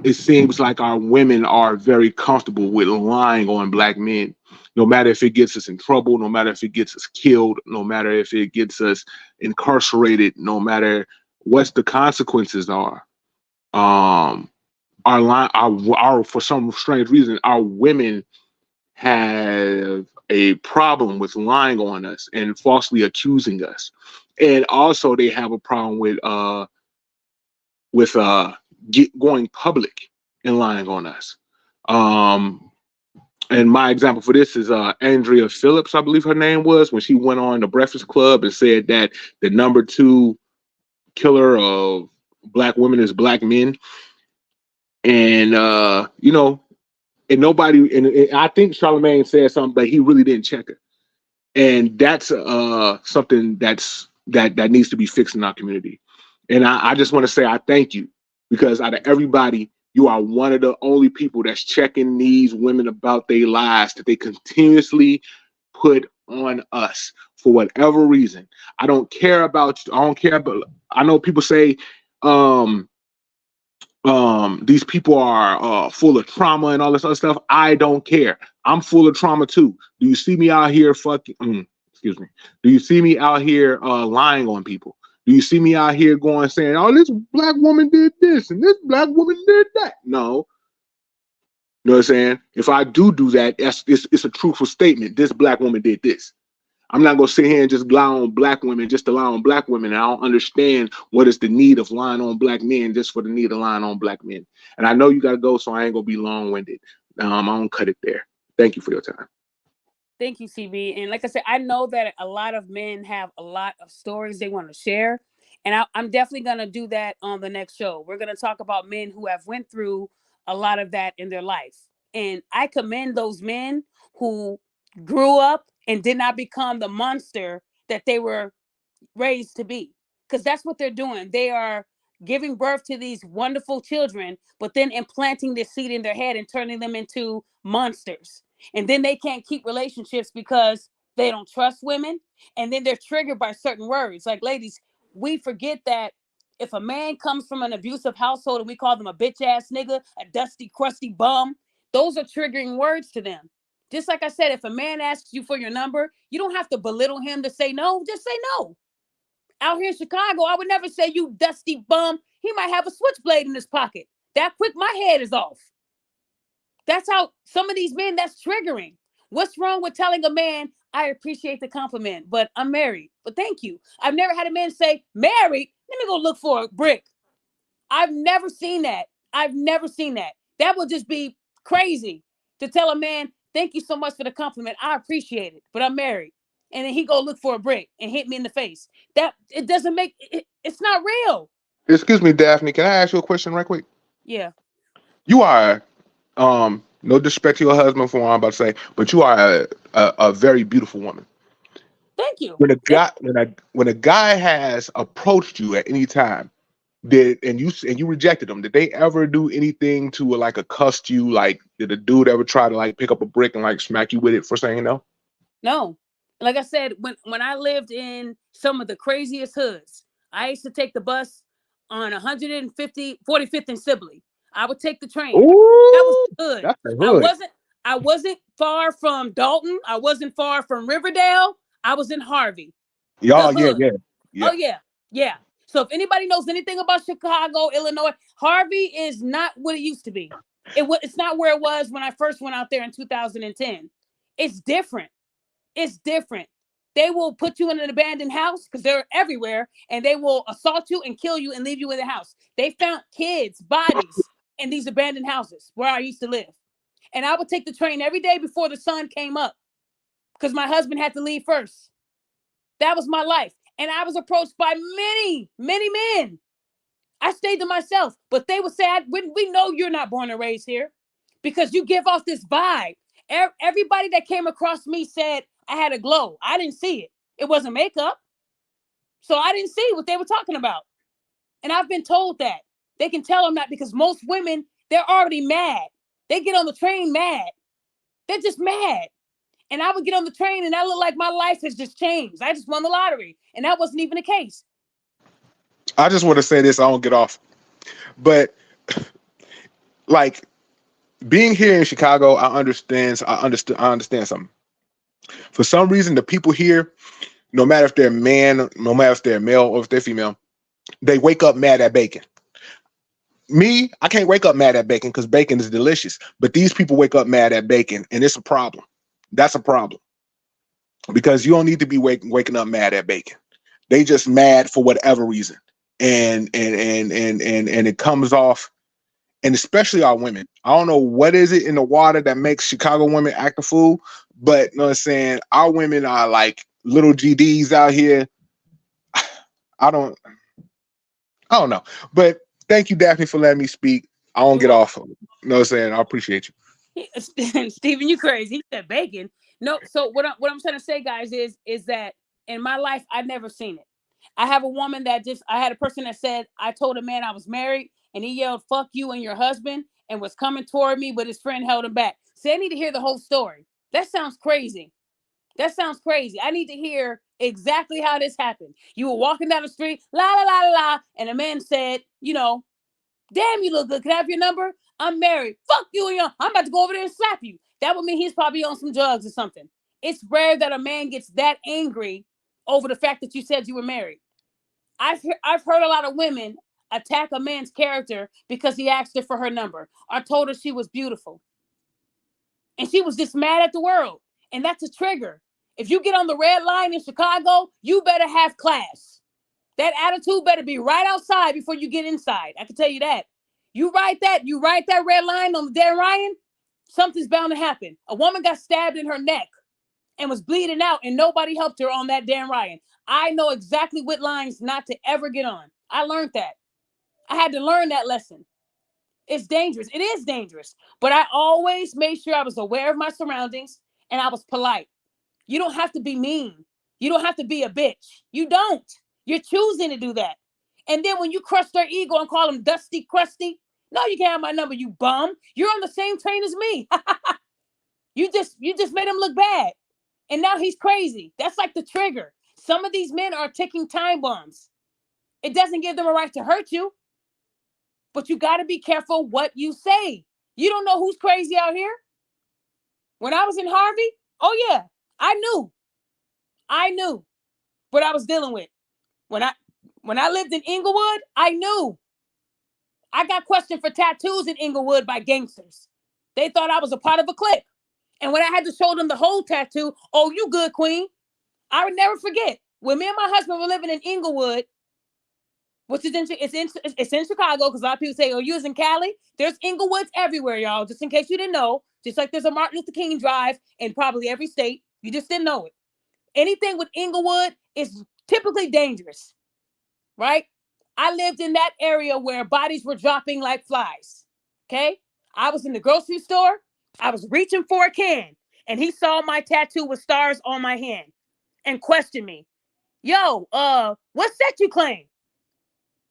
It seems like our women are very comfortable with lying on Black men, no matter if it gets us in trouble, no matter if it gets us killed, no matter if it gets us incarcerated, no matter what the consequences are. Our line, our for some strange reason, our women have a problem with lying on us and falsely accusing us. And also they have a problem with going public and lying on us. Um and my example for this is Andrea Phillips, I believe her name was, when she went on the Breakfast Club and said that the number two killer of black women is black men. And and nobody, and I think Charlemagne said something, but he really didn't check it. And that's something that needs to be fixed in our community. And I just want to say I thank you, because out of everybody, you are one of the only people that's checking these women about their lives that they continuously put on us for whatever reason. I don't care about you. I don't care about. I know people say um these people are full of trauma and all this other stuff. I don't care. I'm full of trauma too. Do you see me out here fucking excuse me, do you see me out here lying on people? Do you see me out here going saying, oh, this black woman did this and this black woman did that? No. You know what I'm saying? If I do that, it's a truthful statement. This black woman did this. I'm not gonna sit here and just lie on black women just to lie on black women. And I don't understand what is the need of lying on black men just for the need of lying on black men. And I know you gotta go, so I ain't gonna be long-winded. I don't cut it there. Thank you for your time. Thank you, CB. And like I said, I know that a lot of men have a lot of stories they want to share. And I'm definitely going to do that on the next show. We're going to talk about men who have went through a lot of that in their life. And I commend those men who grew up and did not become the monster that they were raised to be, because that's what they're doing. They are giving birth to these wonderful children, but then implanting this seed in their head and turning them into monsters. And then they can't keep relationships because they don't trust women. And then they're triggered by certain words. Like, ladies, we forget that if a man comes from an abusive household and we call them a bitch ass nigga, a dusty, crusty bum, those are triggering words to them. Just like I said, if a man asks you for your number, you don't have to belittle him to say no. Just say no. Out here in Chicago, I would never say, you dusty bum. He might have a switchblade in his pocket. That quick, my head is off. That's how some of these men, that's triggering. What's wrong with telling a man, I appreciate the compliment, but I'm married, but thank you. I've never had a man say, married? Let me go look for a brick. I've never seen that. I've never seen that. That would just be crazy to tell a man, thank you so much for the compliment. I appreciate it, but I'm married. And then he go look for a brick and hit me in the face. That it doesn't make it's not real. Excuse me, Daphne. Can I ask you a question right quick? Yeah. You are no disrespect to your husband for what I'm about to say, but you are a very beautiful woman. Thank you. When a guy has approached you at any time, you rejected them, did they ever do anything to like accost you? Like, did a dude ever try to like pick up a brick and like smack you with it for saying no? No. Like I said, when I lived in some of the craziest hoods, I used to take the bus on 45th and Sibley. I would take the train. That was Ooh, the hood. that's the I hood. wasn't I wasn't far from Dalton. I wasn't far from Riverdale. I was in Harvey. The Y'all, yeah, hood. yeah, yeah. Oh yeah. Yeah. So if anybody knows anything about Chicago, Illinois, Harvey is not what it used to be. It's not where it was when I first went out there in 2010. It's different. It's different. They will put you in an abandoned house because they're everywhere, and they will assault you and kill you and leave you in the house. They found kids' bodies in these abandoned houses where I used to live. And I would take the train every day before the sun came up because my husband had to leave first. That was my life. And I was approached by many, many men. I stayed to myself, but they would say, we know you're not born and raised here because you give off this vibe. Everybody that came across me said I had a glow. I didn't see it. It wasn't makeup. So I didn't see what they were talking about. And I've been told that. They can tell I'm not, because most women, they're already mad. They get on the train mad. They're just mad. And I would get on the train and I look like my life has just changed. I just won the lottery. And that wasn't even the case. I just want to say this, I don't get off. But like being here in Chicago, I understand something. For some reason, the people here, no matter if they're man, no matter if they're male or if they're female, they wake up mad at bacon. Me, I can't wake up mad at bacon because bacon is delicious. But these people wake up mad at bacon, and it's a problem. That's a problem because you don't need to be waking up mad at bacon. They just mad for whatever reason, and it comes off, and especially our women. I don't know what is it in the water that makes Chicago women act a fool, but you know what I'm saying? Our women are like little GDs out here. I don't I don't know. But thank you, Daphne, for letting me speak. I don't You're get welcome. off. You know what I'm saying? I appreciate you. Steven, you crazy. He said bacon. No, so what I'm trying to say, guys, is that in my life I've never seen it. I have a woman that just I had a person that said I told a man I was married and he yelled "fuck you" and your husband and was coming toward me, but his friend held him back. See, I need to hear the whole story. That sounds crazy. That sounds crazy. I need to hear exactly how this happened. You were walking down the street, la la la la la, and a man said, damn, you look good. Can I have your number? I'm married. Fuck you and your. I'm about to go over there and slap you. That would mean he's probably on some drugs or something. It's rare that a man gets that angry over the fact that you said you were married. I've heard a lot of women attack a man's character because he asked her for her number or told her she was beautiful. And she was just mad at the world. And that's a trigger. If you get on the red line in Chicago, you better have class. That attitude better be right outside before you get inside. I can tell you that. You ride that red line on the Dan Ryan, something's bound to happen. A woman got stabbed in her neck and was bleeding out, and nobody helped her on that Dan Ryan. I know exactly what lines not to ever get on. I learned that. I had to learn that lesson. It's dangerous. It is dangerous. But I always made sure I was aware of my surroundings and I was polite. You don't have to be mean. You don't have to be a bitch. You don't. You're choosing to do that. And then when you crush their ego and call them dusty, crusty, no, you can't have my number, you bum. You're on the same train as me. you just made him look bad. And now he's crazy. That's like the trigger. Some of these men are ticking time bombs. It doesn't give them a right to hurt you, but you got to be careful what you say. You don't know who's crazy out here. When I was in Harvey, oh yeah, I knew. I knew what I was dealing with. When I lived in Inglewood, I knew. I got questioned for tattoos in Inglewood by gangsters. They thought I was a part of a clique. And when I had to show them the whole tattoo, oh, you good, queen. I would never forget. When me and my husband were living in Inglewood, which is it's in Chicago, because a lot of people say, oh, you was in Cali. There's Inglewoods everywhere, y'all, just in case you didn't know. Just like there's a Martin Luther King Drive in probably every state. You just didn't know it. Anything with Inglewood is typically dangerous, right? I lived in that area where bodies were dropping like flies. Okay. I was in the grocery store. I was reaching for a can, and he saw my tattoo with stars on my hand and questioned me. Yo, what set you claim?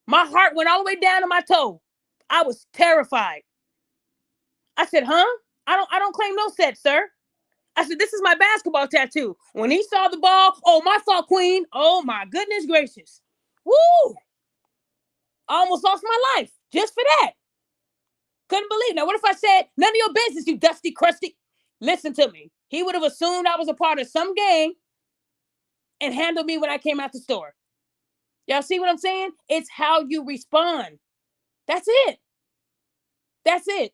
My heart went all the way down to my toe. I was terrified. I said, huh? I don't claim no set, sir. I said, this is my basketball tattoo. When he saw the ball, oh, my fault, queen. Oh, my goodness gracious. Woo! I almost lost my life just for that. Couldn't believe. Now, what if I said, none of your business, you dusty, crusty? Listen to me. He would have assumed I was a part of some gang and handled me when I came out the store. Y'all see what I'm saying? It's how you respond. That's it. That's it.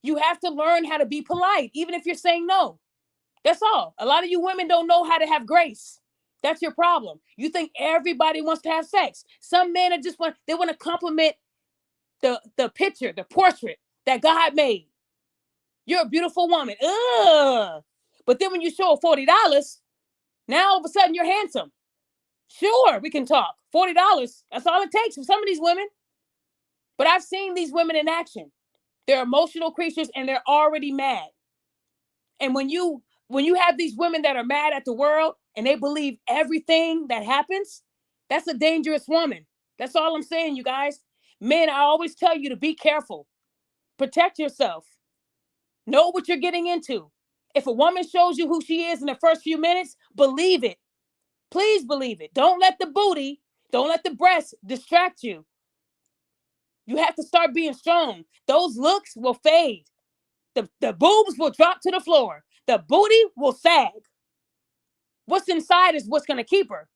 You have to learn how to be polite, even if you're saying no. That's all. A lot of you women don't know how to have grace. That's your problem. You think everybody wants to have sex. Some men are just they want to compliment the picture, the portrait that God made. You're a beautiful woman. Ugh. But then when you show $40, now all of a sudden you're handsome. Sure, we can talk. $40, that's all it takes for some of these women. But I've seen these women in action. They're emotional creatures and they're already mad. And when you have these women that are mad at the world and they believe everything that happens, that's a dangerous woman. That's all I'm saying, you guys. Men, I always tell you to be careful. Protect yourself. Know what you're getting into. If a woman shows you who she is in the first few minutes, believe it. Please believe it. Don't let the booty, don't let the breasts distract you. You have to start being strong. Those looks will fade. The boobs will drop to the floor. The booty will sag. What's inside is what's going to keep her.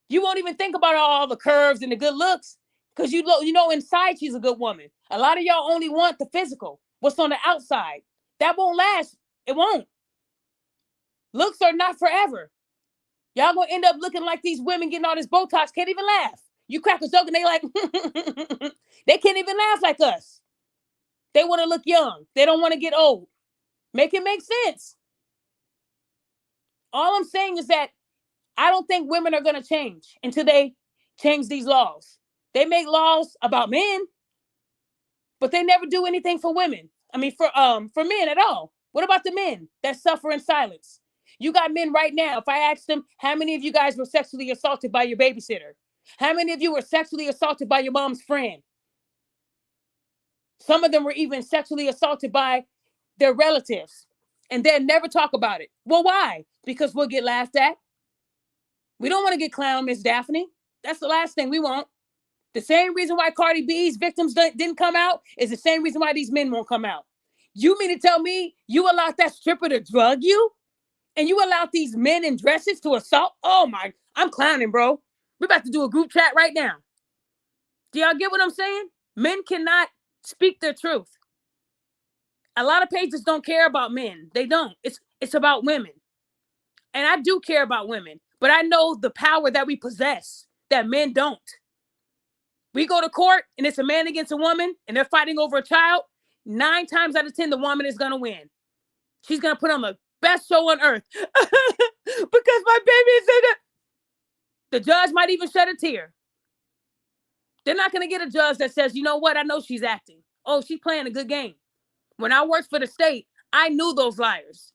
You won't even think about all the curves and the good looks because you know inside she's a good woman. A lot of y'all only want the physical, what's on the outside. That won't last. It won't. Looks are not forever. Y'all gonna end up looking like these women getting all this Botox, can't even laugh. You crack a joke and they like, they can't even laugh like us. They want to look young. They don't want to get old. Make it make sense. All I'm saying is that I don't think women are going to change until they change these laws. They make laws about men, but they never do anything for women. I mean, for men at all. What about the men that suffer in silence? You got men right now. If I asked them, how many of you guys were sexually assaulted by your babysitter? How many of you were sexually assaulted by your mom's friend? Some of them were even sexually assaulted by their relatives, and they'll never talk about it. Well, why? Because we'll get laughed at. We don't want to get clowned, Miss Daphne. That's the last thing we want. The same reason why Cardi B's victims didn't come out is the same reason why these men won't come out. You mean to tell me you allowed that stripper to drug you? And you allowed these men in dresses to assault? Oh my, I'm clowning, bro. We're about to do a group chat right now. Do y'all get what I'm saying? Men cannot speak their truth. A lot of pages don't care about men. They don't. It's about women. And I do care about women, but I know the power that we possess that men don't. We go to court and it's a man against a woman and they're fighting over a child. 9 times out of 10, the woman is going to win. She's going to put on the best show on earth because my baby is in it. The judge might even shed a tear. They're not going to get a judge that says, you know what? I know she's acting. Oh, she's playing a good game. When I worked for the state, I knew those liars.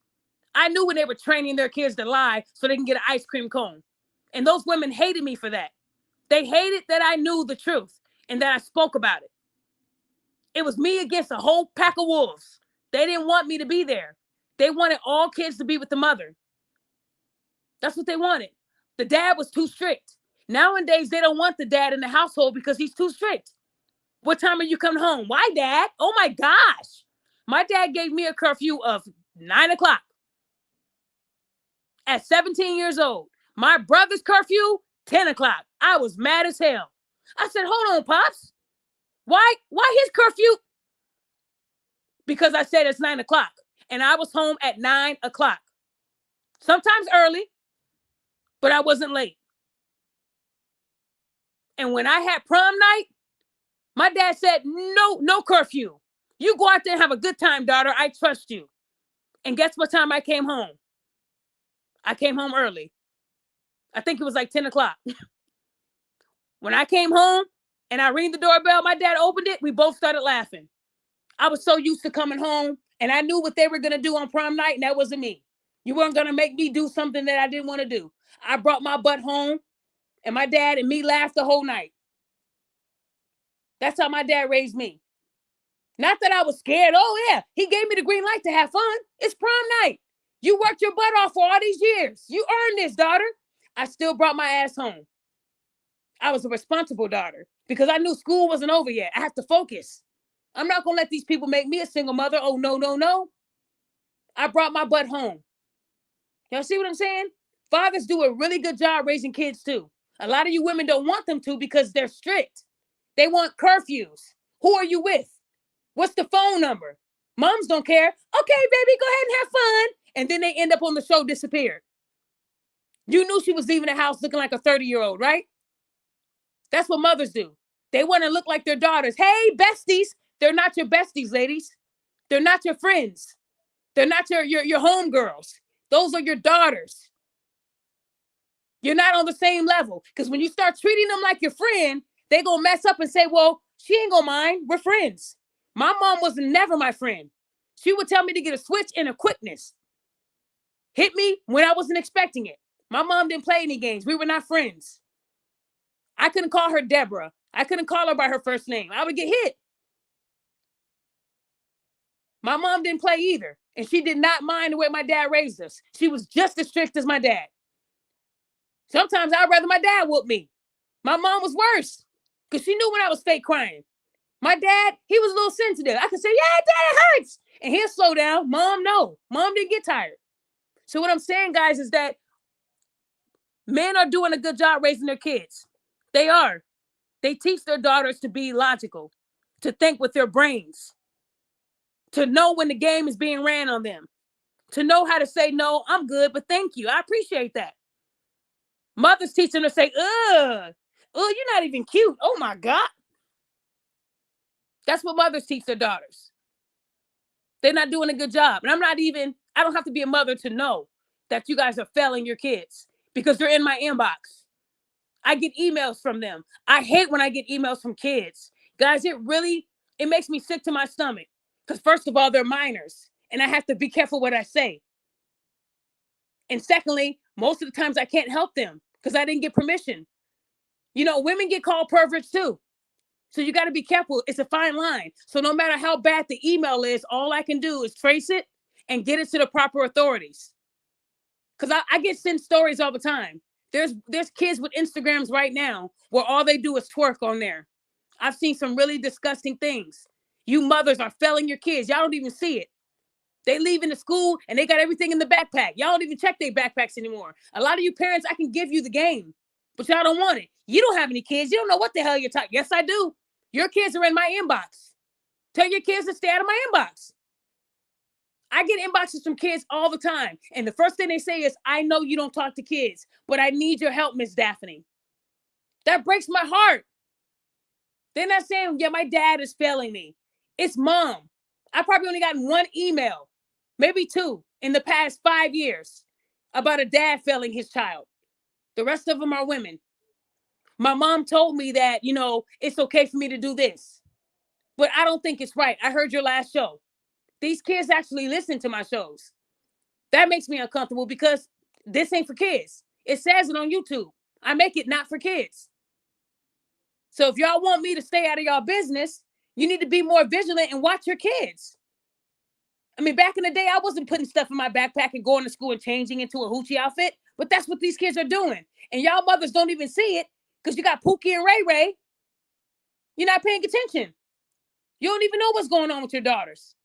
I knew when they were training their kids to lie so they can get an ice cream cone. And those women hated me for that. They hated that I knew the truth and that I spoke about it. It was me against a whole pack of wolves. They didn't want me to be there. They wanted all kids to be with the mother. That's what they wanted. The dad was too strict. Nowadays, they don't want the dad in the household because he's too strict. What time are you coming home? Why, Dad? Oh my gosh. My dad gave me a curfew of 9 o'clock. At 17 years old. My brother's curfew, 10 o'clock. I was mad as hell. I said, hold on, Pops. Why his curfew? Because I said it's 9 o'clock. And I was home at 9 o'clock. Sometimes early, but I wasn't late. And when I had prom night, my dad said, no curfew. You go out there and have a good time, daughter. I trust you. And guess what time I came home? I came home early. I think it was like 10 o'clock. When I came home and I rang the doorbell, my dad opened it. We both started laughing. I was so used to coming home and I knew what they were going to do on prom night, and that wasn't me. You weren't going to make me do something that I didn't want to do. I brought my butt home and my dad and me laughed the whole night. That's how my dad raised me. Not that I was scared. Oh, yeah. He gave me the green light to have fun. It's prom night. You worked your butt off for all these years. You earned this, daughter. I still brought my ass home. I was a responsible daughter because I knew school wasn't over yet. I have to focus. I'm not going to let these people make me a single mother. Oh, no, no, no. I brought my butt home. Y'all see what I'm saying? Fathers do a really good job raising kids too. A lot of you women don't want them to because they're strict. They want curfews. Who are you with? What's the phone number? Moms don't care. Okay, baby, go ahead and have fun. And then they end up on the show disappeared. You knew she was leaving the house looking like a 30-year-old, right? That's what mothers do. They want to look like their daughters. Hey, besties. They're not your besties, ladies. They're not your friends. They're not your homegirls. Those are your daughters. You're not on the same level. Because when you start treating them like your friend, they going to mess up and say, well, she ain't going to mind. We're friends. My mom was never my friend. She would tell me to get a switch and a quickness. Hit me when I wasn't expecting it. My mom didn't play any games. We were not friends. I couldn't call her Deborah. I couldn't call her by her first name. I would get hit. My mom didn't play either. And she did not mind the way my dad raised us. She was just as strict as my dad. Sometimes I'd rather my dad whoop me. My mom was worse because she knew when I was fake crying. My dad, he was a little sensitive. I could say, yeah, Dad, it hurts. And he'll slow down. Mom, no. Mom didn't get tired. So what I'm saying, guys, is that men are doing a good job raising their kids. They are. They teach their daughters to be logical, to think with their brains, to know when the game is being ran on them, to know how to say, no, I'm good, but thank you. I appreciate that. Mothers teach them to say, ugh, you're not even cute. Oh my God. That's what mothers teach their daughters. They're not doing a good job. And I don't have to be a mother to know that you guys are failing your kids because they're in my inbox. I get emails from them. I hate when I get emails from kids. Guys, it makes me sick to my stomach. Because first of all, they're minors. And I have to be careful what I say. And secondly, most of the times I can't help them because I didn't get permission. Women get called perverts too. So you got to be careful. It's a fine line. So no matter how bad the email is, all I can do is trace it and get it to the proper authorities. Because I get sent stories all the time. There's kids with Instagrams right now where all they do is twerk on there. I've seen some really disgusting things. You mothers are failing your kids. Y'all don't even see it. They leave into school and they got everything in the backpack. Y'all don't even check their backpacks anymore. A lot of you parents, I can give you the game, but y'all don't want it. You don't have any kids. You don't know what the hell you're talking. Yes, I do. Your kids are in my inbox. Tell your kids to stay out of my inbox. I get inboxes from kids all the time. And the first thing they say is, I know you don't talk to kids, but I need your help, Miss Daphne. That breaks my heart. They're not saying, yeah, my dad is failing me. It's mom. I probably only gotten one email, maybe two, in the past 5 years about a dad failing his child. The rest of them are women. My mom told me that, it's okay for me to do this. But I don't think it's right. I heard your last show. These kids actually listen to my shows. That makes me uncomfortable because this ain't for kids. It says it on YouTube. I make it not for kids. So if y'all want me to stay out of y'all business, you need to be more vigilant and watch your kids. I mean, back in the day, I wasn't putting stuff in my backpack and going to school and changing into a hoochie outfit, but that's what these kids are doing. And y'all mothers don't even see it because you got Pookie and Ray Ray. You're not paying attention. You don't even know what's going on with your daughters.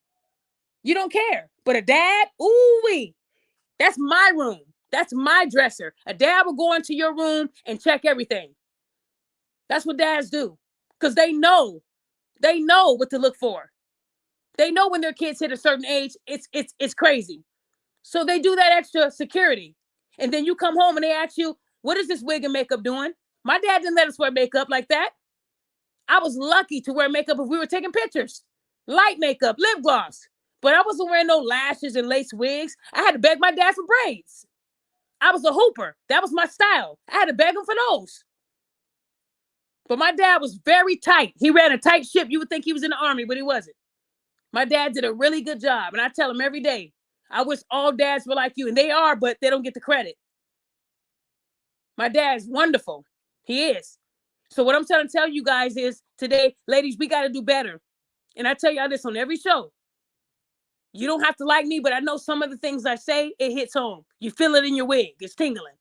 You don't care. But a dad, ooh-wee, that's my room. That's my dresser. A dad will go into your room and check everything. That's what dads do. Because they know what to look for. They know when their kids hit a certain age, it's crazy. So they do that extra security. And then you come home and they ask you, what is this wig and makeup doing? My dad didn't let us wear makeup like that. I was lucky to wear makeup if we were taking pictures. Light makeup, lip gloss. But I wasn't wearing no lashes and lace wigs. I had to beg my dad for braids. I was a hooper. That was my style. I had to beg him for those. But my dad was very tight. He ran a tight ship. You would think he was in the army, but he wasn't. My dad did a really good job. And I tell him every day, I wish all dads were like you. And they are, but they don't get the credit. My dad's wonderful. He is. So what I'm trying to tell you guys is today, ladies, we got to do better. And I tell y'all this on every show. You don't have to like me, but I know some of the things I say, it hits home. You feel it in your wig. It's tingling.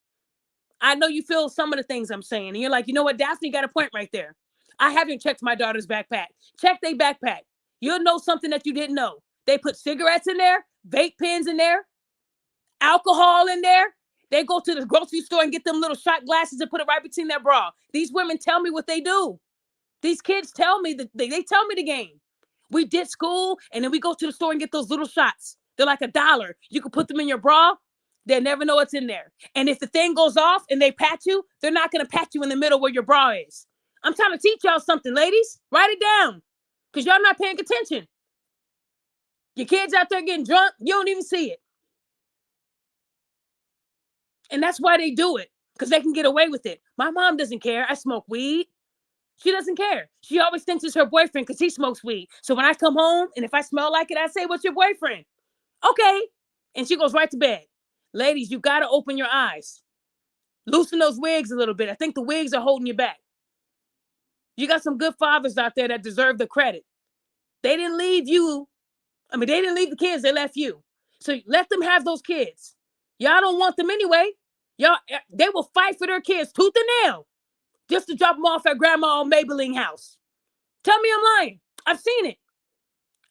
I know you feel some of the things I'm saying. And you're like, you know what? Daphne got a point right there. I haven't checked my daughter's backpack. Check their backpack. You'll know something that you didn't know. They put cigarettes in there, vape pens in there, alcohol in there. They go to the grocery store and get them little shot glasses and put it right between their bra. These women tell me what they do. These kids tell me that they tell me the game. We did school and then we go to the store and get those little shots. They're like $1. You can put them in your bra. They'll never know what's in there. And if the thing goes off and they pat you, they're not going to pat you in the middle where your bra is. I'm trying to teach y'all something, ladies. Write it down because y'all not paying attention. Your kids out there getting drunk, you don't even see it. And that's why they do it, because they can get away with it. My mom doesn't care. I smoke weed. She doesn't care. She always thinks it's her boyfriend because he smokes weed. So when I come home and if I smell like it, I say, what's your boyfriend? Okay. And she goes right to bed. Ladies, you got to open your eyes. Loosen those wigs a little bit. I think the wigs are holding you back. You got some good fathers out there that deserve the credit. They didn't leave you. They didn't leave the kids. They left you. So let them have those kids. Y'all don't want them anyway. They will fight for their kids tooth and nail just to drop them off at grandma or Maybelline house. Tell me I'm lying. I've seen it.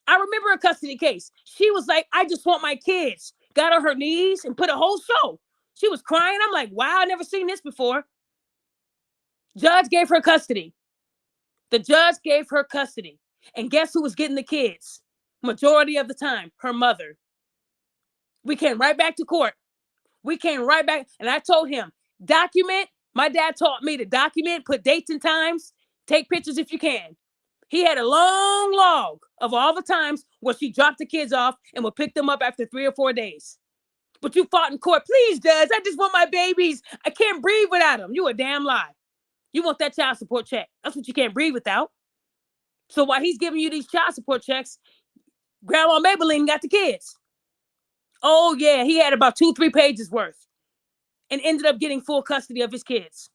I remember a custody case. She was like, I just want my kids. Got on her knees and put a whole show. She was crying. I'm like, wow, I never seen this before. Judge gave her custody. The judge gave her custody. And guess who was getting the kids? Majority of the time, her mother. We came right back to court. We came right back. And I told him, document. My dad taught me to document, put dates and times, take pictures if you can. He had a long log of all the times where she dropped the kids off and would pick them up after 3 or 4 days. But you fought in court. Please, Judge, I just want my babies. I can't breathe without them. You a damn lie. You want that child support check. That's what you can't breathe without. So while he's giving you these child support checks, Grandma Maybelline got the kids. Oh, yeah, he had about 2-3 pages worth and ended up getting full custody of his kids.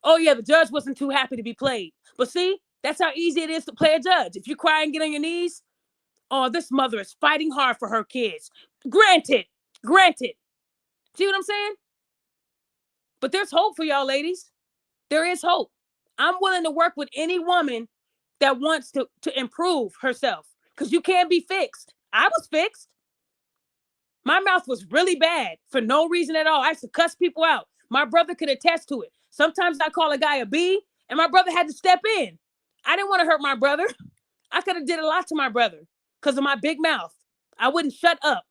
Oh, yeah, the judge wasn't too happy to be played. But see, that's how easy it is to play a judge. If you cry and get on your knees, oh, this mother is fighting hard for her kids. Granted. See what I'm saying? But there's hope for y'all, ladies. There is hope. I'm willing to work with any woman that wants to improve herself because you can't be fixed. I was fixed. My mouth was really bad for no reason at all. I used to cuss people out. My brother could attest to it. Sometimes I call a guy a B, and my brother had to step in. I didn't want to hurt my brother. I could have did a lot to my brother because of my big mouth. I wouldn't shut up.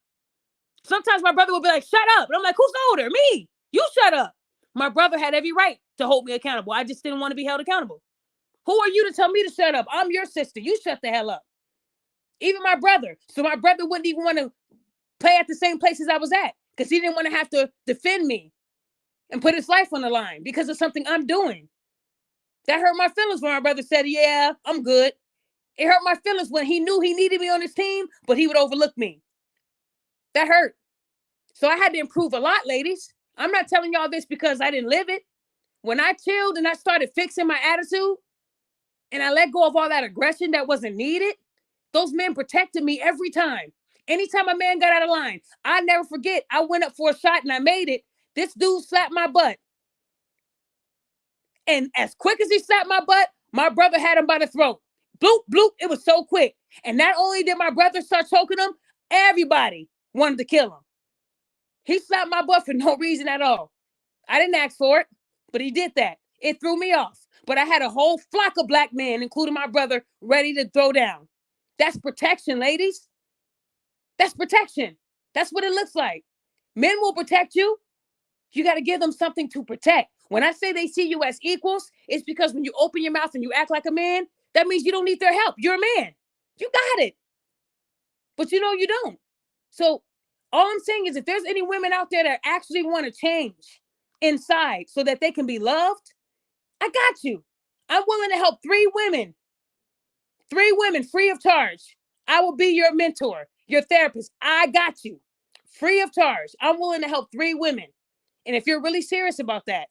Sometimes my brother would be like, shut up. And I'm like, who's older? Me. You shut up. My brother had every right to hold me accountable. I just didn't want to be held accountable. Who are you to tell me to shut up? I'm your sister. You shut the hell up. Even my brother. So my brother wouldn't even want to play at the same places I was at because he didn't want to have to defend me and put his life on the line because of something I'm doing. That hurt my feelings when my brother said, yeah, I'm good. It hurt my feelings when he knew he needed me on his team, but he would overlook me. That hurt. So I had to improve a lot, ladies. I'm not telling y'all this because I didn't live it. When I chilled and I started fixing my attitude and I let go of all that aggression that wasn't needed, those men protected me every time. Anytime a man got out of line, I never forget. I went up for a shot and I made it. This dude slapped my butt. And as quick as he slapped my butt, my brother had him by the throat. Bloop, bloop. It was so quick. And not only did my brother start choking him, everybody wanted to kill him. He slapped my butt for no reason at all. I didn't ask for it, but he did that. It threw me off. But I had a whole flock of black men, including my brother, ready to throw down. That's protection, ladies. That's protection. That's what it looks like. Men will protect you. You got to give them something to protect. When I say they see you as equals, it's because when you open your mouth and you act like a man, that means you don't need their help. You're a man. You got it. But you know you don't. So all I'm saying is if there's any women out there that actually want to change inside so that they can be loved, I got you. I'm willing to help 3 women free of charge. I will be your mentor, your therapist. I got you free of charge. I'm willing to help 3 women. And if you're really serious about that,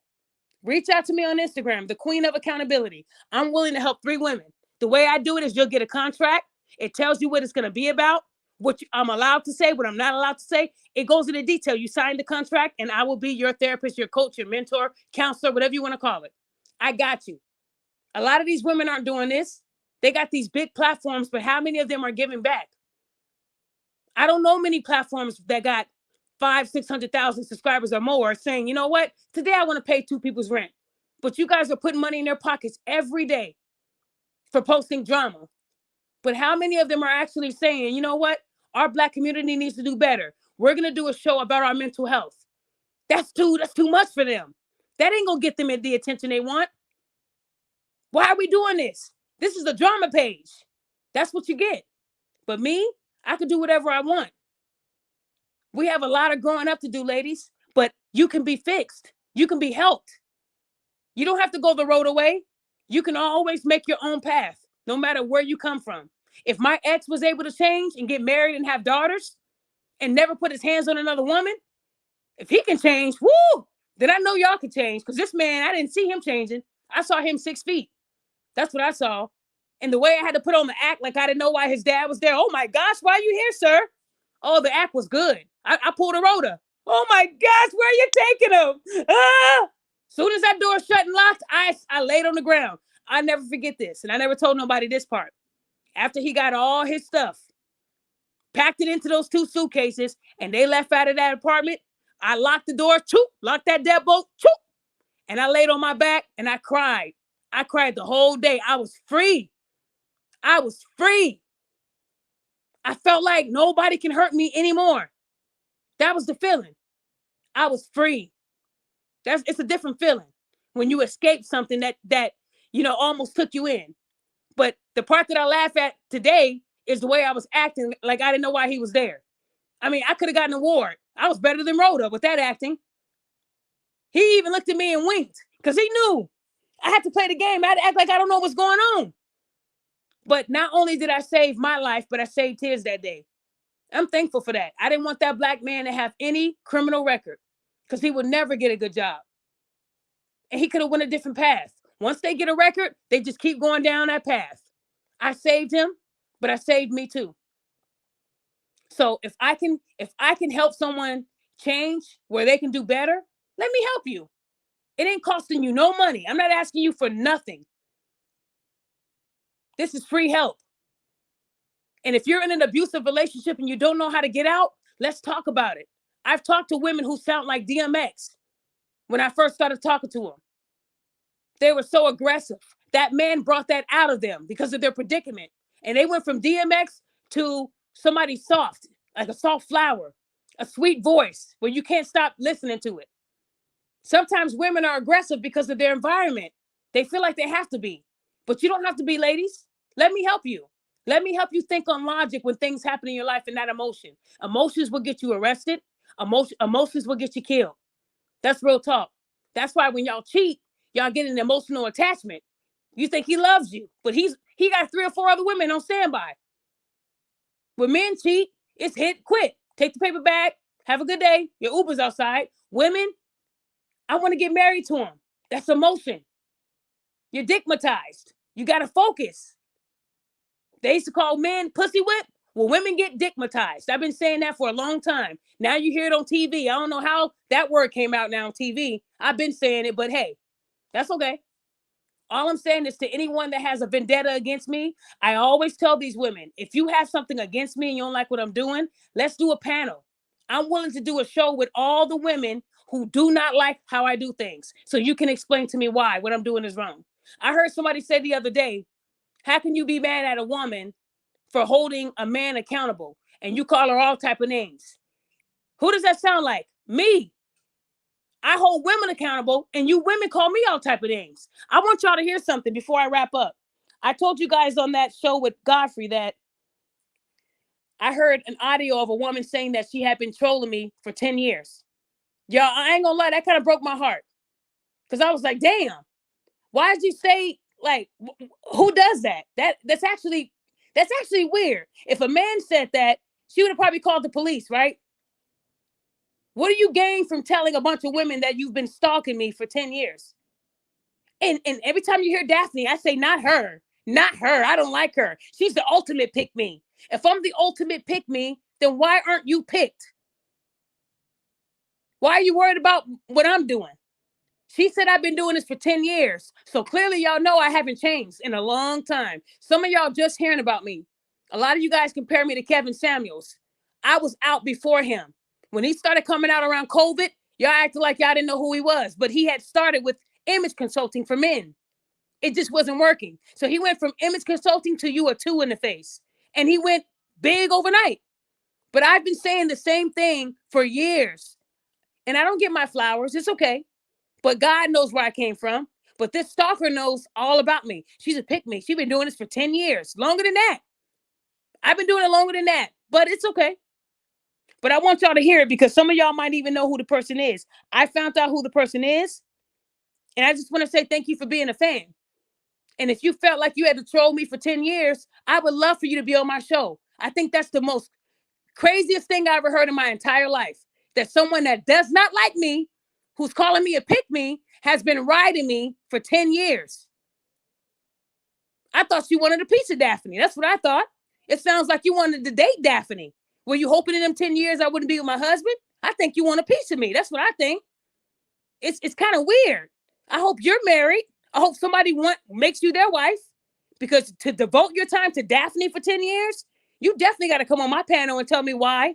reach out to me on Instagram, the Queen of Accountability. I'm willing to help 3 women. The way I do it is you'll get a contract. It tells you what it's going to be about, what I'm allowed to say, what I'm not allowed to say. It goes into detail. You sign the contract and I will be your therapist, your coach, your mentor, counselor, whatever you want to call it. I got you. A lot of these women aren't doing this. They got these big platforms, but how many of them are giving back? I don't know many platforms that got 500,000-600,000 subscribers or more saying, you know what? Today I want to pay 2 people's rent. But you guys are putting money in their pockets every day for posting drama. But how many of them are actually saying, you know what? Our Black community needs to do better. We're going to do a show about our mental health. That's too much for them. That ain't going to get them the attention they want. Why are we doing this? This is the drama page. That's what you get. But me, I can do whatever I want. We have a lot of growing up to do, ladies, but you can be fixed. You can be helped. You don't have to go the road away. You can always make your own path, no matter where you come from. If my ex was able to change and get married and have daughters and never put his hands on another woman, if he can change, woo, then I know y'all can change. Because this man, I didn't see him changing. I saw him 6 feet. That's what I saw. And the way I had to put on the act like I didn't know why his dad was there. Oh my gosh, why are you here, sir? Oh, the act was good. I pulled a rota. Oh my gosh, where are you taking him? Ah! Soon as that door shut and locked, I laid on the ground. I never forget this. And I never told nobody this part. After he got all his stuff, packed it into those 2 suitcases, and they left out of that apartment, I locked the door, choop, locked that deadbolt, choop, and I laid on my back and I cried. I cried the whole day. I was free. I felt like nobody can hurt me anymore. That was the feeling. I was free. It's a different feeling when you escape something that almost took you in. But the part that I laugh at today is the way I was acting, like I didn't know why he was there. I mean, I could have gotten an award. I was better than Rhoda with that acting. He even looked at me and winked because he knew I had to play the game. I had to act like I don't know what's going on. But not only did I save my life, but I saved his that day. I'm thankful for that. I didn't want that black man to have any criminal record because he would never get a good job. And he could have went a different path. Once they get a record, they just keep going down that path. I saved him, but I saved me too. So if I can help someone change where they can do better, let me help you. It ain't costing you no money. I'm not asking you for nothing. This is free help. And if you're in an abusive relationship and you don't know how to get out, let's talk about it. I've talked to women who sound like DMX when I first started talking to them. They were so aggressive. That man brought that out of them because of their predicament. And they went from DMX to somebody soft, like a soft flower, a sweet voice where you can't stop listening to it. Sometimes women are aggressive because of their environment. They feel like they have to be. But you don't have to be, ladies. Let me help you. Let me help you think on logic when things happen in your life and not emotion. Emotions will get you arrested. Emotions will get you killed. That's real talk. That's why when y'all cheat, y'all get an emotional attachment. You think he loves you, but he got 3 or 4 other women on standby. When men cheat, it's hit, quit. Take the paper bag, have a good day. Your Uber's outside. Women, I want to get married to him. That's emotion. You're dickmatized. You got to focus. They used to call men pussy whip. Well, women get dickmatized. I've been saying that for a long time. Now you hear it on TV. I don't know how that word came out now on TV. I've been saying it, but hey, that's okay. All I'm saying is to anyone that has a vendetta against me, I always tell these women, if you have something against me and you don't like what I'm doing, let's do a panel. I'm willing to do a show with all the women who do not like how I do things. So you can explain to me why what I'm doing is wrong. I heard somebody say the other day, how can you be mad at a woman for holding a man accountable and you call her all type of names? Who does that sound like? Me. I hold women accountable and you women call me all type of names. I want y'all to hear something before I wrap up. I told you guys on that show with Godfrey that I heard an audio of a woman saying that she had been trolling me for 10 years. Y'all, I ain't gonna lie, that kind of broke my heart. Because I was like, damn, why did you say, like, who does that? That's actually weird. If a man said that, she would have probably called the police, right? What do you gain from telling a bunch of women that you've been stalking me for 10 years? And every time you hear Daphne, I say, not her. Not her. I don't like her. She's the ultimate pick me. If I'm the ultimate pick me, then why aren't you picked? Why are you worried about what I'm doing? She said I've been doing this for 10 years. So clearly y'all know I haven't changed in a long time. Some of y'all just hearing about me. A lot of you guys compare me to Kevin Samuels. I was out before him. When he started coming out around COVID, y'all acted like y'all didn't know who he was. But he had started with image consulting for men. It just wasn't working. So he went from image consulting to you a 2 in the face. And he went big overnight. But I've been saying the same thing for years. And I don't get my flowers. It's okay. But God knows where I came from. But this stalker knows all about me. She's a pick me. She's been doing this for 10 years. Longer than that. I've been doing it longer than that. But it's okay. But I want y'all to hear it because some of y'all might even know who the person is. I found out who the person is. And I just want to say thank you for being a fan. And if you felt like you had to troll me for 10 years, I would love for you to be on my show. I think that's the most craziest thing I ever heard in my entire life. That someone that does not like me, who's calling me a pick me, has been riding me for 10 years. I thought you wanted a piece of Daphne. That's what I thought. It sounds like you wanted to date Daphne. Were you hoping in them 10 years I wouldn't be with my husband? I think you want a piece of me. That's what I think. It's kind of weird. I hope you're married. I hope somebody makes you their wife. Because to devote your time to Daphne for 10 years, you definitely got to come on my panel and tell me why.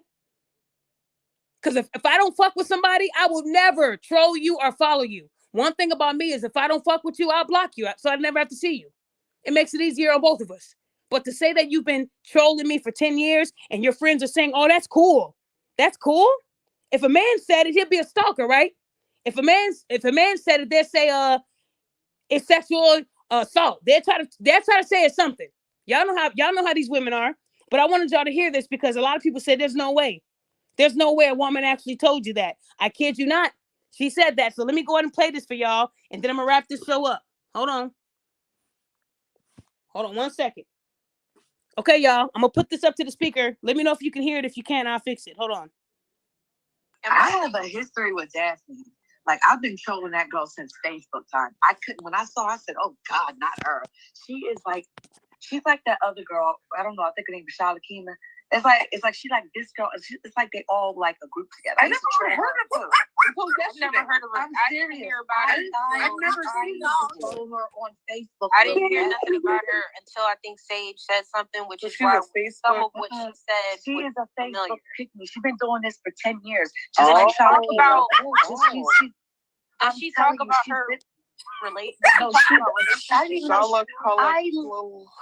Because if I don't fuck with somebody, I will never troll you or follow you. One thing about me is if I don't fuck with you, I'll block you so I never have to see you. It makes it easier on both of us. But to say that you've been trolling me for 10 years and your friends are saying, oh, that's cool. That's cool. If a man said it, he'll be a stalker, right? If a man said it, they'll say it's sexual assault. They'll try to say it's something. Y'all know how these women are. But I wanted y'all to hear this because a lot of people said there's no way. There's no way a woman actually told you that. I kid you not. She said that. So let me go ahead and play this for y'all, and then I'm gonna wrap this show up. Hold on. Hold on 1 second. Okay, y'all. I'm gonna put this up to the speaker. Let me know if you can hear it. If you can't, I'll fix it. Hold on. I have a history with Daphne. Like, I've been trolling that girl since Facebook time. I couldn't, when I saw her, I said, oh God, not her. She is like, she's like that other girl. I don't know. I think her name is Charlotte Keeman. It's like she like this girl. It's like they all like a group together. I never heard of her. I've never heard of her. I didn't hear about her. I've never seen her on Facebook. I didn't hear nothing about her until I think Sage said something, which is why some of what she said. She is a Facebook pick me. She's been doing this for 10 years. She's like talk about. Does she talk about her? Relate? No,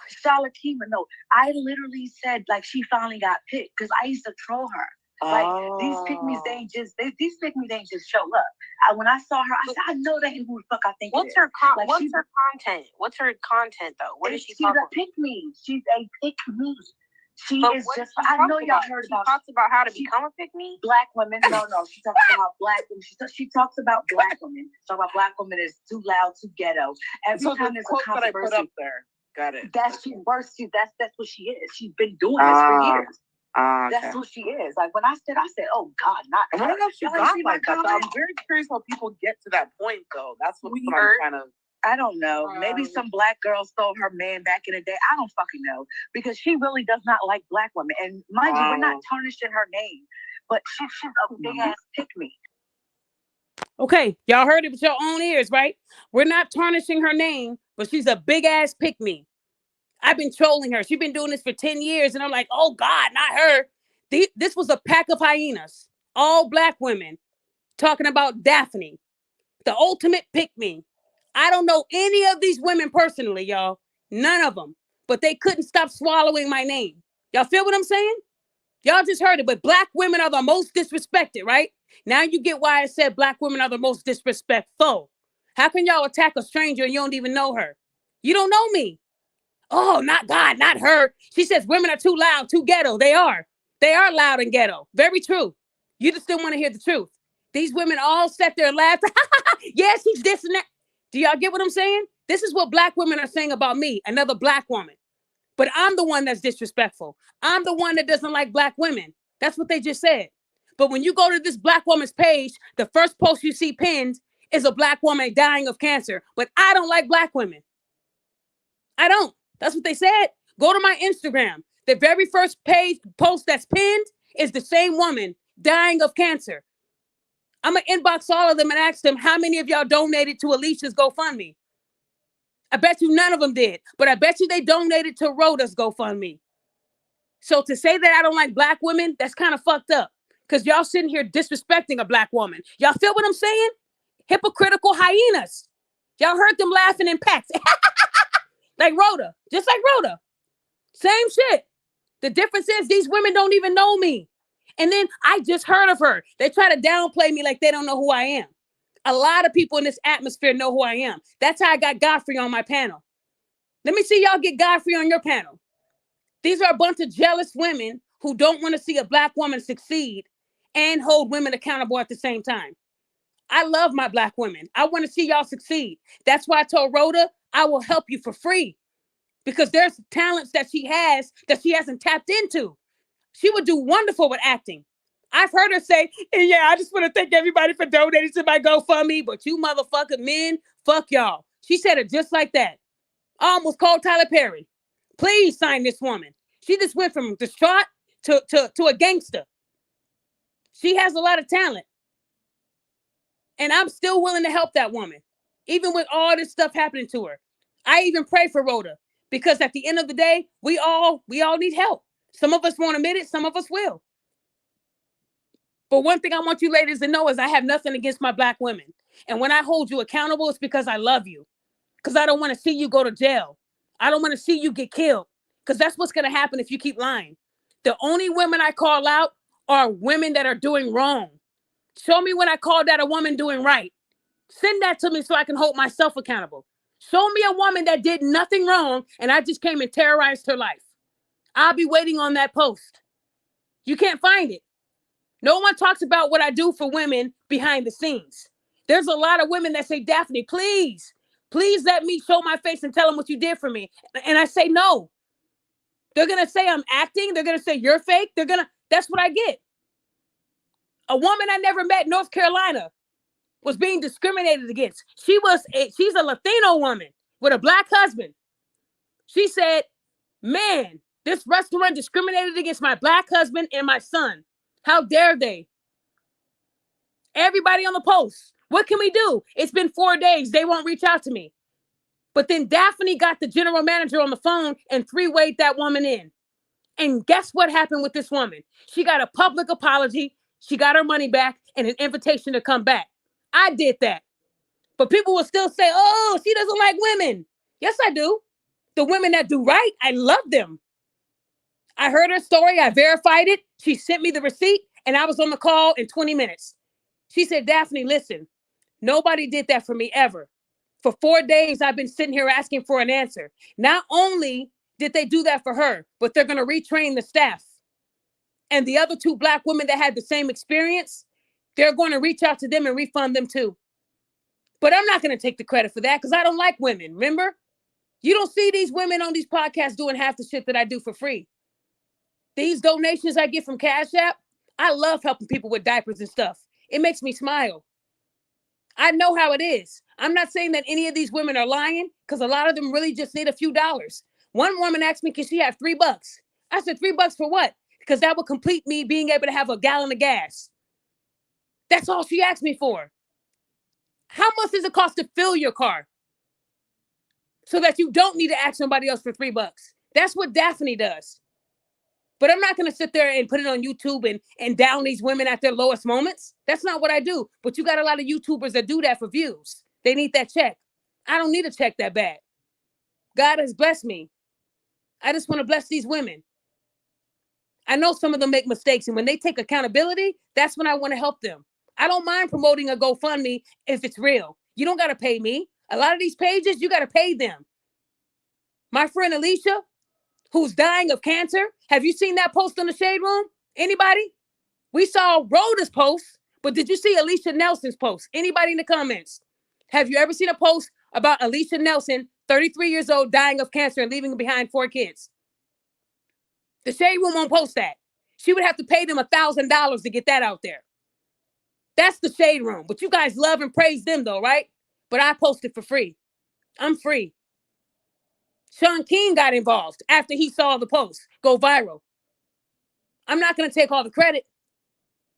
Charlotte Keeman. No, I literally said like she finally got picked because I used to troll her. Like these pygmies, they ain't just show up. When I saw her, I said, I know that ain't who the fuck I think. What's her content? What's her content though? What is she talking about? She's a pygmy. She's a pygmy. She is just. I know y'all heard about. She talks about how to become a pygmy. Black women. No. She talks about black women. She talks about black women. She talks about black women is too loud, too ghetto. Every time there's a controversy, that I put up there. Got it. That's what she is. She's been doing this for years. That's what she is. Like when I said, oh God, not. I don't know if she got like that. I'm very curious how people get to that point, though. That's what I'm kind of. I don't know. Maybe some black girl stole her man back in the day. I don't fucking know. Because she really does not like black women. And mind you, we're not tarnishing her name. But she's a big-ass pick-me. Okay, y'all heard it with your own ears, right? We're not tarnishing her name, but she's a big-ass pick-me. I've been trolling her. She's been doing this for 10 years. And I'm like, oh, God, not her. This was a pack of hyenas. All black women talking about Daphne, the ultimate pick-me. I don't know any of these women personally, y'all. None of them. But they couldn't stop swallowing my name. Y'all feel what I'm saying? Y'all just heard it. But black women are the most disrespected, right? Now you get why I said black women are the most disrespectful. How can y'all attack a stranger and you don't even know her? You don't know me. Oh, not God, not her. She says women are too loud, too ghetto. They are. They are loud and ghetto. Very true. You just didn't want to hear the truth. These women all sat there and laughed. Yes, he's this and that. Do y'all get what I'm saying? This is what black women are saying about me, another black woman. But I'm the one that's disrespectful. I'm the one that doesn't like black women. That's what they just said. But when you go to this black woman's page, the first post you see pinned is a black woman dying of cancer. But I don't like black women. I don't. That's what they said. Go to my Instagram. The very first page post that's pinned is the same woman dying of cancer. I'm going to inbox all of them and ask them how many of y'all donated to Alicia's GoFundMe. I bet you none of them did, but I bet you they donated to Rhoda's GoFundMe. So to say that I don't like black women, that's kind of fucked up because y'all sitting here disrespecting a black woman. Y'all feel what I'm saying? Hypocritical hyenas. Y'all heard them laughing in packs. Like Rhoda, just like Rhoda. Same shit. The difference is these women don't even know me. And then I just heard of her. They try to downplay me like they don't know who I am. A lot of people in this atmosphere know who I am. That's how I got Godfrey on my panel. Let me see y'all get Godfrey on your panel. These are a bunch of jealous women who don't want to see a black woman succeed and hold women accountable at the same time. I love my black women. I want to see y'all succeed. That's why I told Rhoda, I will help you for free because there's talents that she has that she hasn't tapped into. She would do wonderful with acting. I've heard her say, and yeah, I just want to thank everybody for donating to my GoFundMe, but you motherfucking men, fuck y'all. She said it just like that. I almost called Tyler Perry. Please sign this woman. She just went from distraught to a gangster. She has a lot of talent. And I'm still willing to help that woman, even with all this stuff happening to her. I even pray for Rhoda because at the end of the day, we all need help. Some of us won't admit it. Some of us will. But one thing I want you ladies to know is I have nothing against my black women. And when I hold you accountable, it's because I love you. Because I don't want to see you go to jail. I don't want to see you get killed. Because that's what's going to happen if you keep lying. The only women I call out are women that are doing wrong. Show me when I called out a woman doing right. Send that to me so I can hold myself accountable. Show me a woman that did nothing wrong and I just came and terrorized her life. I'll be waiting on that post. You can't find it. No one talks about what I do for women behind the scenes. There's a lot of women that say, Daphne, please let me show my face and tell them what you did for me. And I say, no. They're going to say I'm acting. They're going to say you're fake. That's what I get. A woman I never met in North Carolina was being discriminated against. She's a Latino woman with a black husband. She said, man, this restaurant discriminated against my black husband and my son. How dare they? Everybody on the post. What can we do? It's been 4 days. They won't reach out to me. But then Daphne got the general manager on the phone and three-wayed that woman in. And guess what happened with this woman? She got a public apology. She got her money back and an invitation to come back. I did that. But people will still say, oh, she doesn't like women. Yes, I do. The women that do right, I love them. I heard her story. I verified it. She sent me the receipt and I was on the call in 20 minutes. She said, Daphne, listen, nobody did that for me ever. For 4 days, I've been sitting here asking for an answer. Not only did they do that for her, but they're going to retrain the staff. And the other 2 black women that had the same experience, they're going to reach out to them and refund them too. But I'm not going to take the credit for that because I don't like women. Remember? You don't see these women on these podcasts doing half the shit that I do for free. These donations I get from Cash App, I love helping people with diapers and stuff. It makes me smile. I know how it is. I'm not saying that any of these women are lying because a lot of them really just need a few dollars. One woman asked me, can she have $3? I said, $3 for what? Because that would complete me being able to have a gallon of gas. That's all she asked me for. How much does it cost to fill your car? So that you don't need to ask somebody else for $3. That's what Daphne does. But I'm not going to sit there and put it on YouTube and down these women at their lowest moments. That's not what I do. But you got a lot of YouTubers that do that for views. They need that check. I don't need a check that bad. God has blessed me. I just want to bless these women. I know some of them make mistakes. And when they take accountability, that's when I want to help them. I don't mind promoting a GoFundMe if it's real. You don't got to pay me. A lot of these pages, you got to pay them. My friend Alicia, who's dying of cancer. Have you seen that post on the Shade Room? Anybody? We saw Rhoda's post, but did you see Alicia Nelson's post? Anybody in the comments? Have you ever seen a post about Alicia Nelson, 33 years old, dying of cancer and leaving behind 4 kids? The Shade Room won't post that. She would have to pay them $1,000 to get that out there. That's the Shade Room. But you guys love and praise them though, right? But I post it for free. I'm free. Sean King got involved after he saw the post go viral. I'm not going to take all the credit,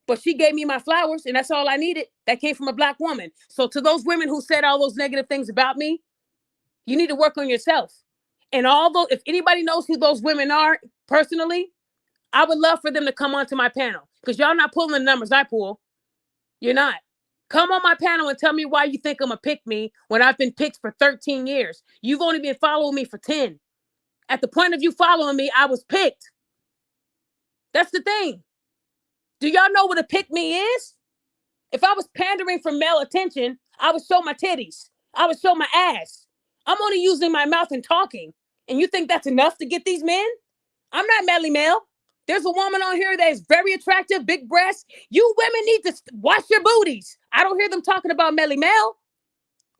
but she gave me my flowers and that's all I needed. That came from a black woman. So to those women who said all those negative things about me, you need to work on yourself. And although if anybody knows who those women are personally, I would love for them to come onto my panel because y'all not pulling the numbers I pull. You're not. Come on my panel and tell me why you think I'm a pick me when I've been picked for 13 years. You've only been following me for 10. At the point of you following me, I was picked. That's the thing. Do y'all know what a pick me is? If I was pandering for male attention, I would show my titties. I would show my ass. I'm only using my mouth and talking. And you think that's enough to get these men? I'm not Melly Mel. There's a woman on here that is very attractive, big breasts. You women need to wash your booties. I don't hear them talking about Melly Mel.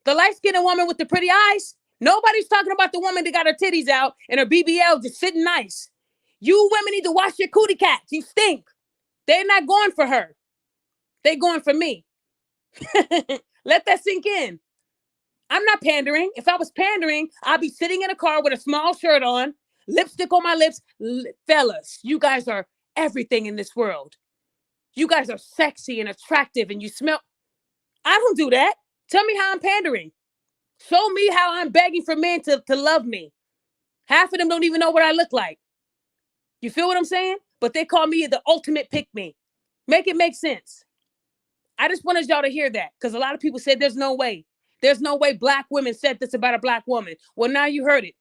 The light-skinned woman with the pretty eyes. Nobody's talking about the woman that got her titties out and her BBL just sitting nice. You women need to wash your cootie cats. You stink. They're not going for her. They're going for me. Let that sink in. I'm not pandering. If I was pandering, I'd be sitting in a car with a small shirt on, lipstick on my lips. Fellas, you guys are everything in this world. You guys are sexy and attractive and you smell. I don't do that. Tell me how I'm pandering. Show me how I'm begging for men to love me. Half of them don't even know what I look like. You feel what I'm saying? But they call me the ultimate pick me. Make it make sense. I just wanted y'all to hear that because a lot of people said there's no way. There's no way black women said this about a black woman. Well, now you heard it.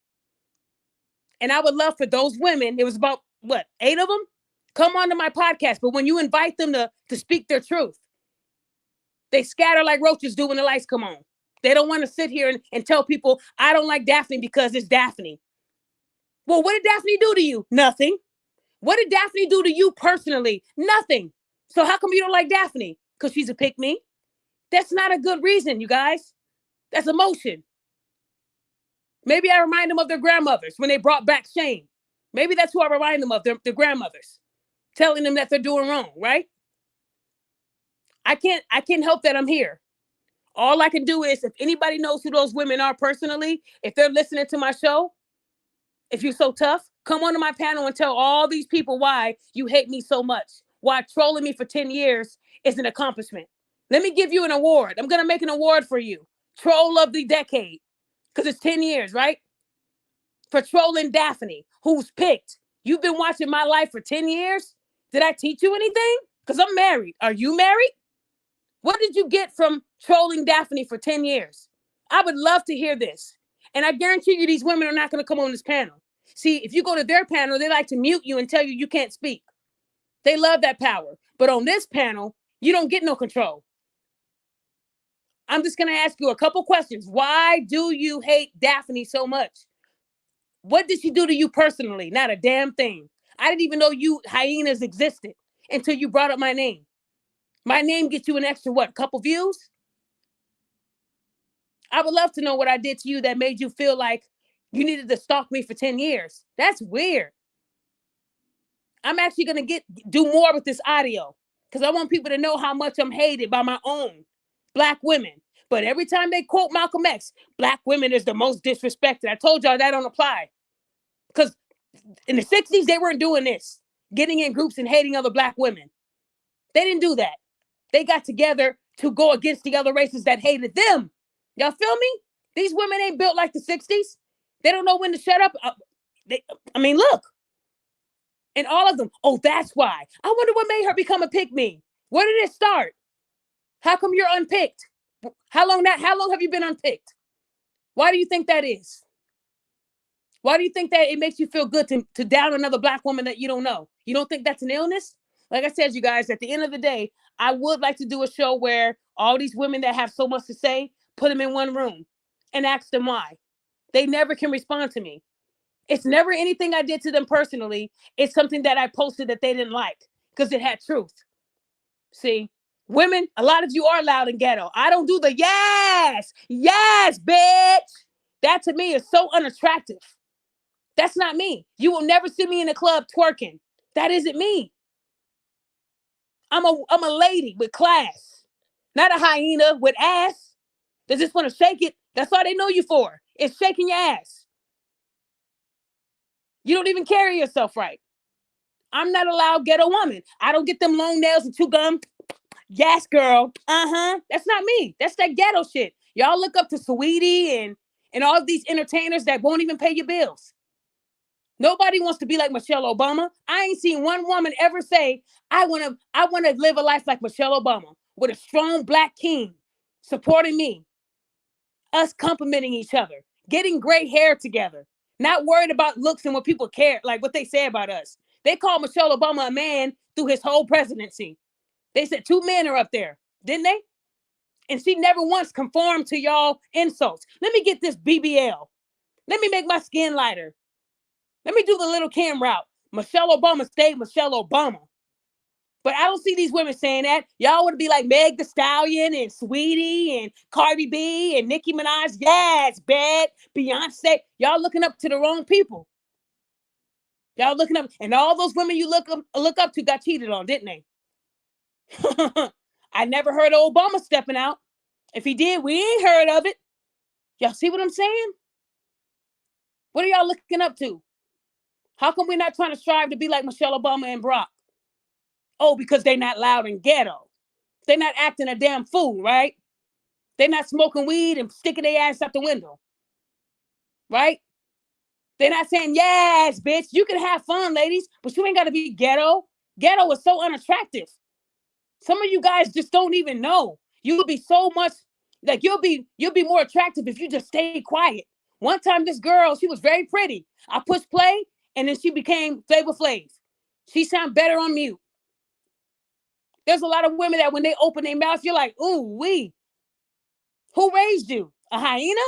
And I would love for those women, it was about, 8 of them? Come on to my podcast. But when you invite them to speak their truth, They scatter like roaches do when the lights come on. They don't want to sit here and tell people, I don't like Daphne because it's Daphne. Well, what did Daphne do to you? Nothing. What did Daphne do to you personally? Nothing. So how come you don't like Daphne? Because she's a pick-me? That's not a good reason, you guys. That's emotion. Maybe I remind them of their grandmothers when they brought back shame. Maybe that's who I remind them of, their grandmothers, telling them that they're doing wrong, right? I can't help that I'm here. All I can do is, if anybody knows who those women are personally, if they're listening to my show, if you're so tough, come onto my panel and tell all these people why you hate me so much, why trolling me for 10 years is an accomplishment. Let me give you an award. I'm going to make an award for you. Troll of the decade. Because it's 10 years, right? For trolling Daphne, who's picked. You've been watching my life for 10 years. Did I teach you anything? Because I'm married. Are you married? What did you get from trolling Daphne for 10 years? I would love to hear this. And I guarantee you these women are not going to come on this panel. See, if you go to their panel, they like to mute you and tell you you can't speak. They love that power. But on this panel, you don't get no control. I'm just going to ask you a couple questions. Why do you hate Daphne so much? What did she do to you personally? Not a damn thing. I didn't even know you hyenas existed until you brought up my name. My name gets you an extra, what, couple views? I would love to know what I did to you that made you feel like you needed to stalk me for 10 years. That's weird. I'm actually going to do more with this audio because I want people to know how much I'm hated by my own Black women. But every time they quote Malcolm X, Black women is the most disrespected. I told y'all that don't apply. Because in the 60s, they weren't doing this, getting in groups and hating other Black women. They didn't do that. They got together to go against the other races that hated them. Y'all feel me? These women ain't built like the 60s. They don't know when to shut up. Look. And all of them, oh, that's why. I wonder what made her become a pick-me. Where did it start? How come you're unpicked? How long have you been unpicked? Why do you think that is? Why do you think that it makes you feel good to down another Black woman that you don't know? You don't think that's an illness? Like I said, you guys, at the end of the day, I would like to do a show where all these women that have so much to say, put them in one room and ask them why. They never can respond to me. It's never anything I did to them personally. It's something that I posted that they didn't like because it had truth. See, women, a lot of you are loud and ghetto. I don't do the yes, bitch. That to me is so unattractive. That's not me. You will never see me in a club twerking. That isn't me. I'm a lady with class, not a hyena with ass. They just want to shake it. That's all they know you for. It's shaking your ass. You don't even carry yourself right. I'm not a loud ghetto woman. I don't get them long nails and chew gum. Yes, girl. That's not me. That's that ghetto shit. Y'all look up to Sweetie and all of these entertainers that won't even pay your bills. Nobody wants to be like Michelle Obama. I ain't seen one woman ever say, I want to live a life like Michelle Obama with a strong Black king supporting me, us complimenting each other, getting gray hair together, not worried about looks and what people care, like what they say about us. They called Michelle Obama a man through his whole presidency. They said 2 men are up there, didn't they? And she never once conformed to y'all insults. Let me get this BBL. Let me make my skin lighter. Let me do the little Kim route. Michelle Obama stayed Michelle Obama. But I don't see these women saying that. Y'all want to be like Meg Thee Stallion and Sweetie and Cardi B and Nicki Minaj. Yes, bad. Beyonce. Y'all looking up to the wrong people. Y'all looking up. And all those women you look up to got cheated on, didn't they? I never heard of Obama stepping out. If he did, we ain't heard of it. Y'all see what I'm saying? What are y'all looking up to? How come we're not trying to strive to be like Michelle Obama and Brock? Oh, because they're not loud and ghetto. They're not acting a damn fool, right? They're not smoking weed and sticking their ass out the window, right? They're not saying, yes, bitch, you can have fun, ladies, but you ain't got to be ghetto. Ghetto is so unattractive. Some of you guys just don't even know. You'll be so much, like you'll be more attractive if you just stay quiet. One time this girl, she was very pretty. I pushed play and then she became Flavor Flav. She sounded better on mute. There's a lot of women that when they open their mouth, you're like, ooh, who raised you? A hyena?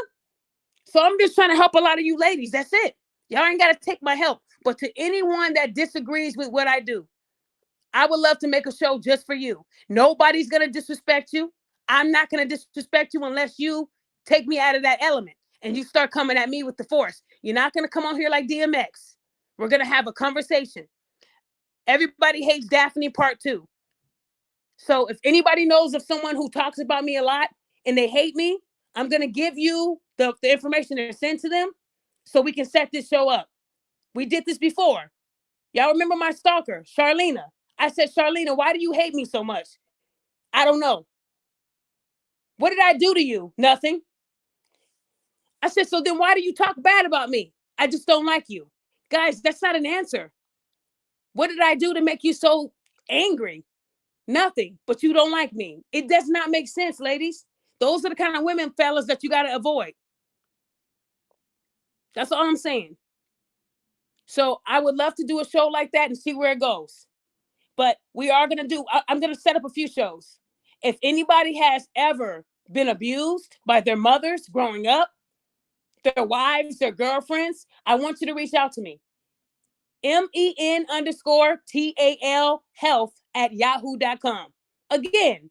So I'm just trying to help a lot of you ladies. That's it. Y'all ain't got to take my help. But to anyone that disagrees with what I do, I would love to make a show just for you. Nobody's going to disrespect you. I'm not going to disrespect you unless you take me out of that element and you start coming at me with the force. You're not going to come on here like DMX. We're going to have a conversation. Everybody hates Daphne part 2. So if anybody knows of someone who talks about me a lot and they hate me, I'm going to give you the information to send to them so we can set this show up. We did this before. Y'all remember my stalker, Charlena? I said, Charlena, why do you hate me so much? I don't know. What did I do to you? Nothing. I said, so then why do you talk bad about me? I just don't like you. Guys, that's not an answer. What did I do to make you so angry? Nothing, but you don't like me. It does not make sense, ladies. Those are the kind of women, fellas, that you got to avoid. That's all I'm saying. So I would love to do a show like that and see where it goes. But we are going to I'm going to set up a few shows. If anybody has ever been abused by their mothers growing up, their wives, their girlfriends, I want you to reach out to me. MEN_TAL health@yahoo.com. Again,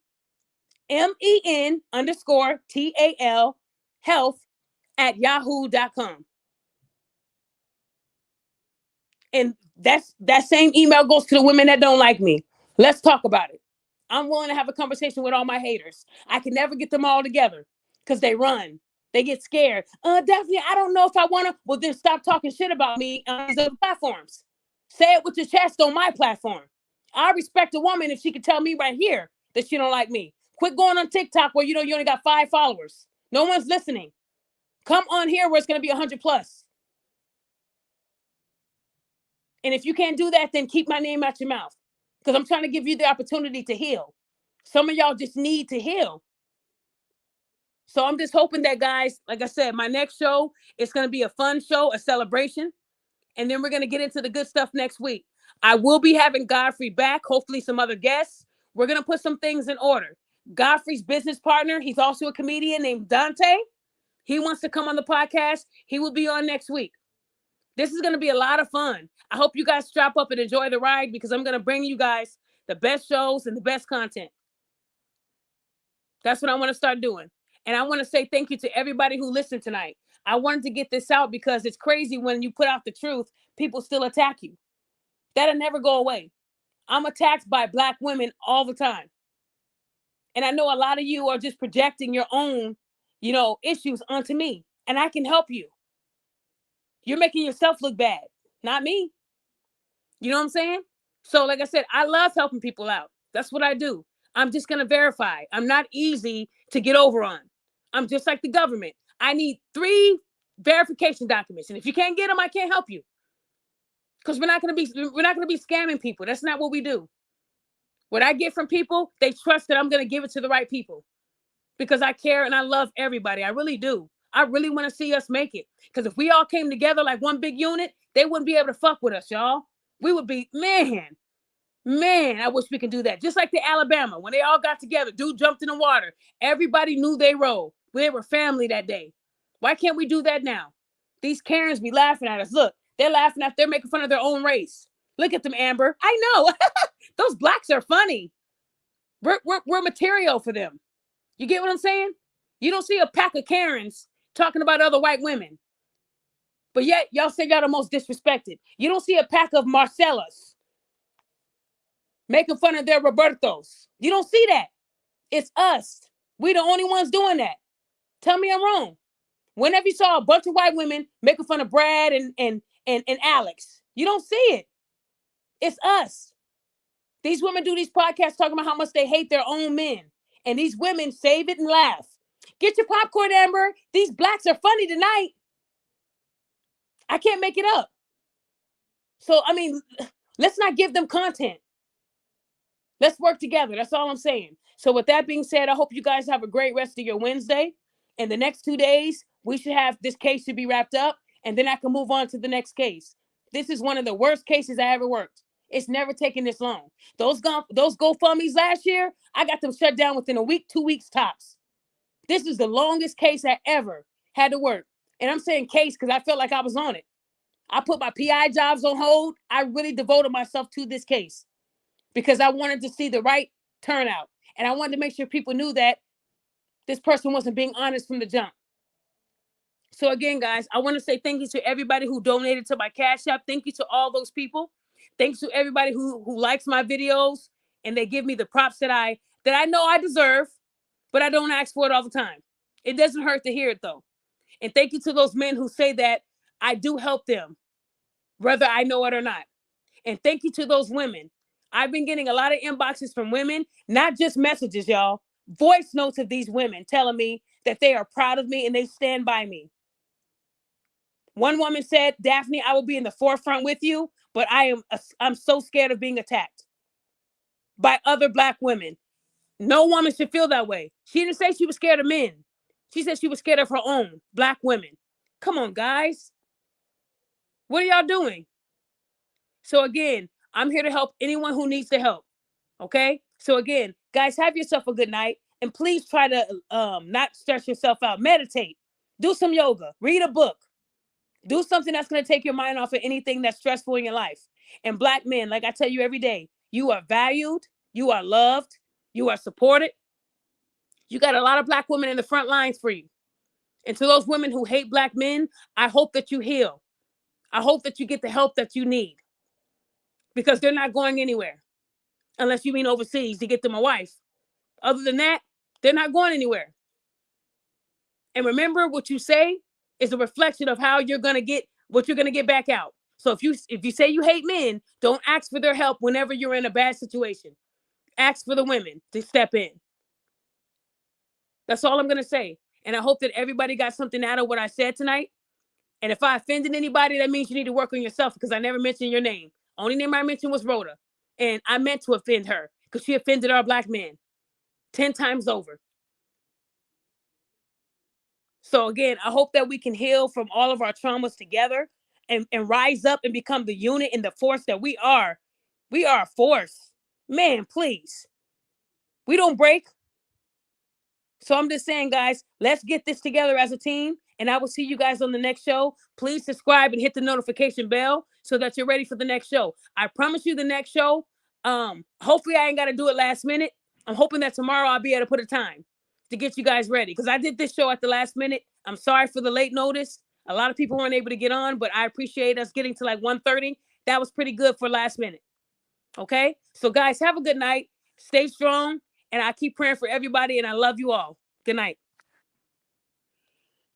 MEN_TAL health@yahoo.com. And that same email goes to the women that don't like me. Let's talk about it. I'm willing to have a conversation with all my haters. I can never get them all together because they run. They get scared. Definitely, I don't know if I want to. Well, then stop talking shit about me on these other platforms. Say it with your chest on my platform. I respect a woman if she can tell me right here that she don't like me. Quit going on TikTok where you only got 5 followers. No one's listening. Come on here where it's going to be 100 plus. And if you can't do that, then keep my name out your mouth. Because I'm trying to give you the opportunity to heal. Some of y'all just need to heal. So I'm just hoping that, guys, like I said, my next show is going to be a fun show, a celebration. And then we're going to get into the good stuff next week. I will be having Godfrey back, hopefully some other guests. We're going to put some things in order. Godfrey's business partner, he's also a comedian named Dante. He wants to come on the podcast. He will be on next week. This is going to be a lot of fun. I hope you guys strap up and enjoy the ride because I'm going to bring you guys the best shows and the best content. That's what I want to start doing. And I want to say thank you to everybody who listened tonight. I wanted to get this out because it's crazy when you put out the truth, people still attack you. That'll never go away. I'm attacked by Black women all the time. And I know a lot of you are just projecting your own, issues onto me. And I can help you. You're making yourself look bad, not me. You know what I'm saying? So like I said, I love helping people out. That's what I do. I'm just going to verify. I'm not easy to get over on. I'm just like the government. I need 3 verification documents. And if you can't get them, I can't help you. Because we're not going to be scamming people. That's not what we do. What I get from people, they trust that I'm going to give it to the right people. Because I care and I love everybody. I really do. I really want to see us make it. Because if we all came together like one big unit, they wouldn't be able to fuck with us, y'all. We would be, man, I wish we could do that. Just like the Alabama, when they all got together, dude jumped in the water. Everybody knew they role. They were family that day. Why can't we do that now? These Karens be laughing at us. Look, they're laughing at, they're making fun of their own race. Look at them, Amber. I know. Those blacks are funny. We're material for them. You get what I'm saying? You don't see a pack of Karens talking about other white women. But yet, y'all say y'all the most disrespected. You don't see a pack of Marcellas making fun of their Robertos. You don't see that. It's us. We the only ones doing that. Tell me I'm wrong. Whenever you saw a bunch of white women making fun of Brad and Alex, you don't see it. It's us. These women do these podcasts talking about how much they hate their own men. And these women save it and laugh. Get your popcorn, Amber. These blacks are funny tonight. I can't make it up. So, I mean, let's not give them content. Let's work together. That's all I'm saying. So with that being said, I hope you guys have a great rest of your Wednesday. In the next 2 days, this case should be wrapped up. And then I can move on to the next case. This is one of the worst cases I ever worked. It's never taken this long. Those GoFundMe's last year, I got them shut down within a week, 2 weeks tops. This is the longest case I ever had to work. And I'm saying case because I felt like I was on it. I put my PI jobs on hold. I really devoted myself to this case because I wanted to see the right turnout. And I wanted to make sure people knew that this person wasn't being honest from the jump. So again, guys, I want to say thank you to everybody who donated to my Cash App. Thank you to all those people. Thanks to everybody who likes my videos and they give me the props that I know I deserve, but I don't ask for it all the time. It doesn't hurt to hear it though. And thank you to those men who say that I do help them, whether I know it or not. And thank you to those women. I've been getting a lot of inboxes from women, not just messages, y'all. Voice notes of these women telling me that they are proud of me and they stand by me. One woman said, Daphne, I will be in the forefront with you, but I'm so scared of being attacked by other Black women. No woman should feel that way. She didn't say she was scared of men. She said she was scared of her own Black women. Come on, guys. What are y'all doing? So again, I'm here to help anyone who needs the help. Okay? So again, guys, have yourself a good night. And please try to not stress yourself out. Meditate. Do some yoga. Read a book. Do something that's going to take your mind off of anything that's stressful in your life. And Black men, like I tell you every day, you are valued. You are loved. You are supported. You got a lot of Black women in the front lines for you. And to those women who hate Black men, I hope that you heal. I hope that you get the help that you need. Because they're not going anywhere. Unless you mean overseas to get them a wife. Other than that, they're not going anywhere. And remember, what you say is a reflection of how you're going to get what you're going to get back out. So if you say you hate men, don't ask for their help whenever you're in a bad situation. Ask for the women to step in. That's all I'm going to say. And I hope that everybody got something out of what I said tonight. And if I offended anybody, that means you need to work on yourself because I never mentioned your name. Only name I mentioned was Rhoda. And I meant to offend her because she offended our Black men 10 times over. So again, I hope that we can heal from all of our traumas together and rise up and become the unit and the force that we are. We are a force. Man, please. We don't break. So I'm just saying, guys, let's get this together as a team. And I will see you guys on the next show. Please subscribe and hit the notification bell so that you're ready for the next show. I promise you the next show. Hopefully I ain't got to do it last minute. I'm hoping that tomorrow I'll be able to put a time to get you guys ready. Because I did this show at the last minute. I'm sorry for the late notice. A lot of people weren't able to get on, but I appreciate us getting to like 1:30. That was pretty good for last minute. Okay? So guys, have a good night. Stay strong. And I keep praying for everybody. And I love you all. Good night.